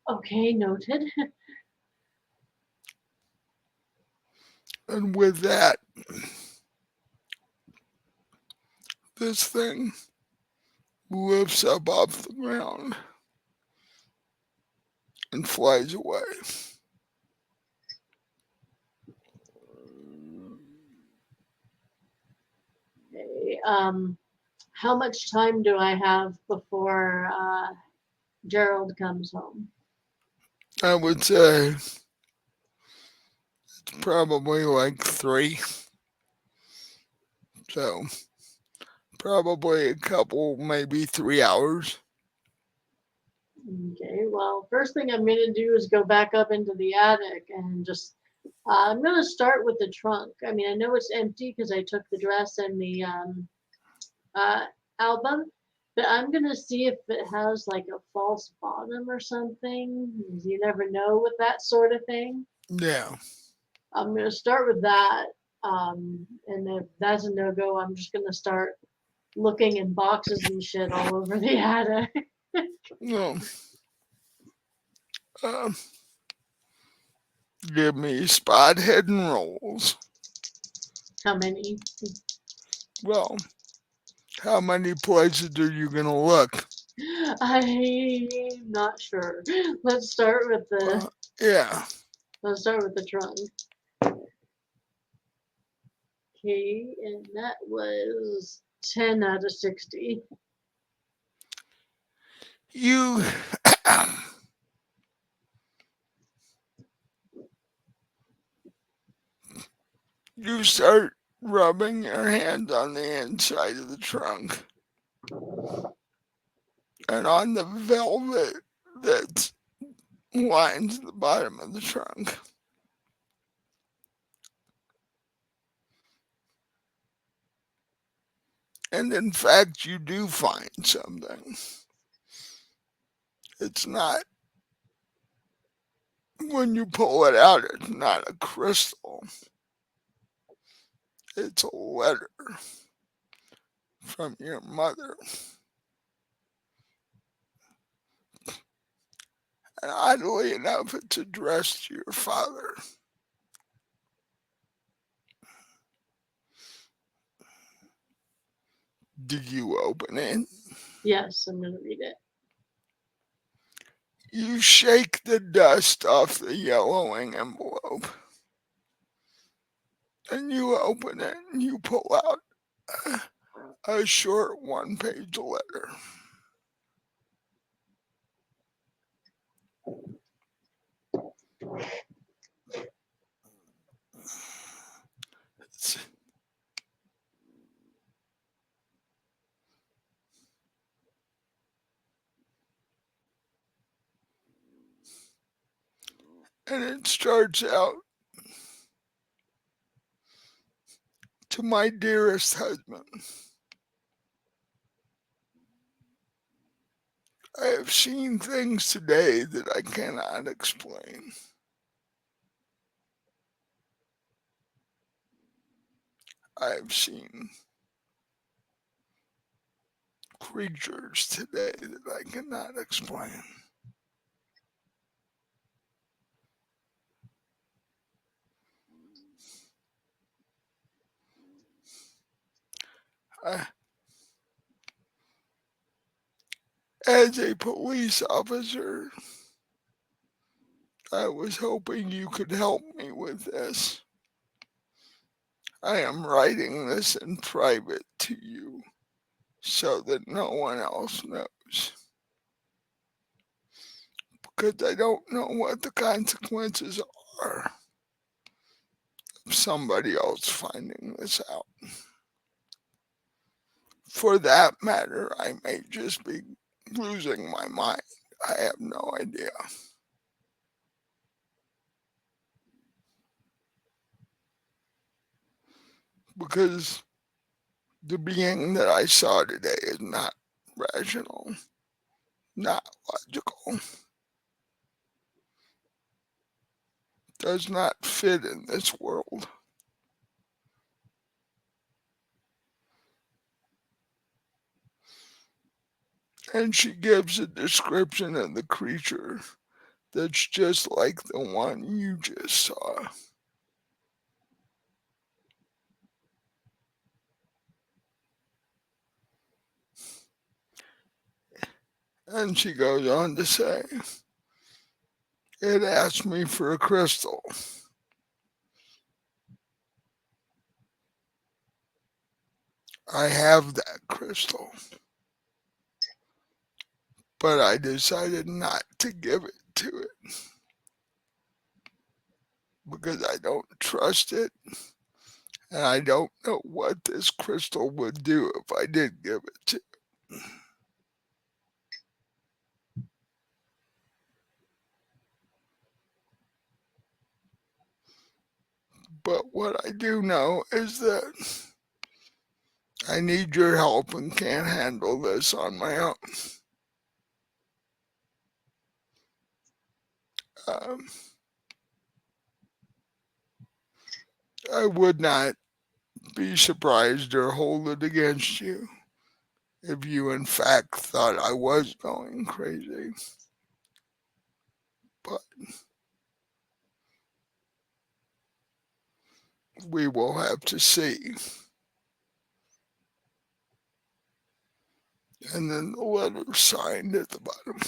Okay, noted. And with that, this thing lifts up off the ground and flies away. Okay, how much time do I have before Gerald comes home? I would say it's probably like 3. So, probably a couple, maybe 3 hours. Okay, well, first thing I'm going to do is go back up into the attic and just. I'm going to start with the trunk. I mean, I know it's empty because I took the dress and the uh, album, but I'm going to see if it has like a false bottom or something. You never know with that sort of thing. Yeah. I'm going to start with that. And if that's a no go, I'm just going to start looking in boxes and shit all over the attic. No. Um, give me spot hidden rolls. How many? Well, how many places are you gonna look? I'm not sure. Let's start with the Well, yeah. let's start with the trunk. Okay, and that was 10 out of 60. You you start rubbing your hand on the inside of the trunk and on the velvet that lines the bottom of the trunk. And in fact, you do find something. It's not, when you pull it out, it's not a crystal. It's a letter from your mother. And oddly enough, it's addressed to your father. Do you open it? Yes, I'm going to read it. You shake the dust off the yellowing envelope. And you open it and you pull out a short one-page letter. And it starts out, to my dearest husband. I have seen things today that I cannot explain. I have seen creatures today that I cannot explain. As a police officer, I was hoping you could help me with this. I am writing this in private to you so that no one else knows. Because I don't know what the consequences are of somebody else finding this out. For that matter, I may just be losing my mind. I have no idea. Because the being that I saw today is not rational, not logical, does not fit in this world. And she gives a description of the creature that's just like the one you just saw. And she goes on to say, it asked me for a crystal. I have that crystal. But I decided not to give it to it because I don't trust it and I don't know what this crystal would do if I did give it to it. But what I do know is that I need your help and can't handle this on my own. Um, I would not be surprised or hold it against you if you in fact thought I was going crazy. But we will have to see. And then the letter signed at the bottom.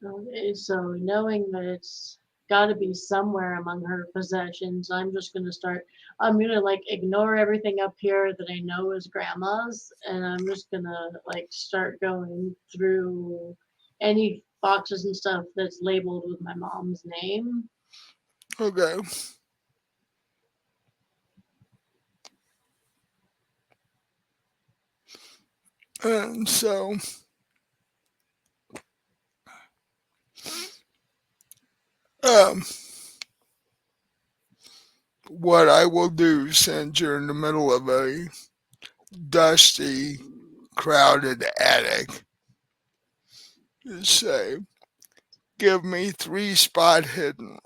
Okay, so knowing that it's got to be somewhere among her possessions, I'm gonna like ignore everything up here that I know is grandma's, and I'm just gonna like start going through any boxes and stuff that's labeled with my mom's name. Okay. And so um, what I will do, since you're in the middle of a dusty, crowded attic, to say, give me 3 spot hidden,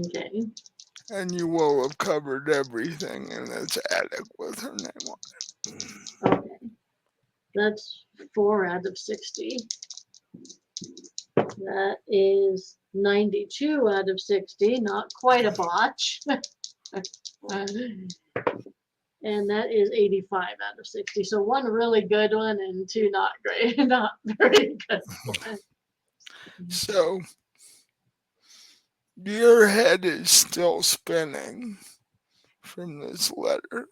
Okay. and you will have covered everything in this attic with her name on it. Okay. That's 4 out of 60. That is 92 out of 60. Not quite a botch. And that is 85 out of 60. So 1 really good one and 2 not great, not very good ones. So your head is still spinning from this letter,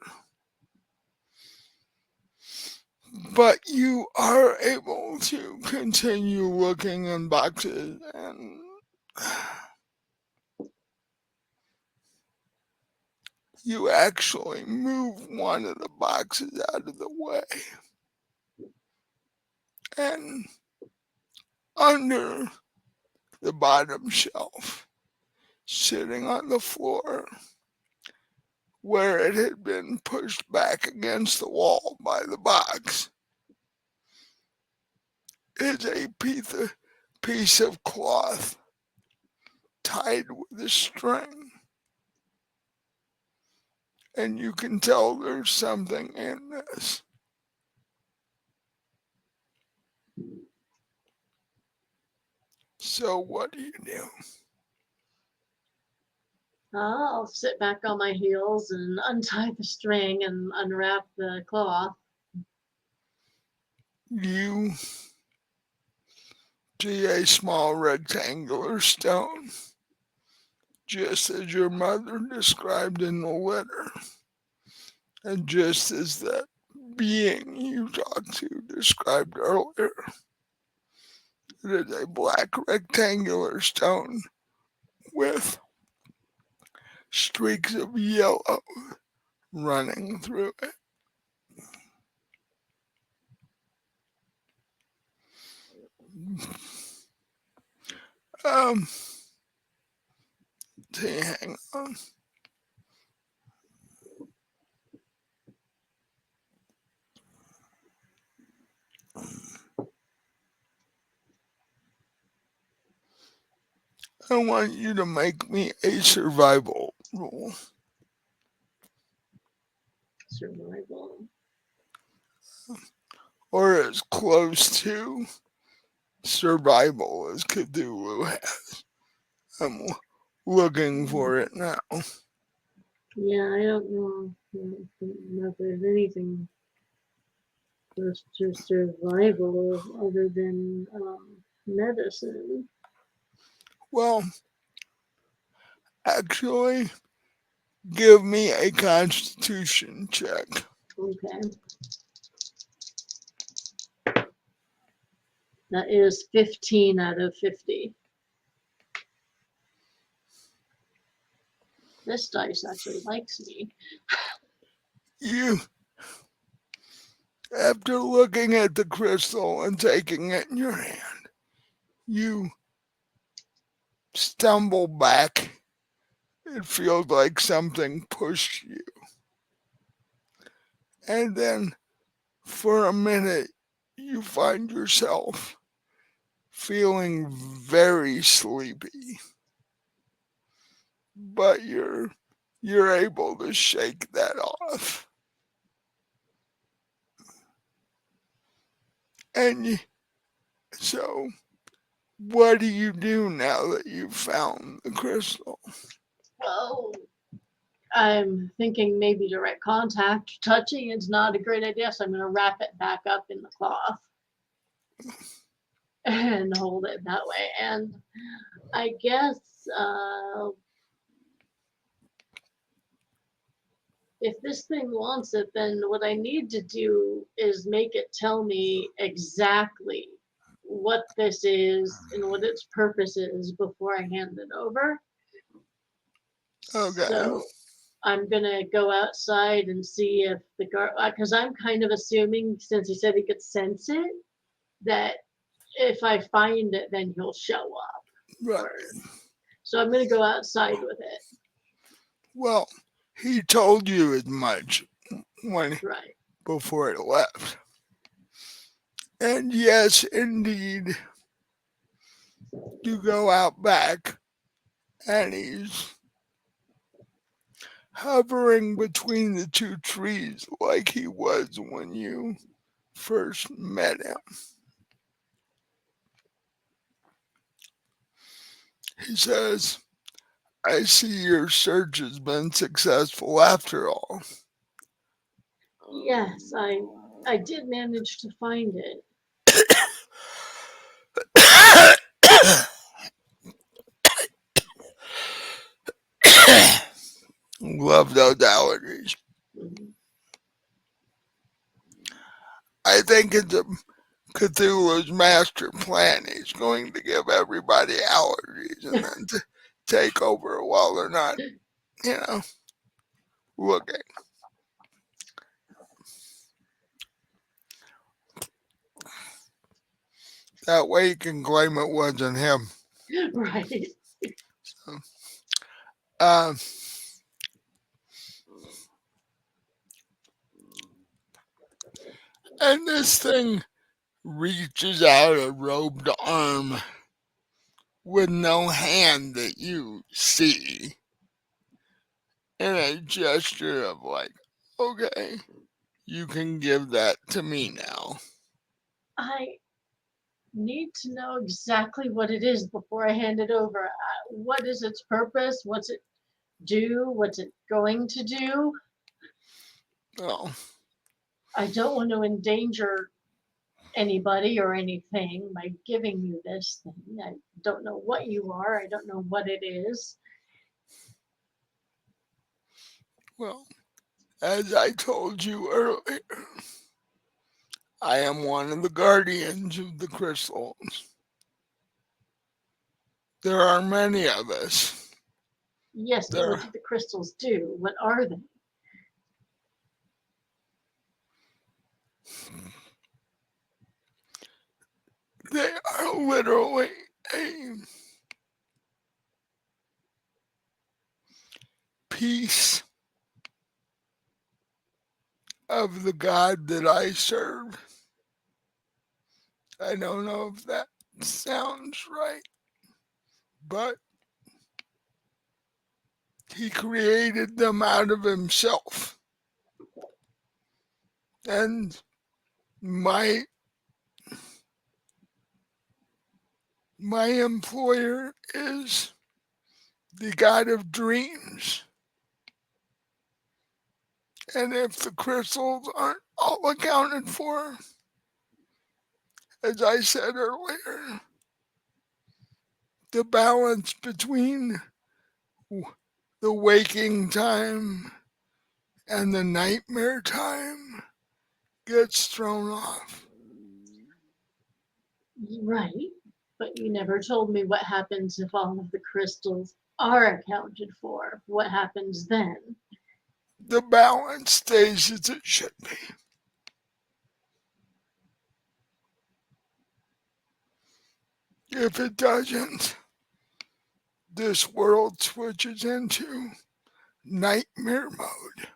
but you are able to continue looking in boxes, and you actually move one of the boxes out of the way, and under the bottom shelf, sitting on the floor where it had been pushed back against the wall by the box, is a piece of cloth tied with a string, and you can tell there's something in this. So what do you do? I'll sit back on my heels and untie the string and unwrap the cloth. You see a small rectangular stone, just as your mother described in the letter, and just as that being you talked to described earlier. It is a black rectangular stone with streaks of yellow running through it. Um, hang on. I want you to make me a survival roll, Survival. or as close to survival as Cthulhu has. I'm looking for it now. Yeah, I don't know. I don't know if there's anything close to survival other than medicine. Well, actually, give me a constitution check. Okay. That is 15 out of 50. This dice actually likes me. You, after looking at the crystal and taking it in your hand, you stumble back. It feels like something pushed you. And then for a minute, you find yourself feeling very sleepy. But you're able to shake that off. And so what do you do now that you've found the crystal? Oh, I'm thinking maybe direct contact. Touching is not a great idea, so I'm going to wrap it back up in the cloth and hold it that way. And I guess if this thing wants it, then what I need to do is make it tell me exactly what this is and what its purpose is before I hand it over. Okay. So I'm gonna go outside and see if the guard, because I'm kind of assuming since he said he could sense it, that if I find it, then he'll show up. Right. Or, so I'm gonna go outside with it. Well, he told you as much when Right. before he left. And yes, indeed, you go out back and he's hovering between the two trees like he was when you first met him. He says, I see your search has been successful after all. Yes, I did manage to find it. Love those allergies. Mhm. I think it's a Cthulhu's master plan. He's going to give everybody allergies and then take over while they're not, you know, looking. That way you can claim it wasn't him. Right. So, um, and this thing reaches out a robed arm with no hand that you see in a gesture of like, okay, you can give that to me now. I need to know exactly what it is before I hand it over. What is its purpose? What's it do? What's it going to do? Oh, I don't want to endanger anybody or anything by giving you this thing. I don't know what you are. I don't know what it is. well, as I told you earlier, I am one of the guardians of the crystals. There are many of us. Yes, but what There, do the crystals do? What are they? they are literally a piece of the God that I serve. I don't know if that sounds right, but he created them out of himself. And my my employer is the God of dreams. And if the crystals aren't all accounted for, as I said earlier, the balance between the waking time and the nightmare time gets thrown off. Right. But you never told me what happens if all of the crystals are accounted for. What happens then? The balance stays as it should be. If it doesn't, this world switches into nightmare mode.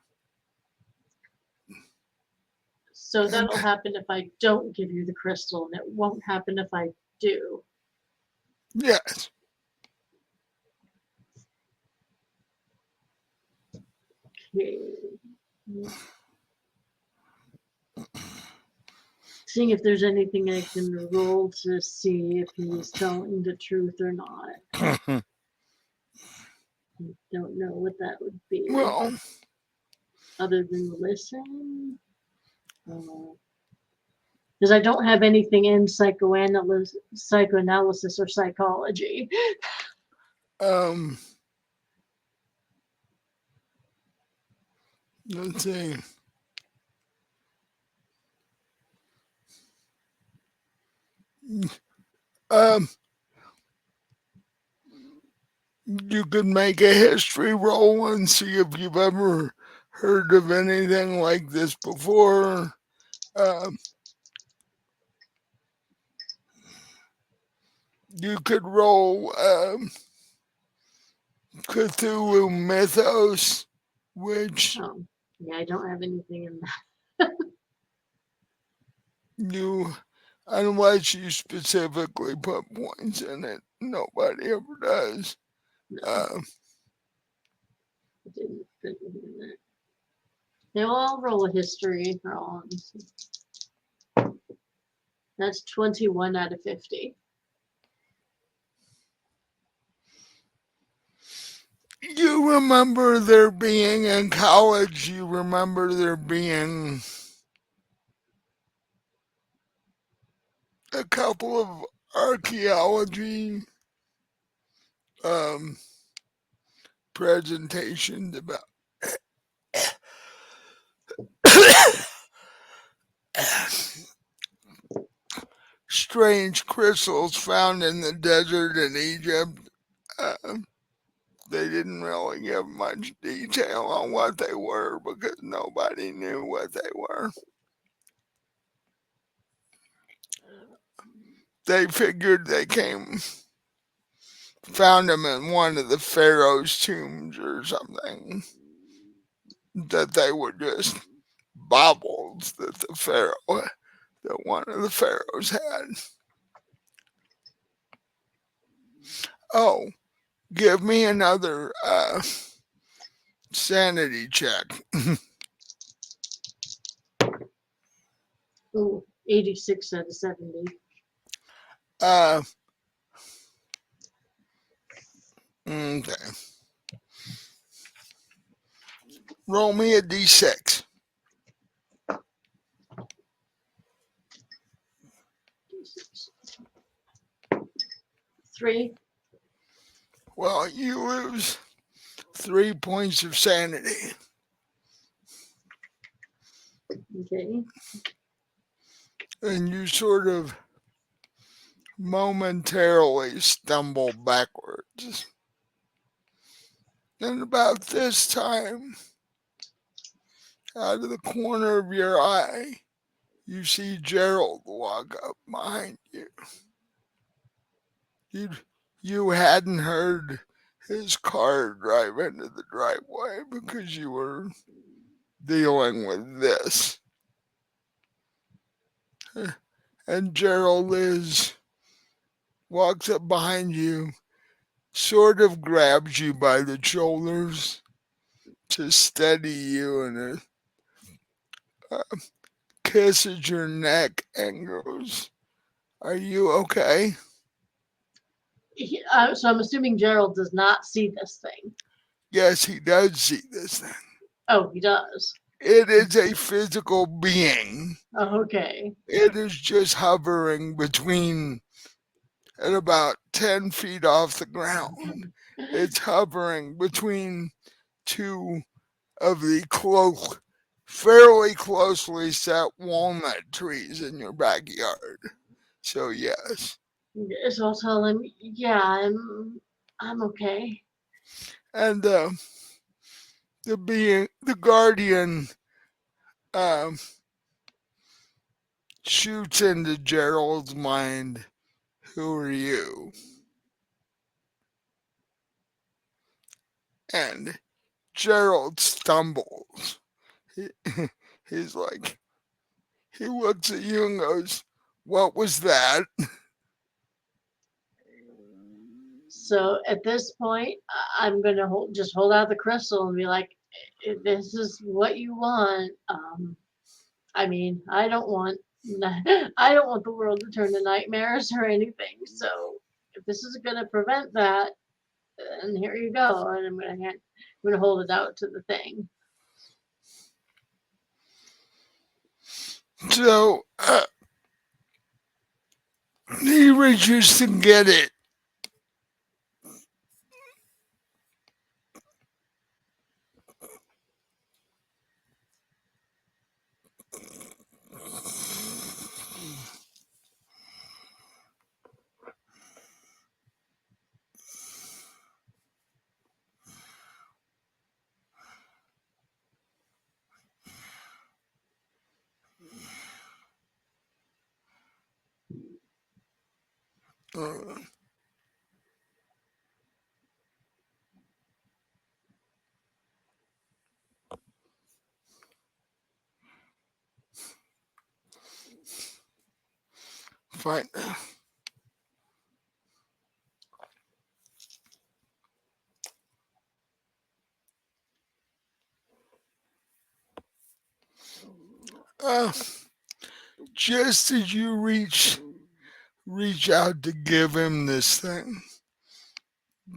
So And that'll happen if I don't give you the crystal, and it won't happen if I do. yes, Okay. Seeing if there's anything I can roll to see if he's telling the truth or not. I don't know what that would be. well, Other than listen. Because I don't have anything in psychoanalysis or psychology. um, let's see. Um, you could make a history roll and see if you've ever heard of anything like this before. Um, you could roll Cthulhu Mythos, which Oh, yeah, I don't have anything in that. you unless you specifically put points in it. Nobody ever does. No, Uh, didn't hear that. Now I'll roll a history. That's 21 out of 50. you remember there being in college, you remember there being a couple of archaeology um, presentations about strange crystals found in the desert in Egypt. Uh, they didn't really give much detail on what they were because nobody knew what they were. They figured they found them in one of the pharaoh's tombs or something. That they were just baubles that one of the pharaohs had. Oh, give me another sanity check. Ooh, 86 out of 70. uh, okay. Roll me a d6. 3. Well, you lose 3 points of sanity, Okay. and you sort of momentarily stumble backwards. And about this time, out of the corner of your eye, you see Gerald walk up behind you. You, you hadn't heard his car drive into the driveway because you were dealing with this. And Gerald walks up behind you, sort of grabs you by the shoulders to steady you, and kisses your neck and goes, "Are you okay?" So I'm assuming Gerald does not see this thing. Yes, he does see this thing. Oh, he does. It is a physical being. Oh, okay. It is just hovering between at about 10 feet off the ground. It's hovering between two of the fairly closely set walnut trees in your backyard. So, yes. So I'll tell him, yeah, I'm okay. And the guardian um, shoots into Gerald's mind. Who are you? And Gerald stumbles. He, he's like, he looks at you and goes, "What was that?" So at this point, I'm gonna just hold out the crystal and be like, "If this is what you want." I mean, I don't want the world to turn to nightmares or anything. So if this is gonna prevent that, then here you go. And I'm gonna hold it out to the thing. So he reaches to get it. Uh, Fine. Uh, just as you reach out to give him this thing,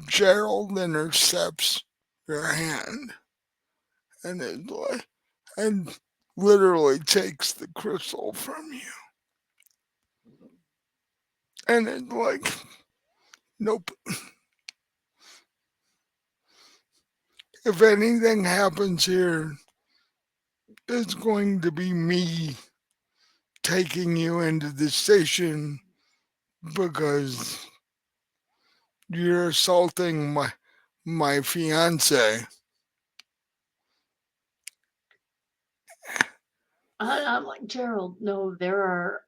Gerald intercepts your hand and is like, and literally takes the crystal from you. And it's like, nope. If anything happens here, it's going to be me taking you into the station because you're assaulting my fiance. I'm like, Gerald, no, there are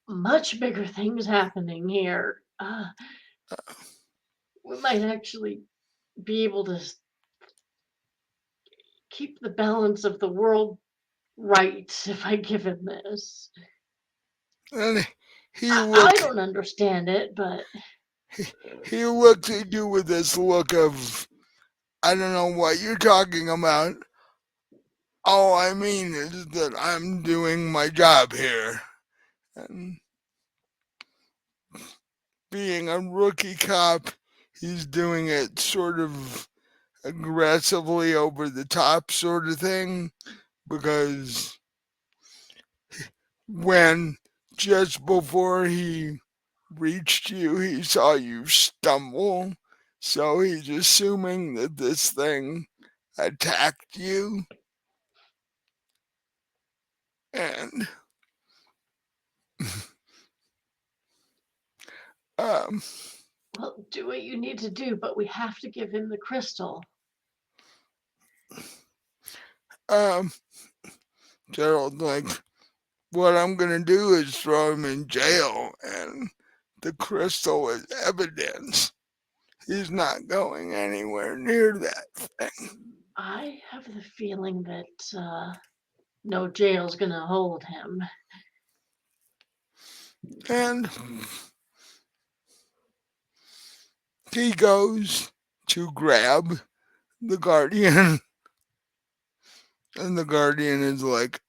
much bigger things happening here. We might actually be able to keep the balance of the world right if I give him this. And he I looks don't understand it, but he looks at you with this look of, I don't know what you're talking about. All I mean is that I'm doing my job here. And being a rookie cop, he's doing it sort of aggressively over the top sort of thing because when just before he reached you, he saw you stumble. So he's assuming that this thing attacked you. And um, well, do what you need to do, but we have to give him the crystal. um, Gerald, like, what I'm gonna do is throw him in jail, and the crystal is evidence. He's not going anywhere near that thing. I have the feeling that no jail's gonna hold him. And he goes to grab the Guardian, and the Guardian is like,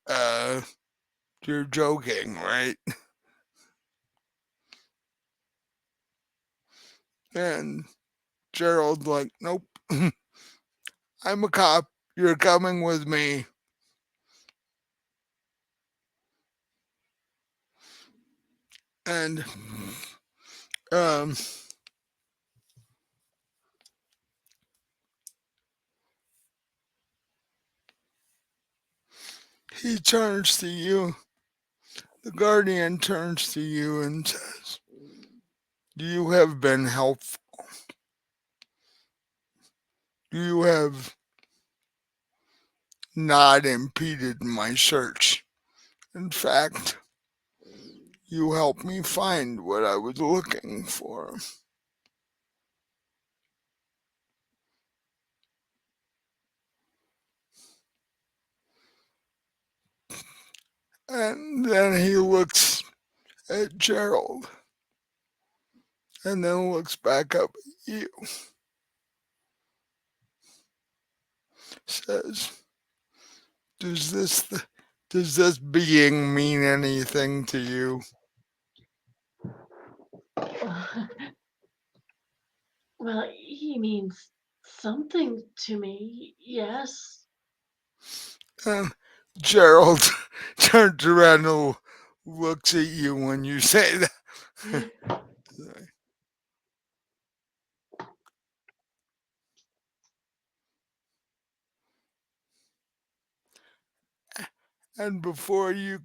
you're joking, right? And Gerald's like, nope, I'm a cop. You're coming with me. And um, he turns to you. The Guardian turns to you and says, you have been helpful. You have not impeded my search. In fact, you helped me find what I was looking for. And then he looks at Gerald and then looks back up at you. Says, does this being mean anything to you? Well, he means something to me, yes. And Gerald turns around and looks at you when you say that. And before either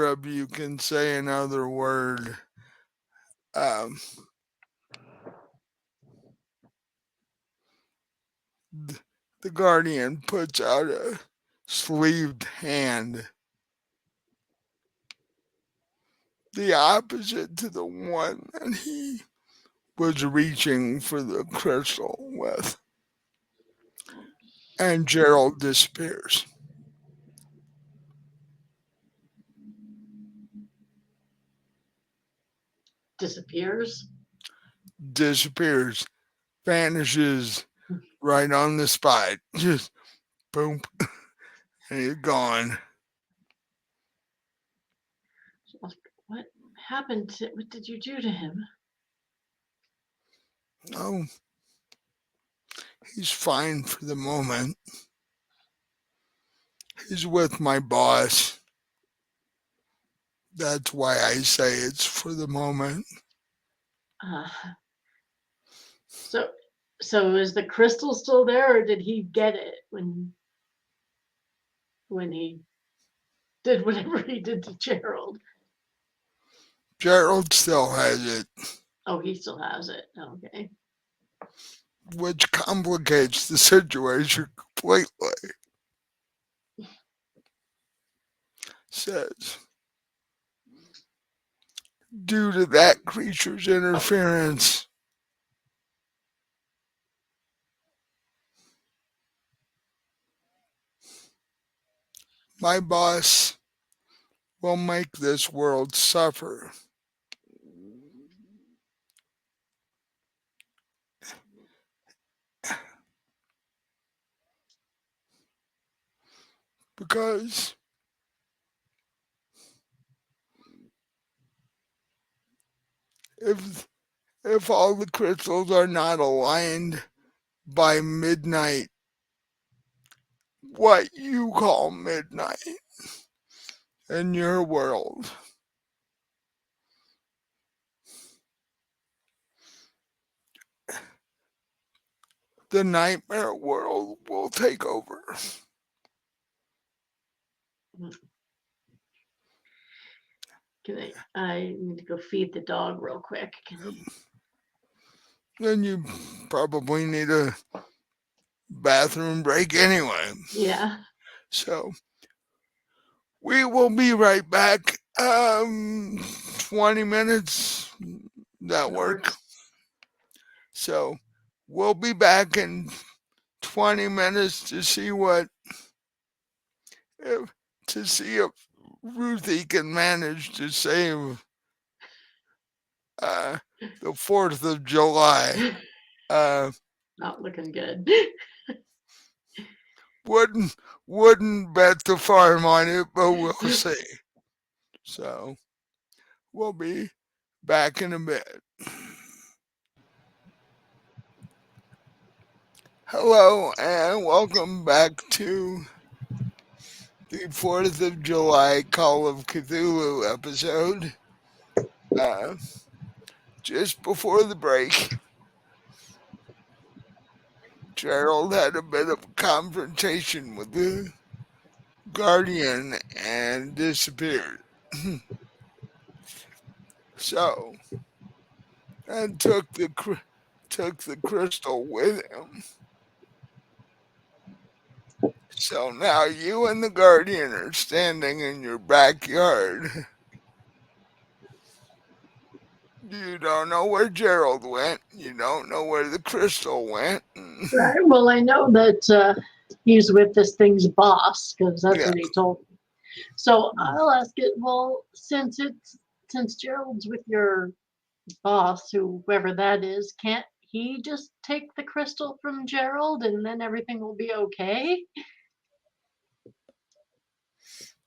of you can say another word, um, the Guardian puts out a sleeved hand, the opposite to the one that he was reaching for the crystal with. And Gerald disappears. disappears. disappears, vanishes right on the spot. Just boom, and he's gone. What happened to, what did you do to him? Oh, he's fine for the moment. He's with my boss. That's why I say it's for the moment. Uh, so, so is the crystal still there, or did he get it when he did whatever he did to Gerald? Gerald still has it, Oh, he still has it. Okay. which complicates the situation completely. Says, due to that creature's interference, my boss will make this world suffer because if if all the crystals are not aligned by midnight, what you call midnight in your world, the nightmare world will take over. Can I need to go feed the dog real quick. Can I? Then you probably need a bathroom break anyway. Yeah. So we will be right back. 20 minutes. That That work. works. So we'll be back in 20 minutes to see what if, to see if Ruthie can manage to save uh, the 4th of July. Uh, Not looking good. wouldn't bet the farm on it, but we'll see. So we'll be back in a bit. Hello and welcome back to the 4th of July Call of Cthulhu episode. Uh, just before the break, Gerald had a bit of a confrontation with the Guardian and disappeared. So, and took the crystal with him. So now you and the Guardian are standing in your backyard. You don't know where Gerald went. You don't know where the crystal went. Right. Well, I know that he's with this thing's boss because that's Yeah. what he told me. So I'll ask it. Well, since Gerald's with your boss, whoever that is, can't he just take the crystal from Gerald and then everything will be okay?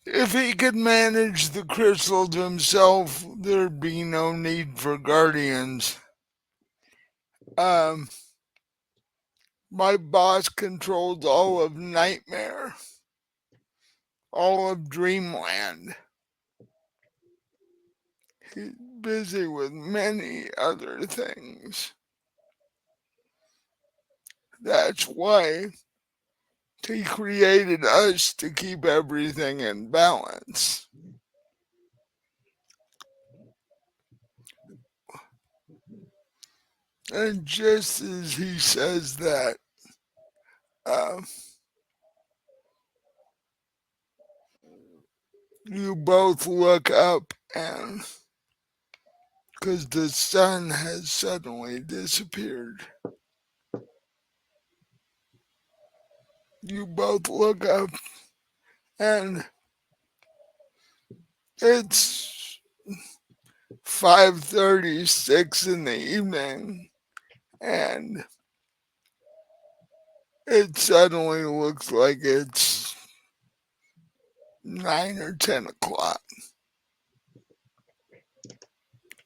If he could manage the crystal to himself, there'd be no need for guardians. Um, my boss controls all of Nightmare, all of Dreamland. He's busy with many other things. That's why he created us to keep everything in balance. And just as he says that, uh, you both look up and because the sun has suddenly disappeared. You both look up and it's 5:36 in the evening, and it suddenly looks like it's 9 or 10 o'clock.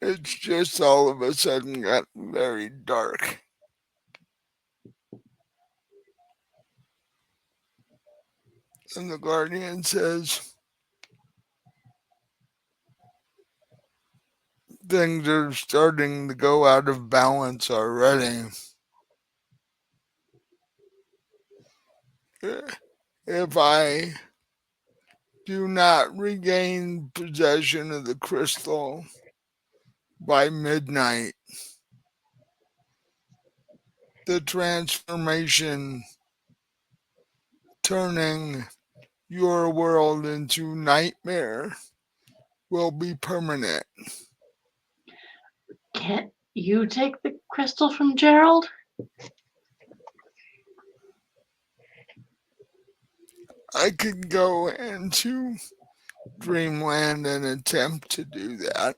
It's just all of a sudden got very dark. And the Guardian says things are starting to go out of balance already. If I do not regain possession of the crystal by midnight, the transformation turning your world into nightmare will be permanent. Can't you take the crystal from Gerald? I could go into Dreamland and attempt to do that.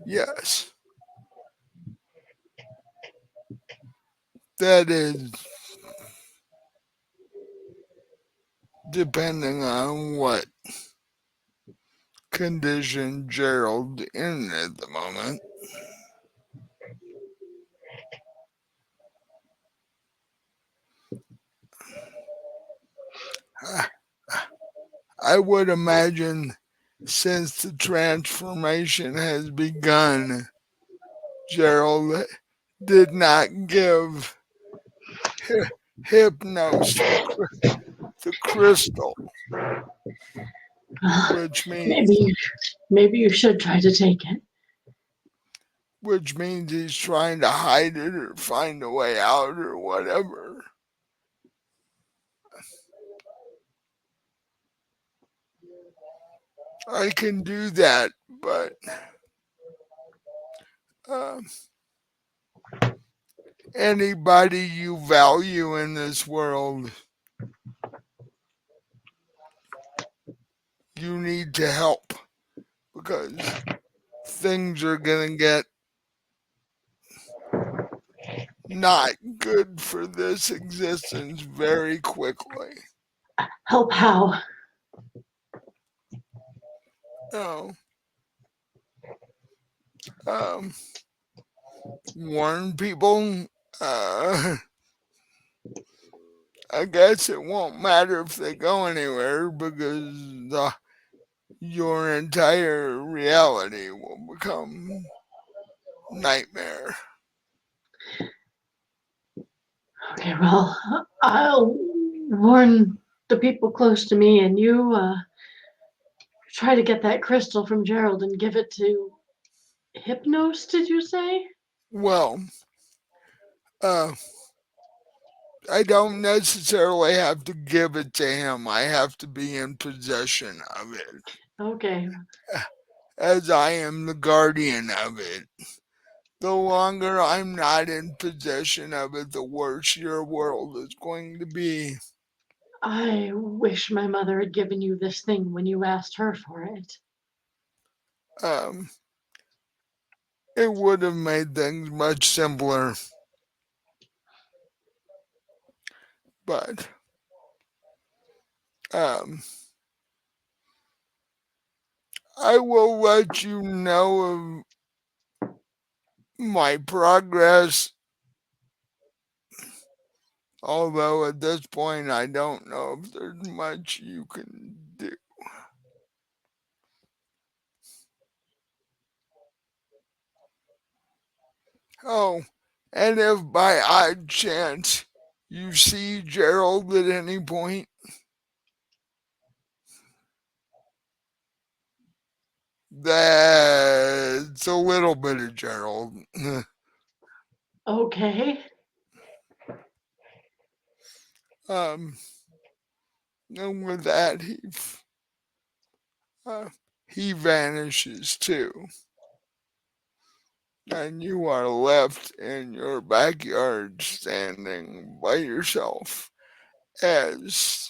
Yes. That is depending on what condition Gerald in at the moment. I would imagine since the transformation has begun, Gerald did not give Hypnos the crystal, which maybe means you, maybe you should try to take it. he's trying to hide it or find a way out or whatever. I can do that, but uh, anybody you value in this world, you need to help because things are going to get not good for this existence very quickly. Help how? Oh, um, warn people. Uh, I guess it won't matter if they go anywhere because your entire reality will become nightmare. Okay, well, I'll warn the people close to me, and you try to get that crystal from Gerald and give it to Hypnos, did you say? Well, uh, I don't necessarily have to give it to him. I have to be in possession of it, Okay. as I am the guardian of it. The longer I'm not in possession of it, the worse your world is going to be. I wish my mother had given you this thing when you asked her for it. Um, it would have made things much simpler, but um, I will let you know of my progress. Although at this point, I don't know if there's much you can do. Oh, and if by odd chance you see Gerald at any point, that's a little bit of Gerald. Okay. um, and with that, uh, he vanishes too, and you are left in your backyard standing by yourself as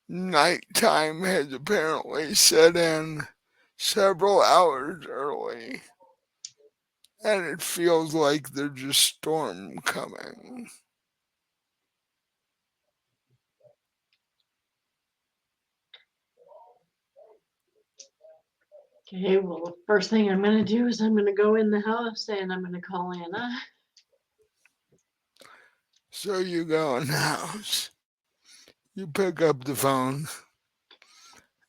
nighttime has apparently set in several hours early, and it feels like there's a storm coming. Okay, well, the first thing I'm going to do is I'm going to go in the house and I'm going to call Anna. So you go in the house, you pick up the phone,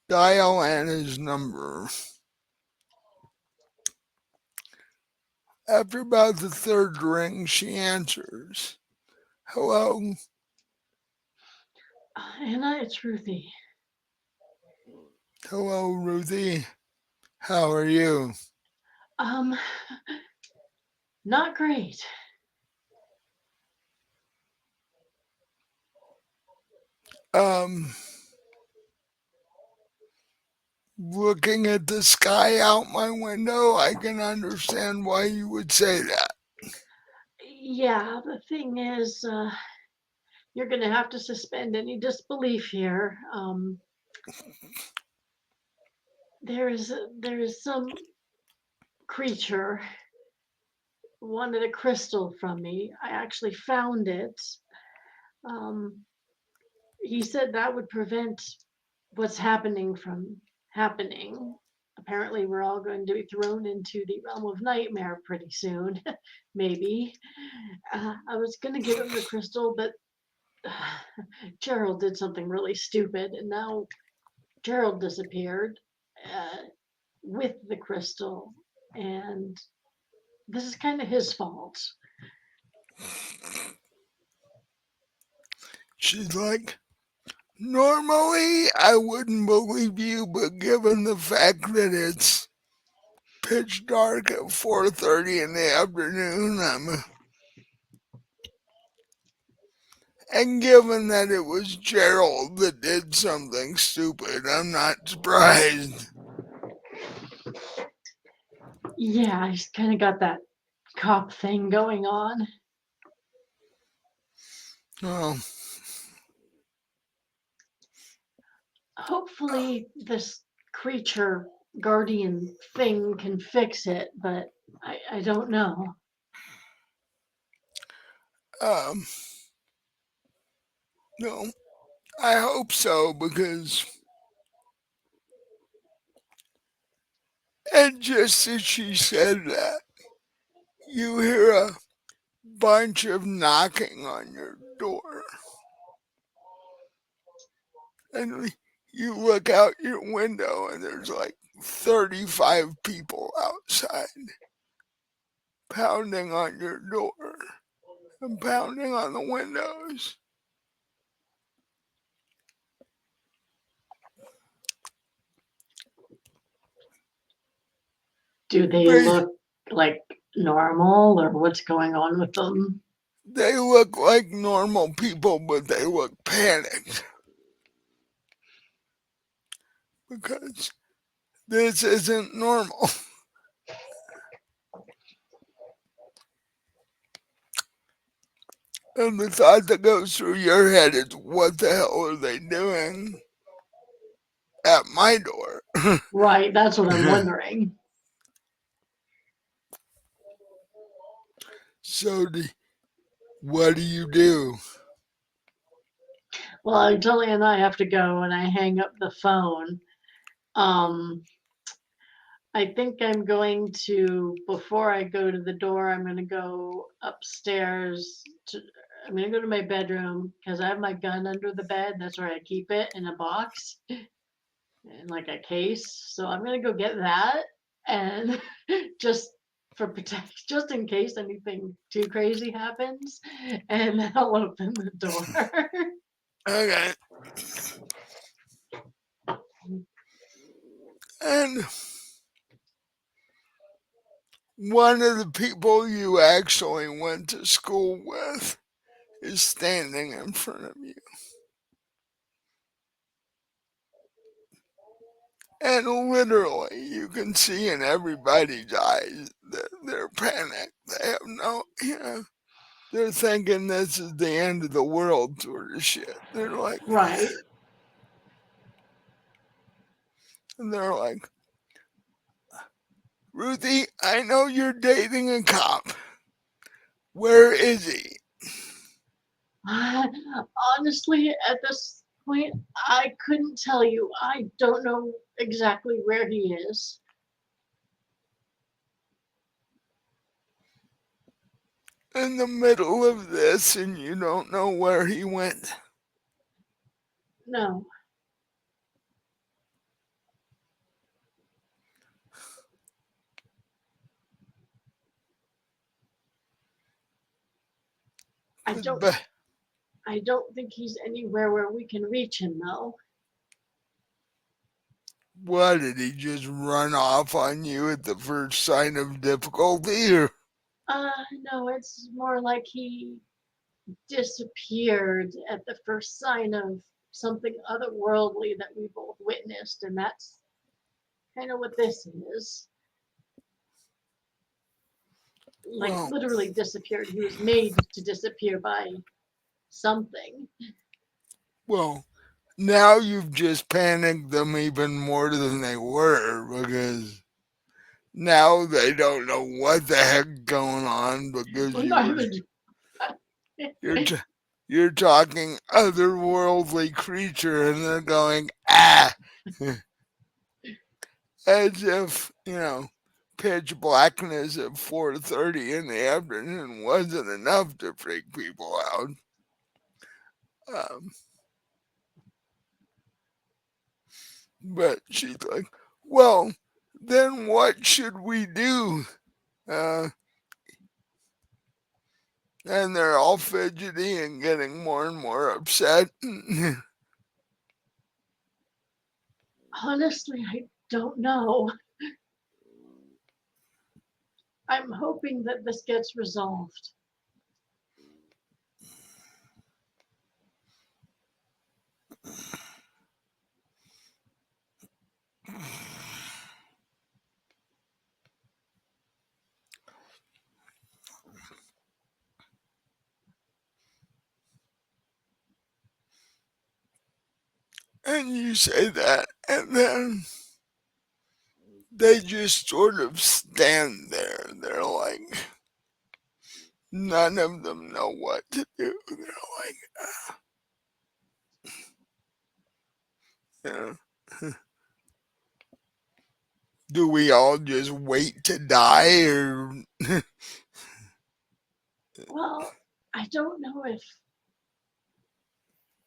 dial Anna's number. After about the third ring, she answers. Hello, Anna, it's Ruthie. hello, Ruthie. How are you? Um, not great. Um, Looking at the sky out my window, I can understand why you would say that. Yeah, the thing is, you're going to have to suspend any disbelief here. There is some creature wanted a crystal from me. I actually found it. Um, he said that would prevent what's happening from happening. Apparently, we're all going to be thrown into the realm of nightmare pretty soon. Maybe. I was going to give him the crystal, but Gerald did something really stupid, and now Gerald disappeared uh, with the crystal, and this is kind of his fault. She's like, normally I wouldn't believe you, but given the fact that it's pitch dark at 4:30 in the afternoon, and given that it was Gerald that did something stupid, I'm not surprised. Yeah, he's kind of got that cop thing going on. Well, Hopefully, this creature guardian thing can fix it, but I don't know. um, no, I hope so because, and just as she said that, you hear a bunch of knocking on your door, and you look out your window, and there's like 35 people outside pounding on your door and pounding on the windows. Do they They look like normal, or what's going on with them? they look like normal people, but they look panicked because this isn't normal. And the thought that goes through your head is, what the hell are they doing at my door? Right, that's what I'm wondering. So, what do you do? Well, until and I have to go and I hang up the phone. Um, I think I'm going to, before I go to the door, I'm going to go upstairs to, I'm going to go to my bedroom because I have my gun under the bed. That's where I keep it in a box in like a case. So I'm going to go get that and just for protect, just in case anything too crazy happens, and I'll open the door. Okay. And one of the people you actually went to school with is standing in front of you. And literally, you can see in everybody's eyes that they're panicked. They have no, they're thinking this is the end of the world sort of shit. Right. They're like, Ruthie, I know you're dating a cop. Where is he? Honestly, at this point, I couldn't tell you. I don't know exactly where he is. In the middle of this and you don't know where he went? No, I Cause don't. I don't think he's anywhere where we can reach him, though. what, did he just run off on you at the first sign of difficulty? Or No, it's more like he disappeared at the first sign of something otherworldly that we both witnessed, and that's kind of what this is. Like, well, literally disappeared. He was made to disappear by something. well, now you've just panicked them even more than they were because now they don't know what the heck going on because Well, not even. you're t- you're talking otherworldly creature and they're going ah as if pitch blackness at 4:30 in the afternoon wasn't enough to freak people out. Um, but she's like, well, then what should we do? Uh, and they're all fidgety and getting more and more upset. Honestly, I don't know. I'm hoping that this gets resolved. And you say that, and then they just sort of stand there. They're like, none of them know what to do. They're like, do we all just wait to die, or Well, I don't know if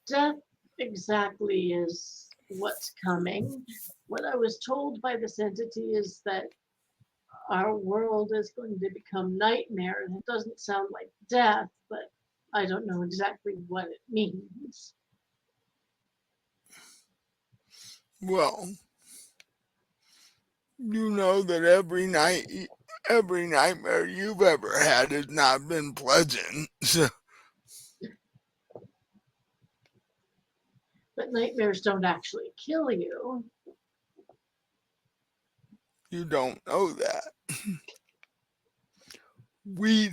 death exactly is what's coming. What I was told by this entity is that our world is going to become nightmare. That doesn't sound like death, but I don't know exactly what it means. well, you know that every nightmare you've ever had has not been pleasant. So But nightmares don't actually kill you. you don't know that. We,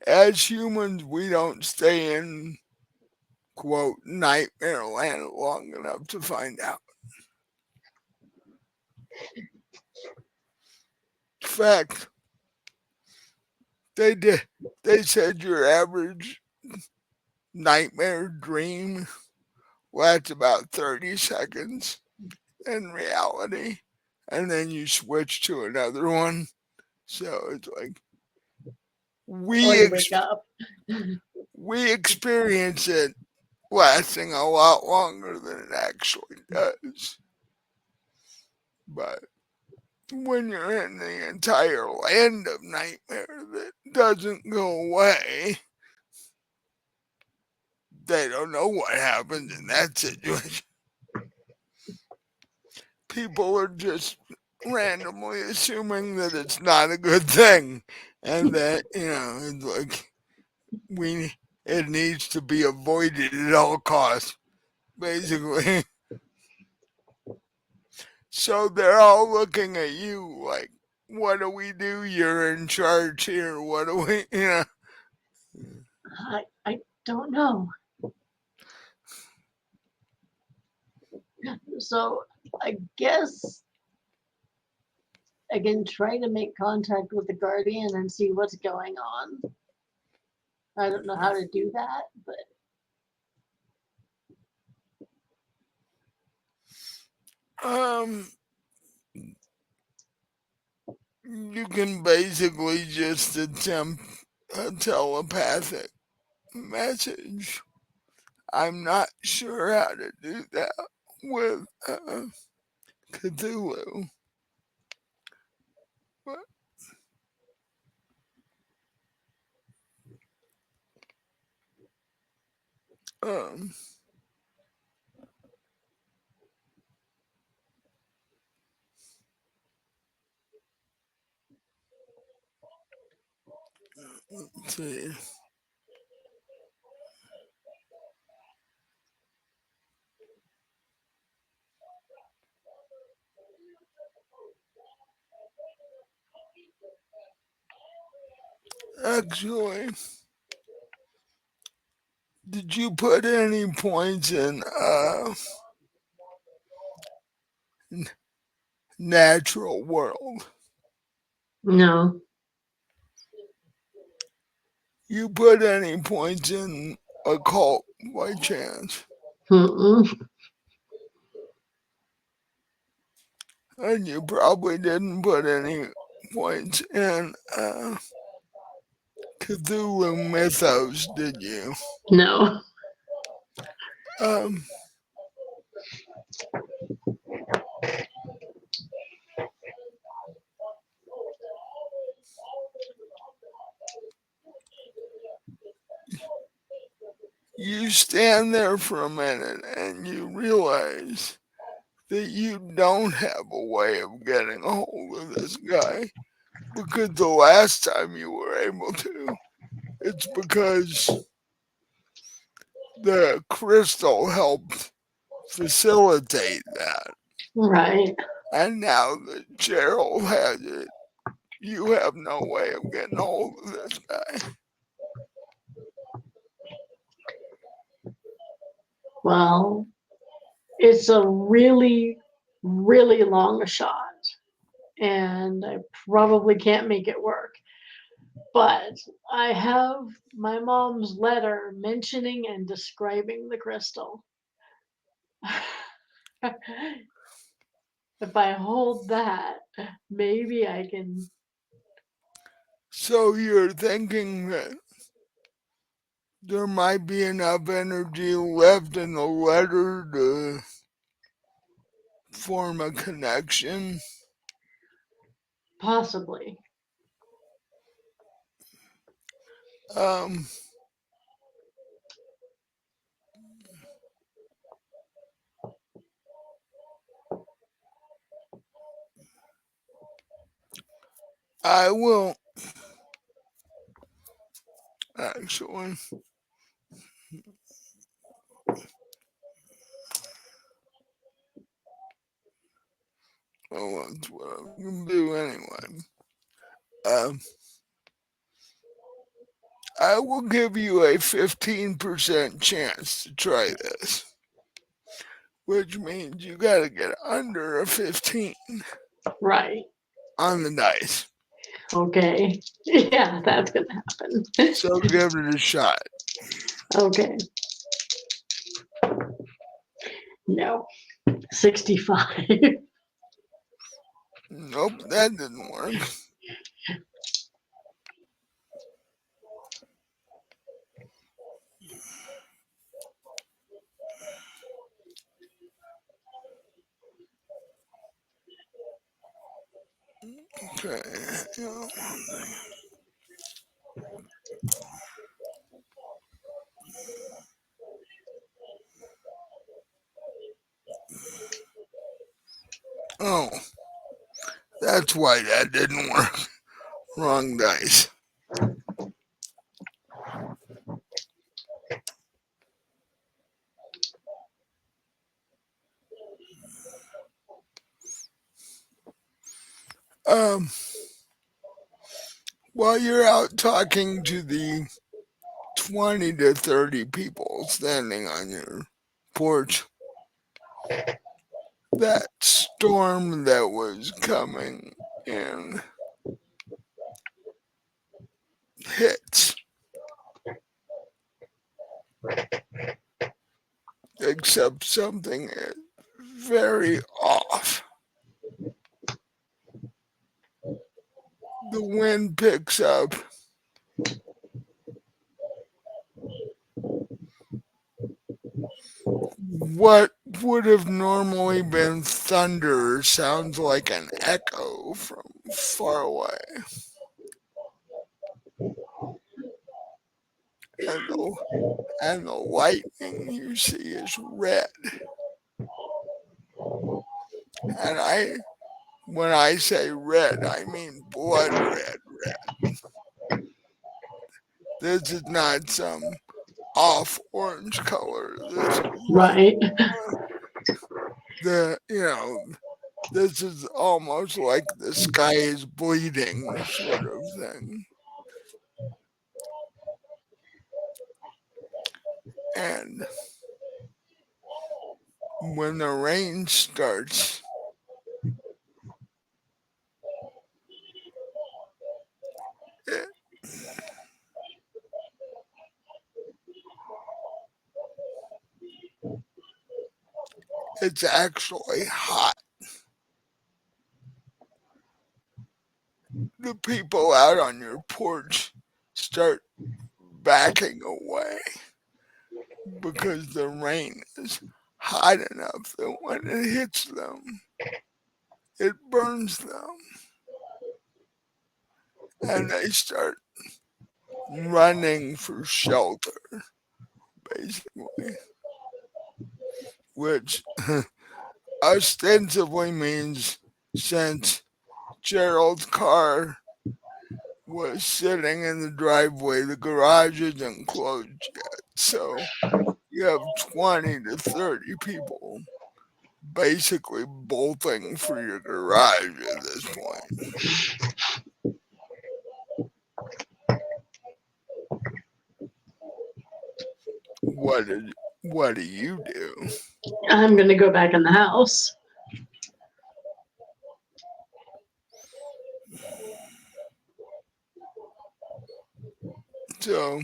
as humans, we don't stay in quote nightmare land long enough to find out. In fact, they did. They said your average nightmare dream lasts about 30 seconds in reality, and then you switch to another one. So it's like Or we you wake up. we experience it lasting a lot longer than it actually does. But when you're in the entire land of nightmare that doesn't go away, they don't know what happens in that situation. People are just randomly assuming that it's not a good thing and that, it's like we it needs to be avoided at all costs, basically. So they're all looking at you like, what do we do? You're in charge here. What do we? I don't know. So I guess I can try to make contact with the guardian and see what's going on. I don't know how to do that, but Um, you can basically just attempt a telepathic message. I'm not sure how to do that with Cthulhu, but um, let's see. Actually, did you put any points in natural world? no. You put any points in occult by chance? Mm-mm. And you probably didn't put any points in Cthulhu mythos, did you? No. Um, you stand there for a minute and you realize that you don't have a way of getting a hold of this guy because the last time you were able to, it's because the crystal helped facilitate that. Right. And now that Gerald has it, you have no way of getting a hold of this guy. Well, it's a really, really long shot, and I probably can't make it work. But I have my mom's letter mentioning and describing the crystal. If I hold that, maybe I can. So you're thinking that there might be enough energy left in the letter to form a connection. Possibly. Um, I will actually. Well, that's what I'm gonna do anyway. Um, I will give you a 15% chance to try this, which means you gotta get under a 15 Right. on the dice. Okay. Yeah, that's gonna happen. So give it a shot. Okay. No. 65. Nope, that didn't work. Okay. Oh, that's why that didn't work. Wrong dice. Um, while you're out talking to the 20 to 30 people standing on your porch, that storm that was coming and hits, except something is very off. The wind picks up. What would have normally been thunder sounds like an echo from far away, and the lightning you see is red. And when I say red, I mean blood red. This is not some off orange color. This is like Right. the this is almost like the sky is bleeding sort of thing. And when the rain starts, it, it's actually hot. The people out on your porch start backing away because the rain is hot enough that when it hits them, it burns them. And they start running for shelter, basically, which ostensibly means since Gerald's car was sitting in the driveway, the garage isn't closed yet. So you have 20 to 30 people basically bolting for your garage at this point. What did what do you do? I'm going to go back in the house. So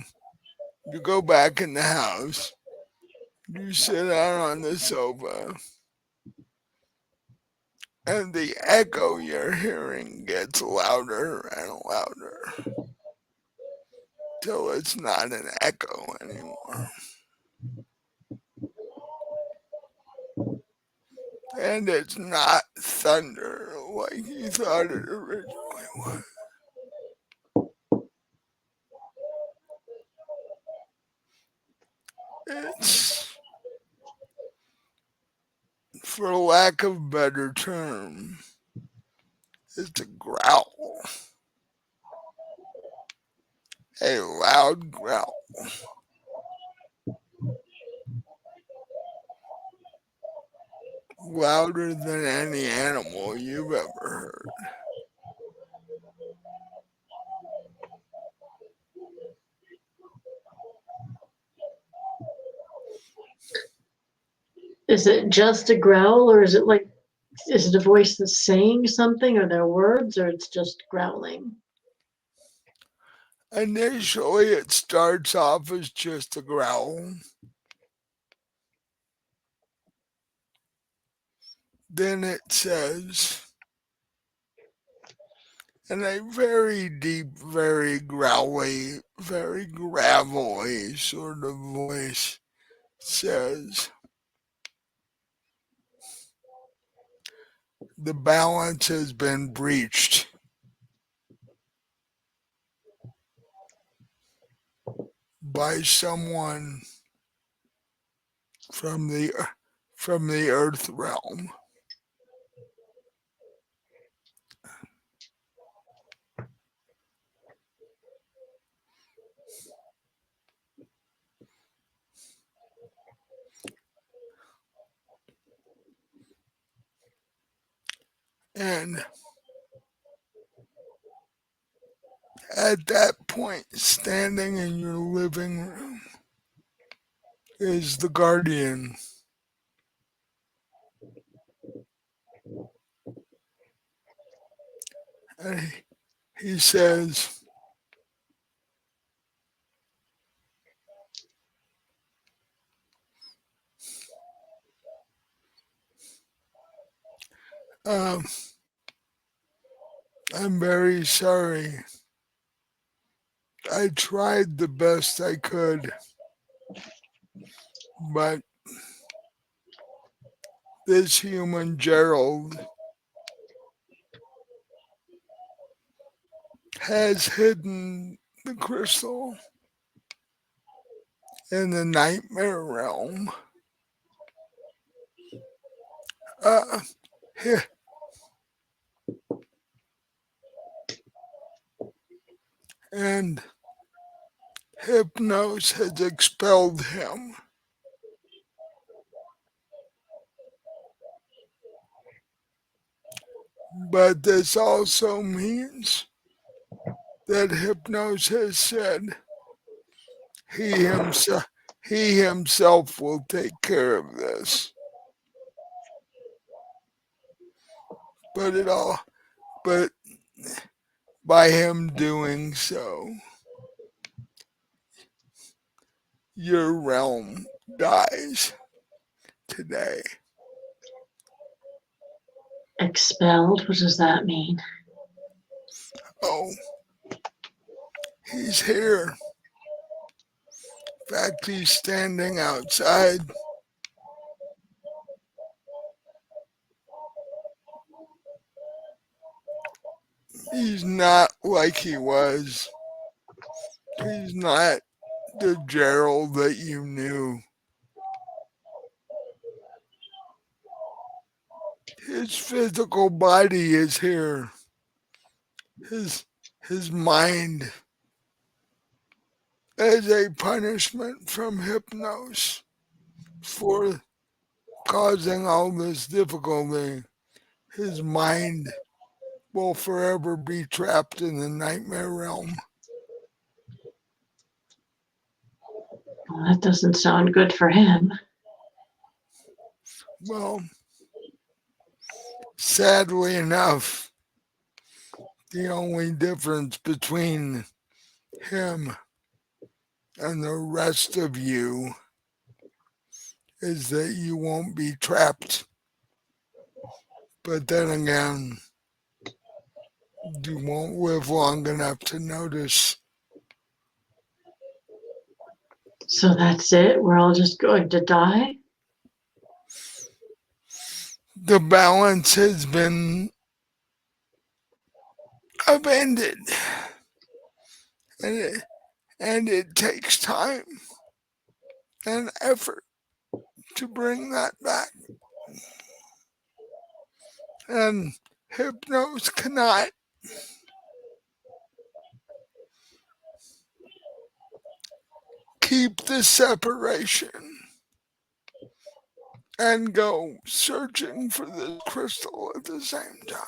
you go back in the house, you sit down on the sofa, and the echo you're hearing gets louder and louder till it's not an echo anymore. And it's not thunder like you thought it originally was. It's, for lack of a better term, it's a growl, a loud growl, louder than any animal you've ever heard. Is it just a growl, or is it like, is it a voice that's saying something? Are there words, or it's just growling? Initially, it starts off as just a growl. Then it says, in a very deep, very growly, very gravelly sort of voice, says, the balance has been breached by someone from the earth realm. And at that point, standing in your living room is the guardian. And he says, um, I'm very sorry. I tried the best I could, but this human Gerald has hidden the crystal in the nightmare realm. Uh, and Hypnos has expelled him. But this also means that Hypnos has said he himself he himself will take care of this. But it all but by him doing so, your realm dies today. Expelled? What does that mean? Oh, he's here. In fact, he's standing outside. He's not like he was. He's not the Gerald that you knew. His physical body is here. His his mind as a punishment from Hypnos for causing all this difficulty. His mind will forever be trapped in the nightmare realm. Well, that doesn't sound good for him. Well, sadly enough, the only difference between him and the rest of you is that you won't be trapped. But then again, you won't live long enough to notice. So that's it? We're all just going to die? The balance has been abandoned, and it takes time and effort to bring that back. And Hypnos cannot. Keep the separation and go searching for this crystal at the same time.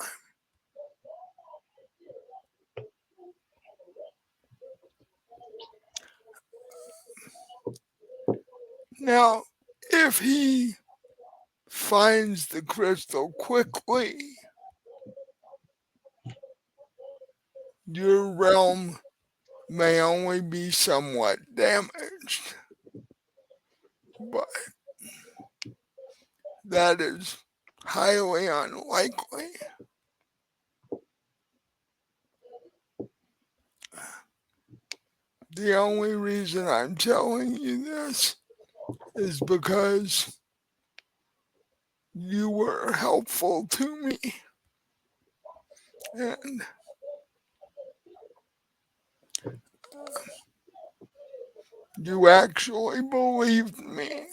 Now, if he finds the crystal quickly, your realm may only be somewhat damaged, but that is highly unlikely. The only reason I'm telling you this is because you were helpful to me. And you actually believed me.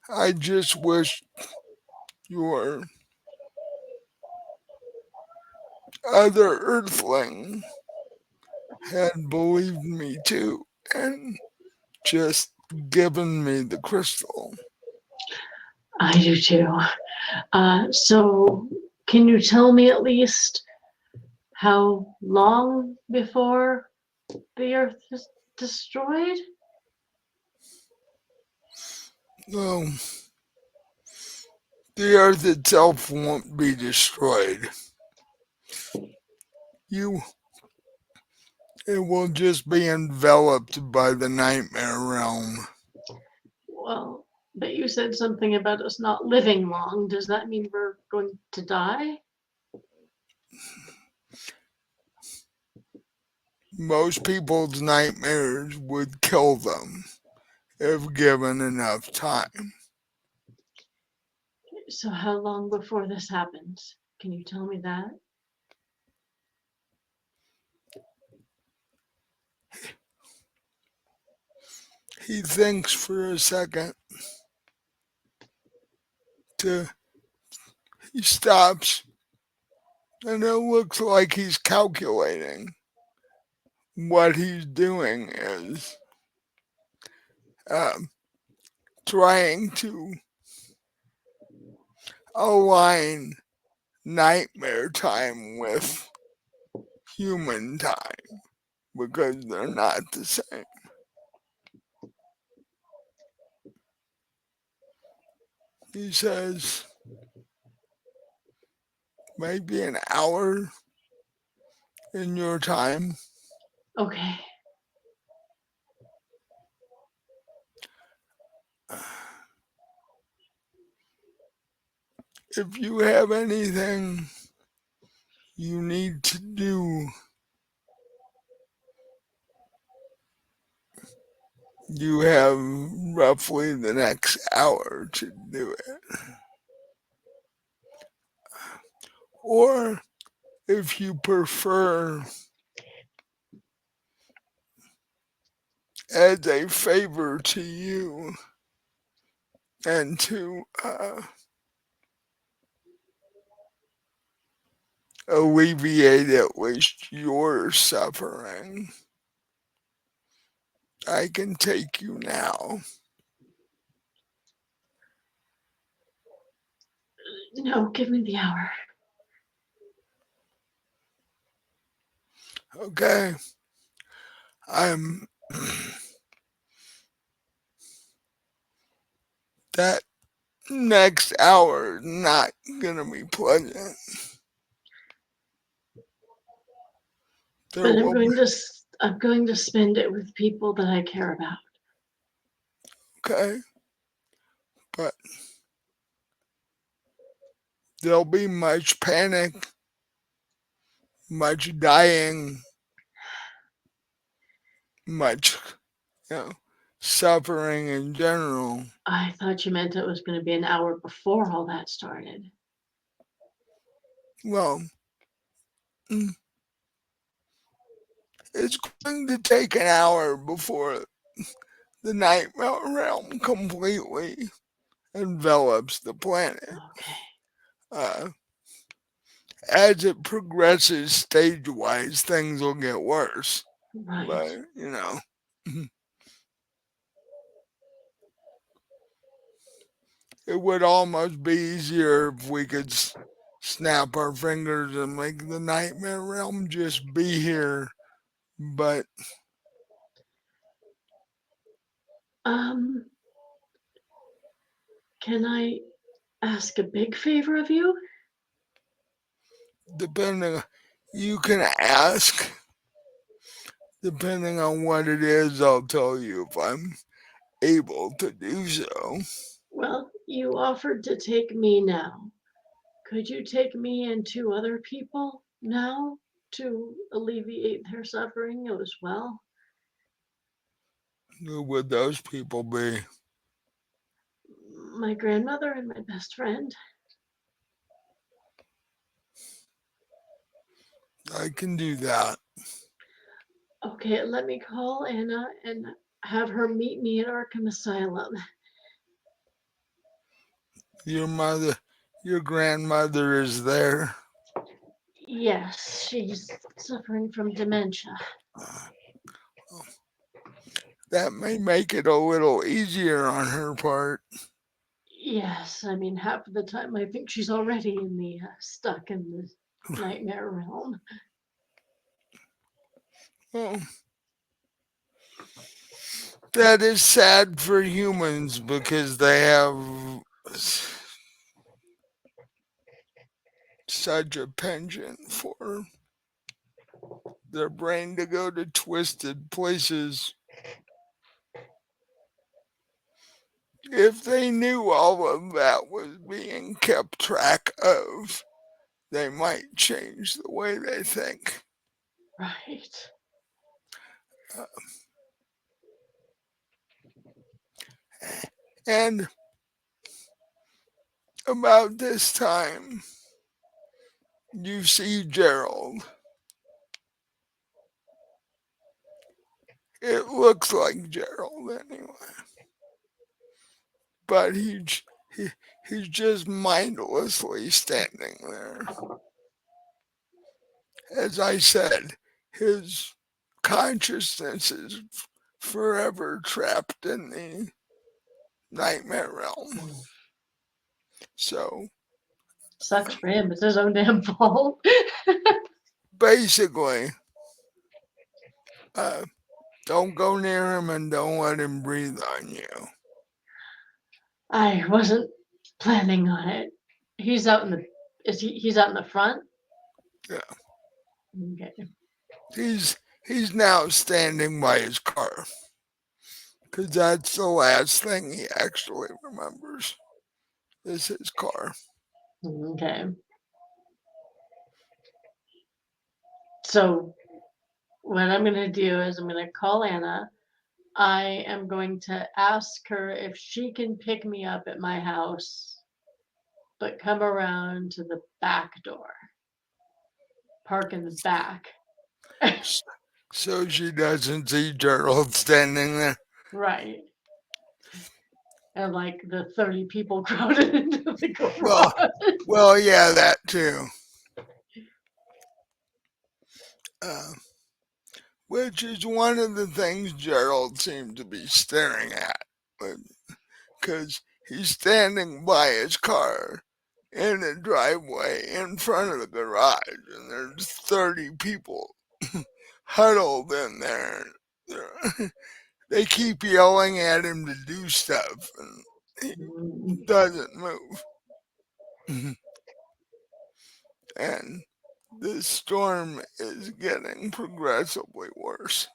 I just wish your other earthling had believed me too and just given me the crystal. I do too. So, can you tell me at least how long before the Earth is destroyed? Well, the earth itself won't be destroyed. you it will just be enveloped by the nightmare realm. Well, but you said something about us not living long. Does that mean we're going to die? Most people's nightmares would kill them if given enough time. So, how long before this happens? Can you tell me that? He thinks for a second to he stops and it looks like he's calculating. What he's doing is um, trying to align nightmare time with human time because they're not the same. He says maybe an hour in your time. Okay. If you have anything you need to do, you have roughly the next hour to do it. Or if you prefer, as a favor to you and to alleviate at least your suffering, I can take you now. No, give me the hour. Okay? I'm that next hour is not gonna be pleasant. There But will be, I'm going to spend it with people that I care about. okay, but there'll be much panic, much dying, much you know, suffering in general. I thought you meant it was going to be an hour before all that started. Well, mm, it's going to take an hour before the nightmare realm completely envelops the planet. Okay. Uh, as it progresses stage wise, things will get worse. Right. But, you know, it would almost be easier if we could snap our fingers and make the nightmare realm just be here. But Um, can I ask a big favor of you? depending, you can ask. Depending on what it is, I'll tell you if I'm able to do so. Well, you offered to take me now. Could you take me and two other people now to alleviate their suffering as well? Who would those people be? My grandmother and my best friend. I can do that. Okay, let me call Anna and have her meet me at Arkham Asylum. Your mother, your grandmother is there. Yes, she's suffering from dementia. Uh, that may make it a little easier on her part. Yes, I mean, half of the time I think she's already in the stuck in the nightmare realm. Well, that is sad for humans because they have such a penchant for their brain to go to twisted places. If they knew all of that was being kept track of, they might change the way they think. Right. Uh, and about this time, you see Gerald. It looks like Gerald anyway, but he, he's just mindlessly standing there. As I said, his consciousness is forever trapped in the nightmare realm. Mm. So Sucks for him. It's his own damn fault. basically, uh, don't go near him and don't let him breathe on you. I wasn't planning on it. He's out in the he's out in the front? Yeah, Okay. he's now standing by his car because that's the last thing he actually remembers is his car. Okay. So what I'm gonna do is I'm gonna call Anna. I am going to ask her if she can pick me up at my house, but come around to the back door. Park in the back. So she doesn't see Gerald standing there. Right. And like the 30 people crowded into the Well, garage. well, yeah, that too. Uh, which is one of the things Gerald seemed to be staring at, because he's standing by his car in a driveway in front of the garage, and there's 30 people huddled in there. They keep yelling at him to do stuff, and he doesn't move. And the storm is getting progressively worse.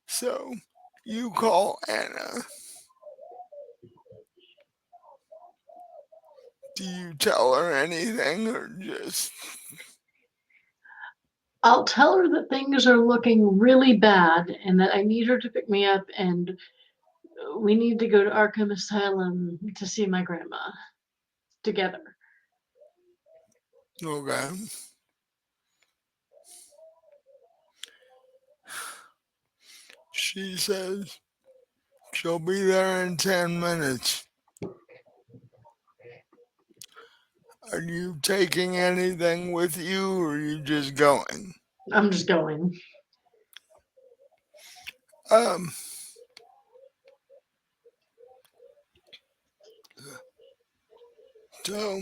So you call Anna. Do you tell her anything or just I'll tell her that things are looking really bad and that I need her to pick me up and we need to go to Arkham Asylum to see my grandma together. okay? She says she'll be there in 10 minutes. Are you taking anything with you or are you just going? I'm just going. Um, so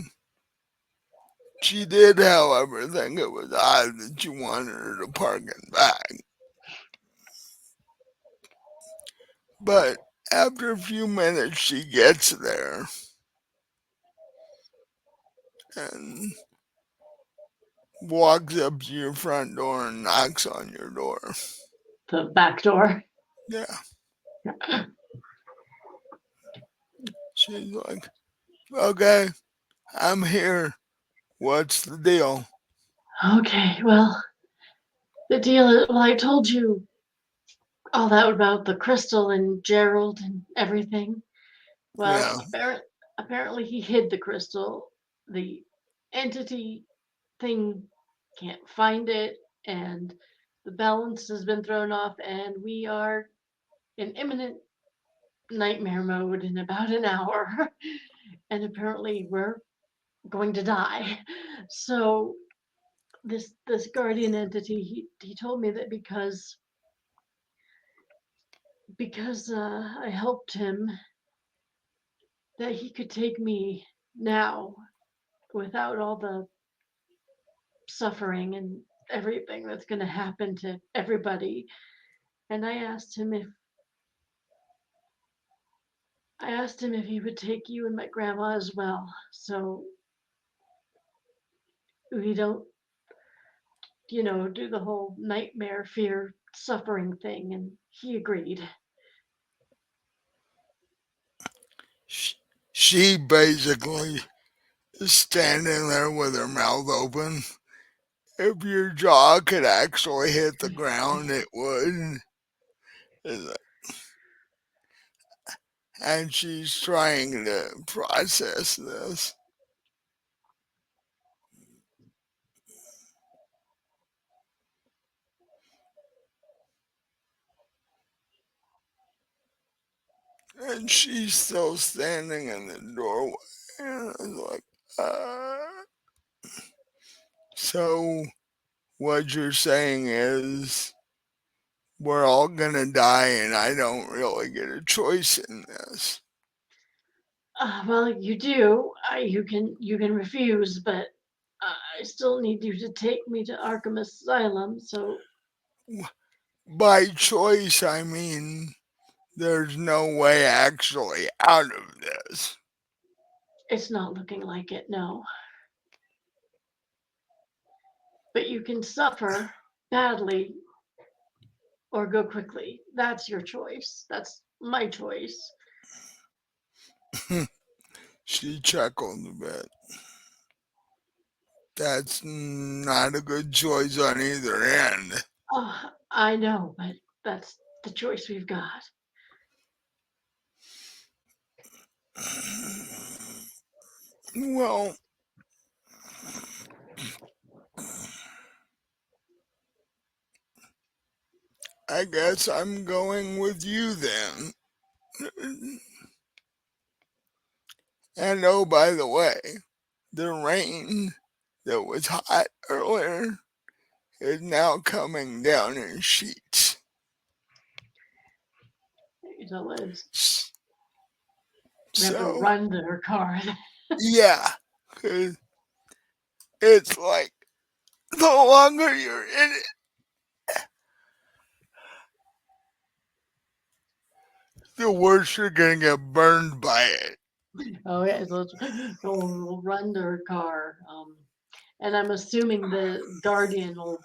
she did, however, think it was odd that you wanted her to park and back. But after a few minutes, she gets there and walks up to your front door and knocks on your door. The back door. Yeah, she's like, okay, I'm here. What's the deal? Okay, well, the deal is, well, I told you all that about the crystal and Gerald and everything. Yeah, Well, apparently he hid the crystal. The entity thing can't find it, and the balance has been thrown off, and we are in imminent nightmare mode in about an hour. And apparently we're going to die. So this guardian entity, he told me that because I helped him, that he could take me now without all the suffering and everything that's going to happen to everybody. And I asked him if he would take you and my grandma as well. So we don't, do the whole nightmare, fear, suffering thing. And he agreed. She basically is standing there with her mouth open. If your jaw could actually hit the ground, it would. And she's trying to process this. And she's still standing in the doorway. And I was like, so what you're saying is we're all gonna die and I don't really get a choice in this. Well, you do. You can refuse, but I still need you to take me to Arkham Asylum. So By choice, I mean there's no way actually out of this. it's not looking like it, no. But you can suffer badly or go quickly. That's your choice. That's my choice. She chuckled a bit. That's not a good choice on either end. Oh, I know, but that's the choice we've got. Well, I guess I'm going with you then. And oh, by the way, the rain that was hot earlier is now coming down in sheets. Liz, we have to So, run to her car. yeah, 'cause it's like the longer you're in it, the worse you're gonna get burned by it. Oh yeah, so we'll run to her car. And I'm assuming the guardian will,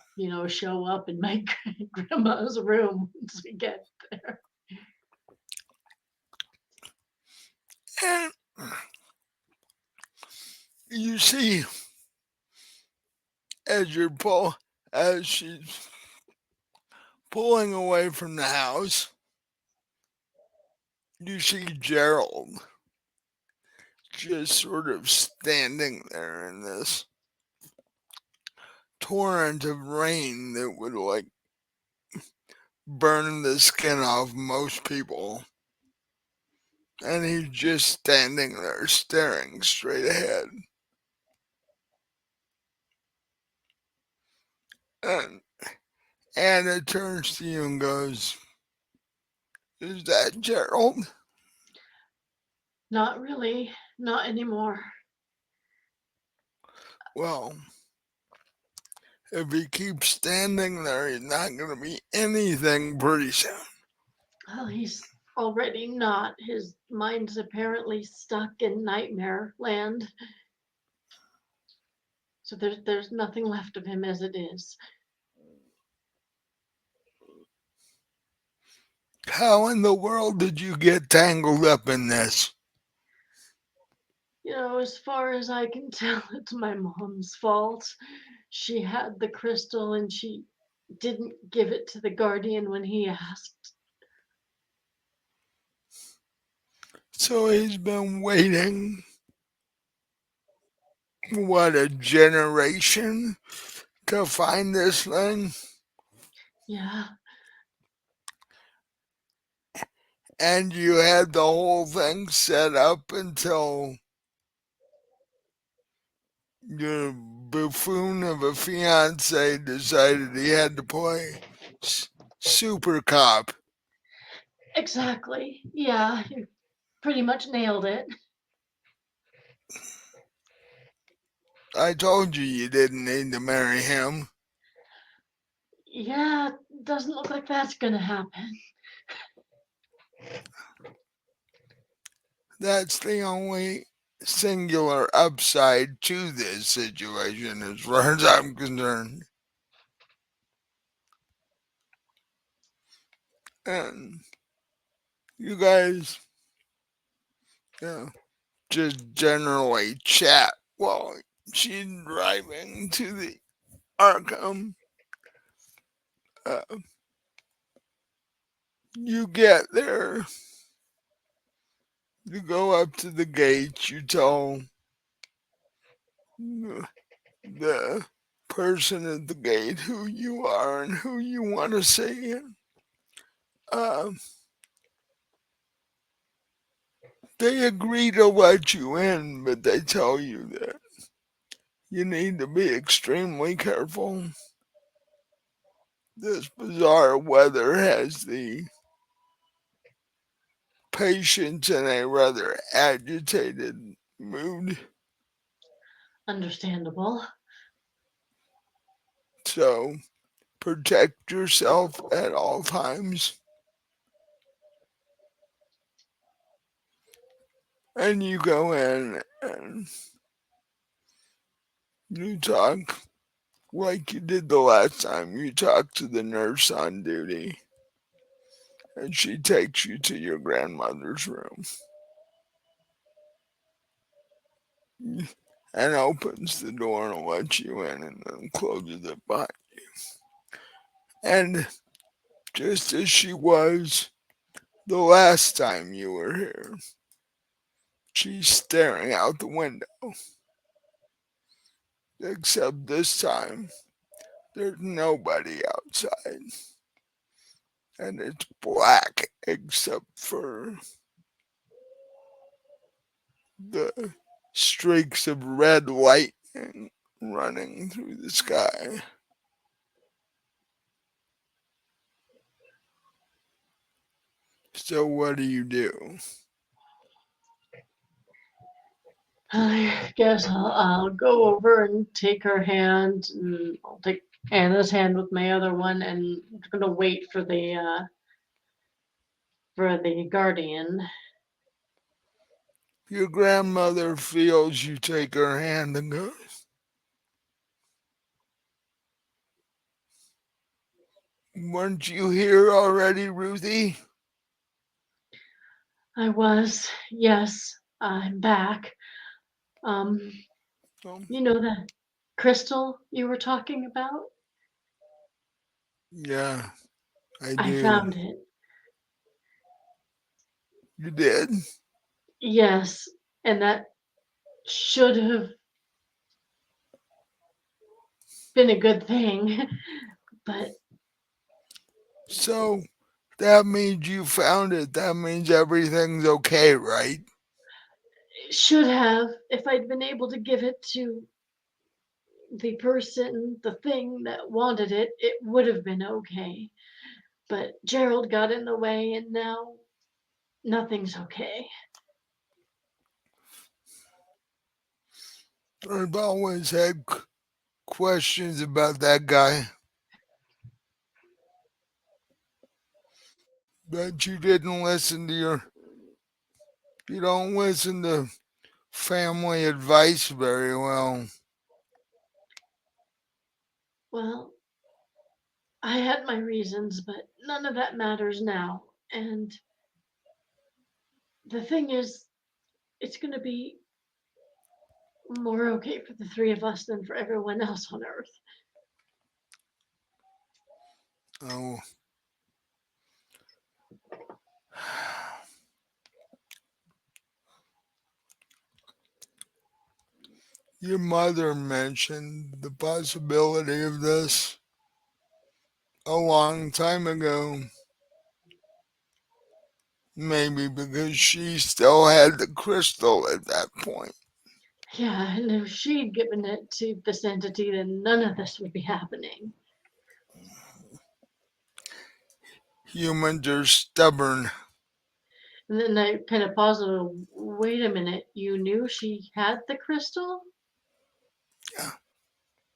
show up in my grandma's room once we get there. And you see, as you're as she's pulling away from the house, you see Gerald just sort of standing there in this torrent of rain that would like burn the skin off most people. And he's just standing there staring straight ahead. And Anna turns to you and goes, "Is that Gerald?" Not really, not anymore. Well, if he keeps standing there, he's not going to be anything pretty soon. Well, he's already not. His mind's apparently stuck in nightmare land. So there's nothing left of him as it is. How in the world did you get tangled up in this? As far as I can tell, it's my mom's fault. She had the crystal and she didn't give it to the guardian when he asked. So he's been waiting, what, a generation to find this thing? Yeah, And you had the whole thing set up until your buffoon of a fiance decided he had to play super cop. exactly. Yeah, you pretty much nailed it. I told you didn't need to marry him. Yeah, doesn't look like that's gonna happen. That's the only singular upside to this situation as far as I'm concerned. And you guys, you know, just generally chat while she's driving to the Arkham. Uh, you get there, you go up to the gate, you tell the person at the gate who you are and who you want to see. Uh, they agree to let you in, but they tell you that you need to be extremely careful. This bizarre weather has the patient in a rather agitated mood, Understandable. so protect yourself at all times. And you go in and you talk like you did the last time. You talk to the nurse on duty, and she takes you to your grandmother's room and opens the door and lets you in and then closes it behind. And just as she was the last time you were here, she's staring out the window. Except this time, there's nobody outside. And it's black except for the streaks of red lightning running through the sky. So what do you do? I guess I'll go over and take her hand, and I'll take Anna's hand with my other one, and I'm gonna wait for the guardian. Your grandmother feels you take her hand and goes, "Weren't you here already, Ruthie?" I was, yes, I'm back. Um, Um, you know the crystal you were talking about? yeah, I I do. found it. You did? Yes, and that should have been a good thing, but So that means you found it. That means everything's okay, right? it should have, if I'd been able to give it to the person, the thing that wanted it, it would have been okay. But Gerald got in the way, and now nothing's okay. I've always had questions about that guy, but you don't listen to family advice very well. Well, I had my reasons, but none of that matters now. And the thing is, it's going to be more okay for the three of us than for everyone else on Earth. Oh, your mother mentioned the possibility of this a long time ago, maybe because she still had the crystal at that point. Yeah, and if she'd given it to this entity, then none of this would be happening. Humans are stubborn. And then I kind of paused a little. Wait a minute, you knew she had the crystal? Yeah.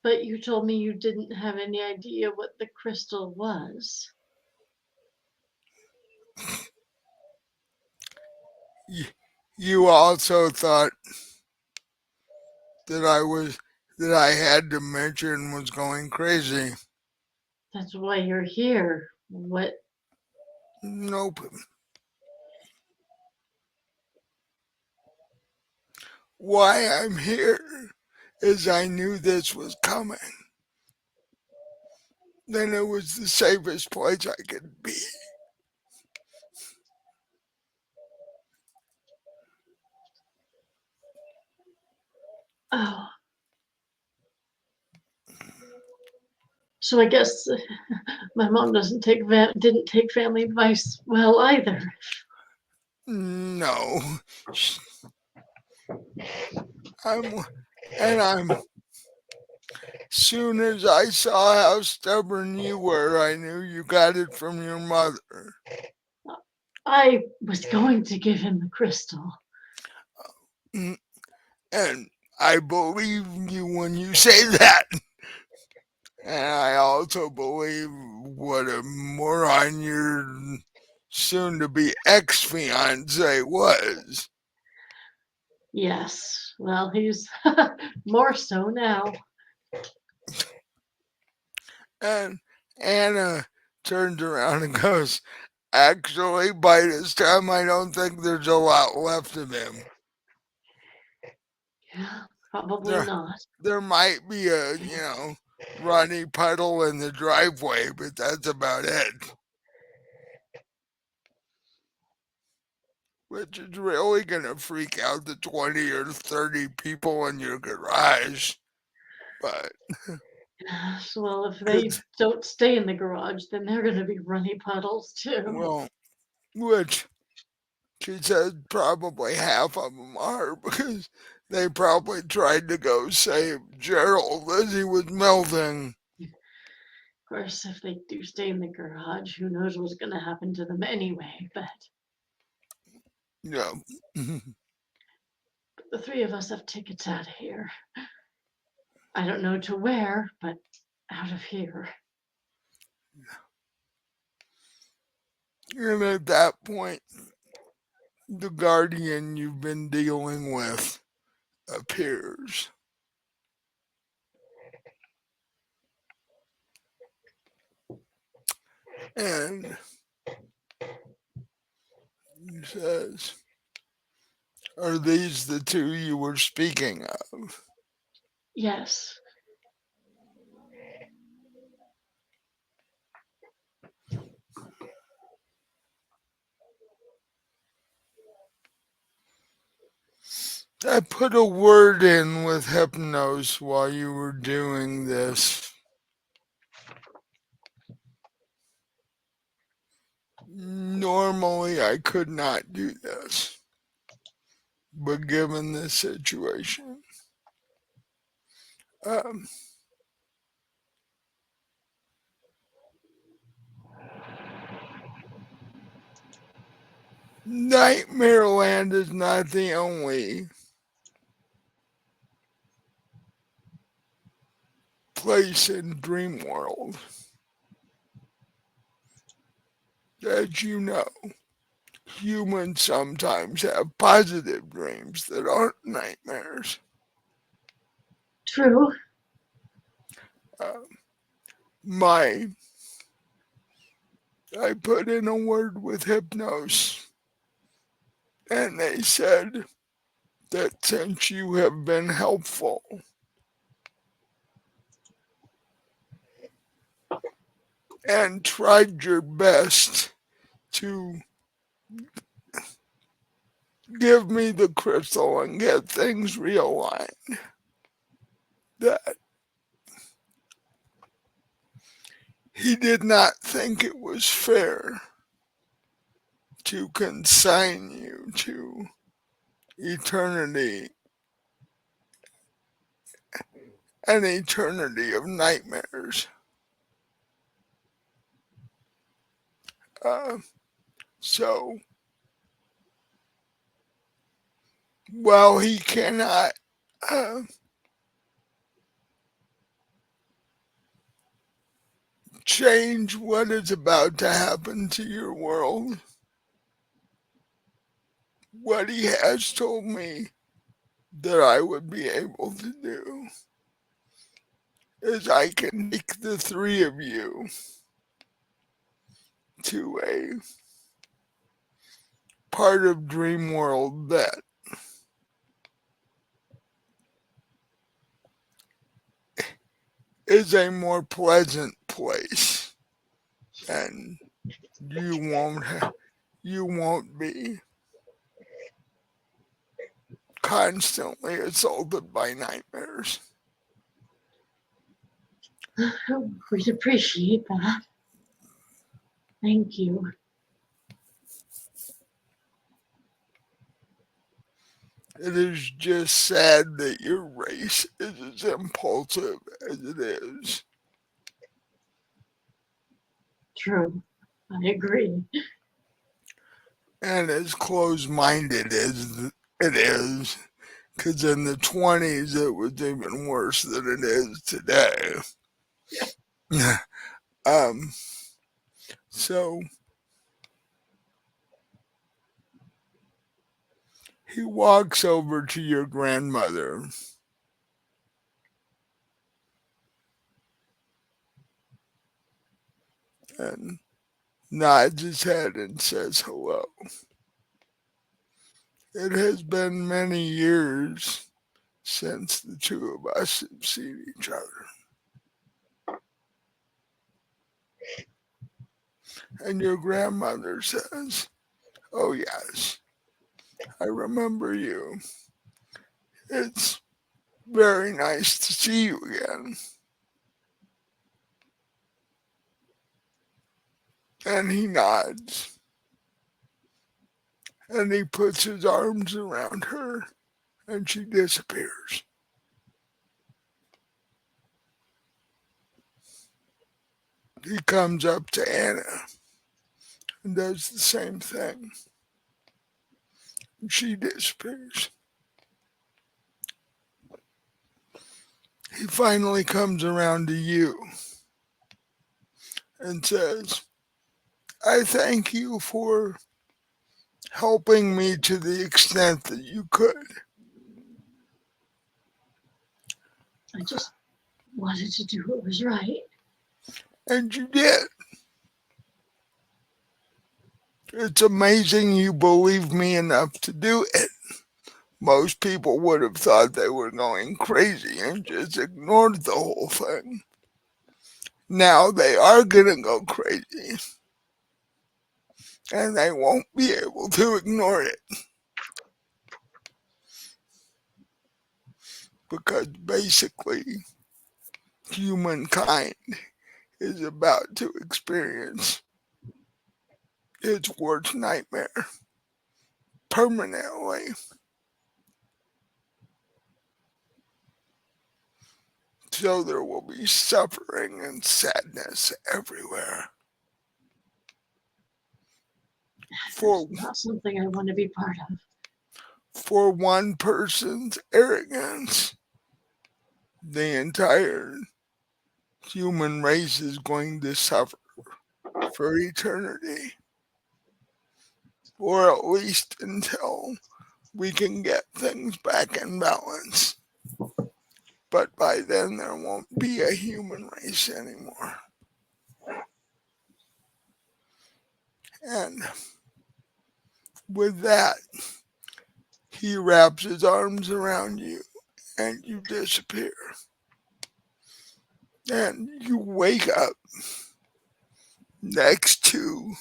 But you told me you didn't have any idea what the crystal was. You also thought that I had to mention was going crazy. That's why you're here. What? Nope. Why I'm here is I knew this was coming. Then it was the safest place I could be. Oh, so I guess my mom didn't take family advice well either. No. I'm and I'm soon as I saw how stubborn you were, I knew you got it from your mother. I was going to give him the crystal. Mm, and I believe you when you say that. And I also believe what a moron your soon to be ex fiance was. Yes, well, he's more so now. And Anna turns around and goes, actually, by this time, I don't think there's a lot left of him. Yeah, probably There, not. there might be a, runny puddle in the driveway, but that's about it. Which is really going to freak out the 20 or 30 people in your garage. But Yes, well, if they it's, don't stay in the garage, then they're going to be runny puddles too. well, which she said probably half of them are because they probably tried to go save Gerald as he was melting. Of course, if they do stay in the garage, who knows what's going to happen to them anyway. But Yeah. the three of us have tickets out of here. I don't know to where, but out of here. And at that point, the guardian you've been dealing with appears. And he says, are these the two you were speaking of? Yes. I put a word in with Hypnos while you were doing this. Normally, I could not do this, but given this situation, um, Nightmare Land is not the only place in Dream World that you know. Humans sometimes have positive dreams that aren't nightmares. True. Uh, my, I put in a word with Hypnos, and they said that since you have been helpful and tried your best to give me the crystal and get things realigned, that he did not think it was fair to consign you to eternity, an eternity of nightmares. Uh, so, while he cannot uh, change what is about to happen to your world, what he has told me that I would be able to do is I can take the three of you to a part of Dream World that is a more pleasant place, and you won't be constantly assaulted by nightmares. We'd appreciate that. Thank you. It is just sad that your race is as impulsive as it is. True. I agree. And as closed-minded as it is, because in the 20s it was even worse than it is today. um, so he walks over to your grandmother and nods his head and says hello. It has been many years since the two of us have seen each other. And your grandmother says, "Oh, yes, I remember you. It's very nice to see you again." And he nods and he puts his arms around her and she disappears. He comes up to Anna and does the same thing. She disappears. He finally comes around to you and says, "I thank you for helping me to the extent that you could." I just wanted to do what was right. And you did. It's amazing you believed me enough to do it. Most people would have thought they were going crazy and just ignored the whole thing. Now they are going to go crazy and they won't be able to ignore it because basically humankind is about to experience its worst nightmare permanently. So there will be suffering and sadness everywhere. For, Not something I want to be part of. for one person's arrogance, the entire human race is going to suffer for eternity, or at least until we can get things back in balance. But by then, there won't be a human race anymore. And with that, he wraps his arms around you and you disappear. And you wake up next to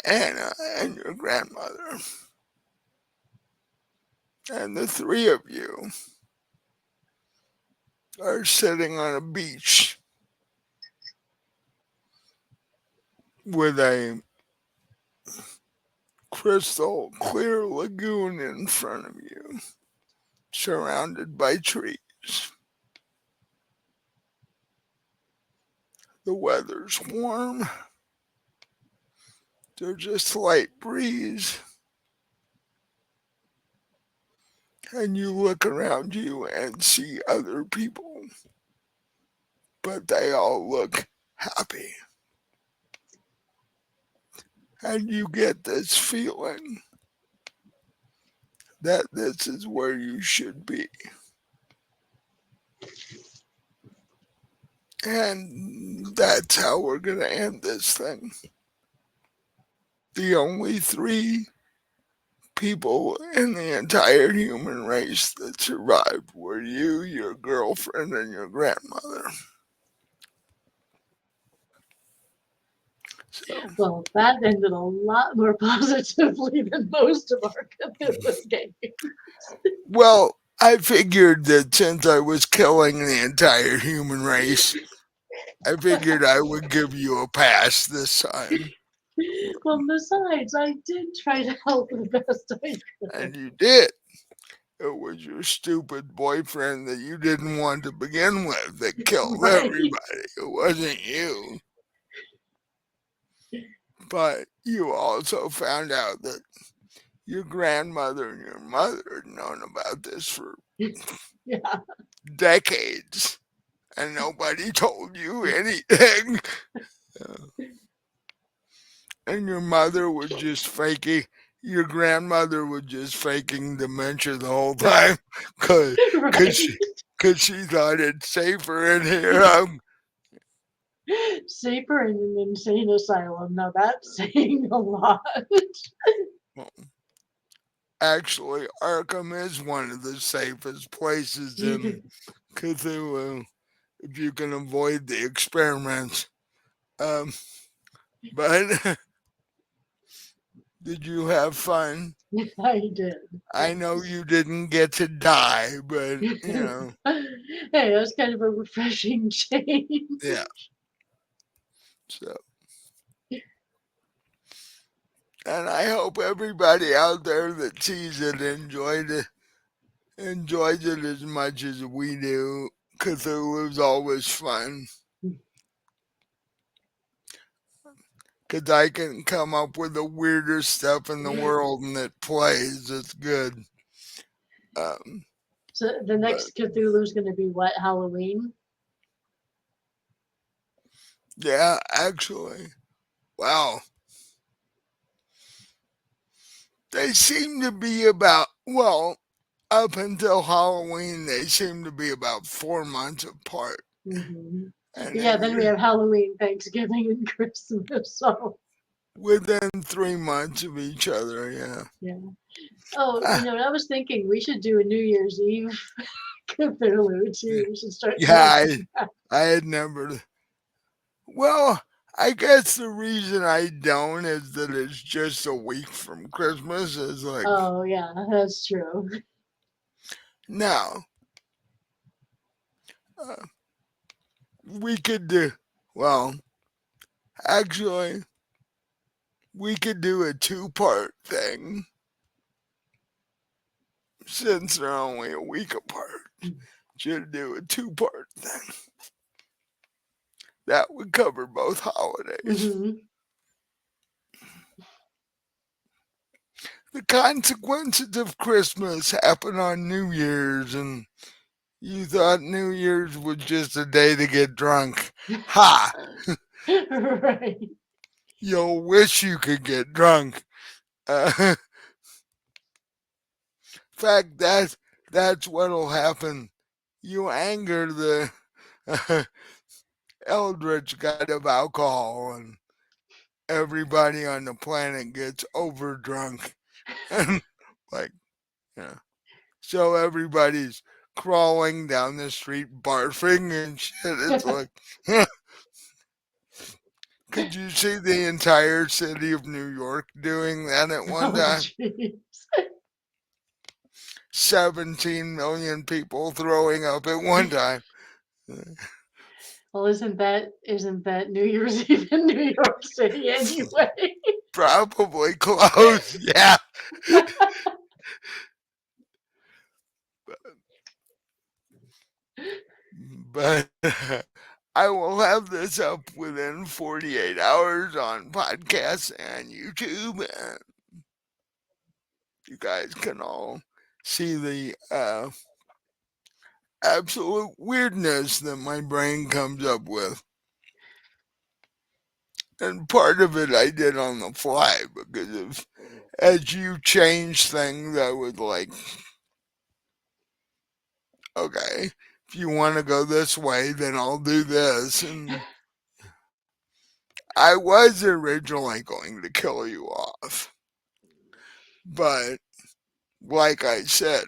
Anna and your grandmother. And the three of you are sitting on a beach with a crystal clear lagoon in front of you, surrounded by trees. The weather's warm. There's a slight breeze. And you look around you and see other people, but they all look happy. And you get this feeling that this is where you should be. And that's how we're going to end this thing. The only three people in the entire human race that survived were you, your girlfriend, and your grandmother. So, Well, that ended a lot more positively than most of our Cthulhu games. well, I figured that since I was killing the entire human race, I figured I would give you a pass this time. Well, besides, I did try to help the best I And you did. It was your stupid boyfriend that you didn't want to begin with that could. killed Right? everybody. It wasn't you. But you also found out that your grandmother and your mother had known about this for Yeah. decades and nobody told you anything. And your mother was just faking, your grandmother was just faking dementia the whole time because Right. she, cause she thought it's safer in here. Safer in an insane asylum. Now that's saying a lot. Well, actually, Arkham is one of the safest places in Cthulhu if you can avoid the experiments. Um, but did you have fun? I did. I know Yes. you didn't get to die, but you know, Hey, that was kind of a refreshing change. yeah. So, and I hope everybody out there that sees it enjoys it as much as we do. Cthulhu's always fun because I can come up with the weirdest stuff in the world and it plays. It's good. Um, So the but next Cthulhu is going to be what, Halloween? yeah, actually, wow. They seem to be about, well, up until Halloween, they seem to be about 4 months apart. Hmm. And Yeah, then then we you have Halloween, Thanksgiving, and Christmas. So, within 3 months of each other, yeah. yeah. Oh, Ah, I was thinking we should do a New Year's Eve Cthulhu too. We should start yeah, doing I had never. Well, I guess the reason I don't is that it's just a week from Christmas. Is like, Oh, yeah, that's true. no, uh, we could do, well, actually, we could do a two-part thing since they're only a week apart. Should do a two-part thing. That would cover both holidays. Hmm. The consequences of Christmas happen on New Year's, and you thought New Year's was just a day to get drunk. Ha! Right. You'll wish you could get drunk. In fact, that's what'll happen. You anger the eldritch god of alcohol, and everybody on the planet gets over drunk. And like, yeah. So everybody's crawling down the street barfing and shit. It's like, could you see the entire city of New York doing that at one Oh, time? jeez. 17 million people throwing up at one time. Well, isn't that New Year's Eve in New York City anyway? Probably close, yeah. But I will have this up within 48 hours on podcasts and YouTube. And you guys can all see the absolute weirdness that my brain comes up with. And part of it I did on the fly because of as you change things, I would like, okay, if you want to go this way, then I'll do this. And I was originally going to kill you off, but like I said,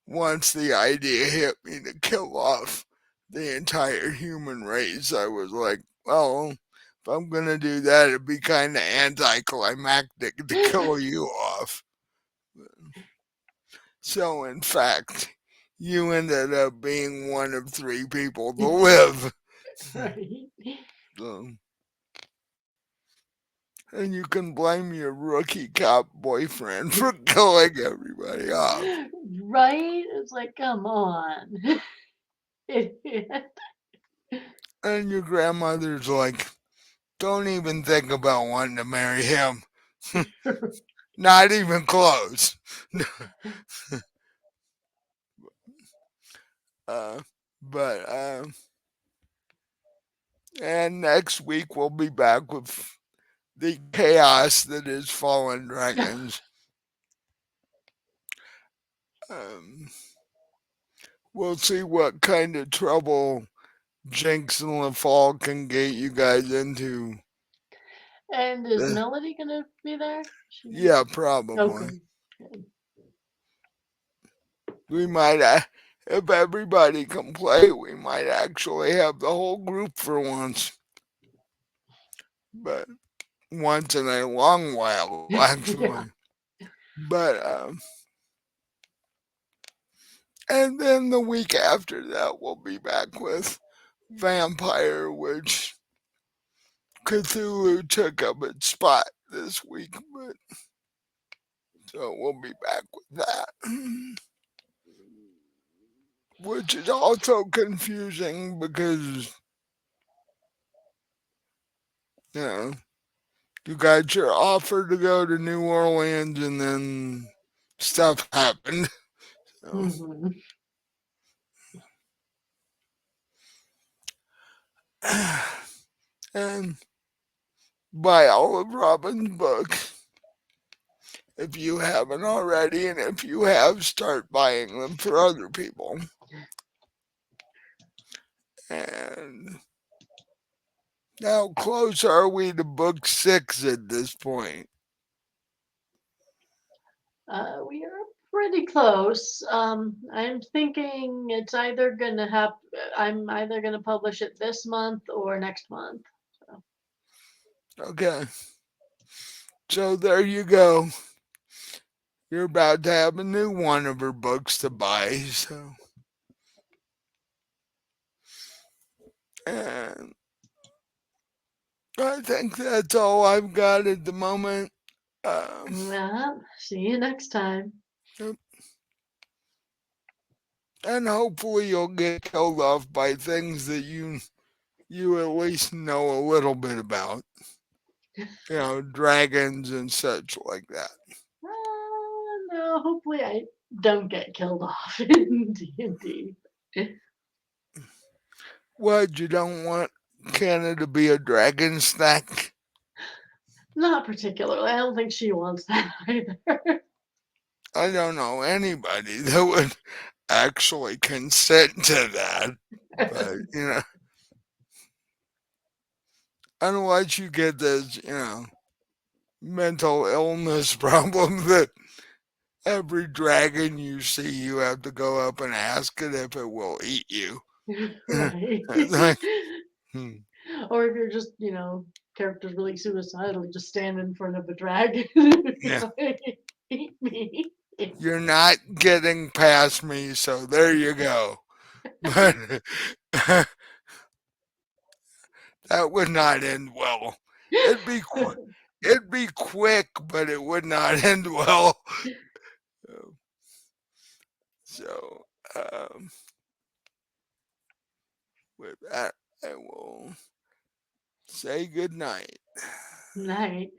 once the idea hit me to kill off the entire human race, I was like, well, if I'm gonna do that, it'd be kind of anticlimactic to kill you off. So, in fact, you ended up being one of three people to live. Right. So, and you can blame your rookie cop boyfriend for killing everybody off. Right? It's like, come on. Idiot. And your grandmother's like, don't even think about wanting to marry him. Not even close. uh, but and next week we'll be back with the chaos that is Fallen Dragons. Um, we'll see what kind of trouble Jinx and LaFall can get you guys into. And is Uh, Melody gonna be there? yeah, probably. Okay. Good. We might, if everybody can play, we might actually have the whole group for once. But once in a long while, actually. Yeah. But and then the week after that, we'll be back with Vampire, which Cthulhu took up its spot this week. But so we'll be back with that, which is also confusing because you know you got your offer to go to New Orleans, and then stuff happened. So, Hmm. and buy all of Robin's books if you haven't already, and if you have, start buying them for other people. And how close are we to book 6 at this point? We are pretty close. I'm thinking it's either gonna have. I'm either gonna publish it this month or next month. So. Okay, so there you go. You're about to have a new one of her books to buy. So, and I think that's all I've got at the moment. See you next time. And hopefully you'll get killed off by things that you at least know a little bit about. Dragons and such like that. No, hopefully I don't get killed off in D&D. What, you don't want Canada to be a dragon snack? Not particularly. I don't think she wants that either. I don't know anybody that would actually consent to that. But, unless you get this, mental illness problem that every dragon you see, you have to go up and ask it if it will eat you. Right. It's like, hmm, Or if you're just, character's really suicidal, just stand in front of a dragon. yeah, Like, eat me. you're not getting past me, so there you go. But that would not end well. It'd be it'd be quick, but it would not end well. So, with that, I will say good night. Night.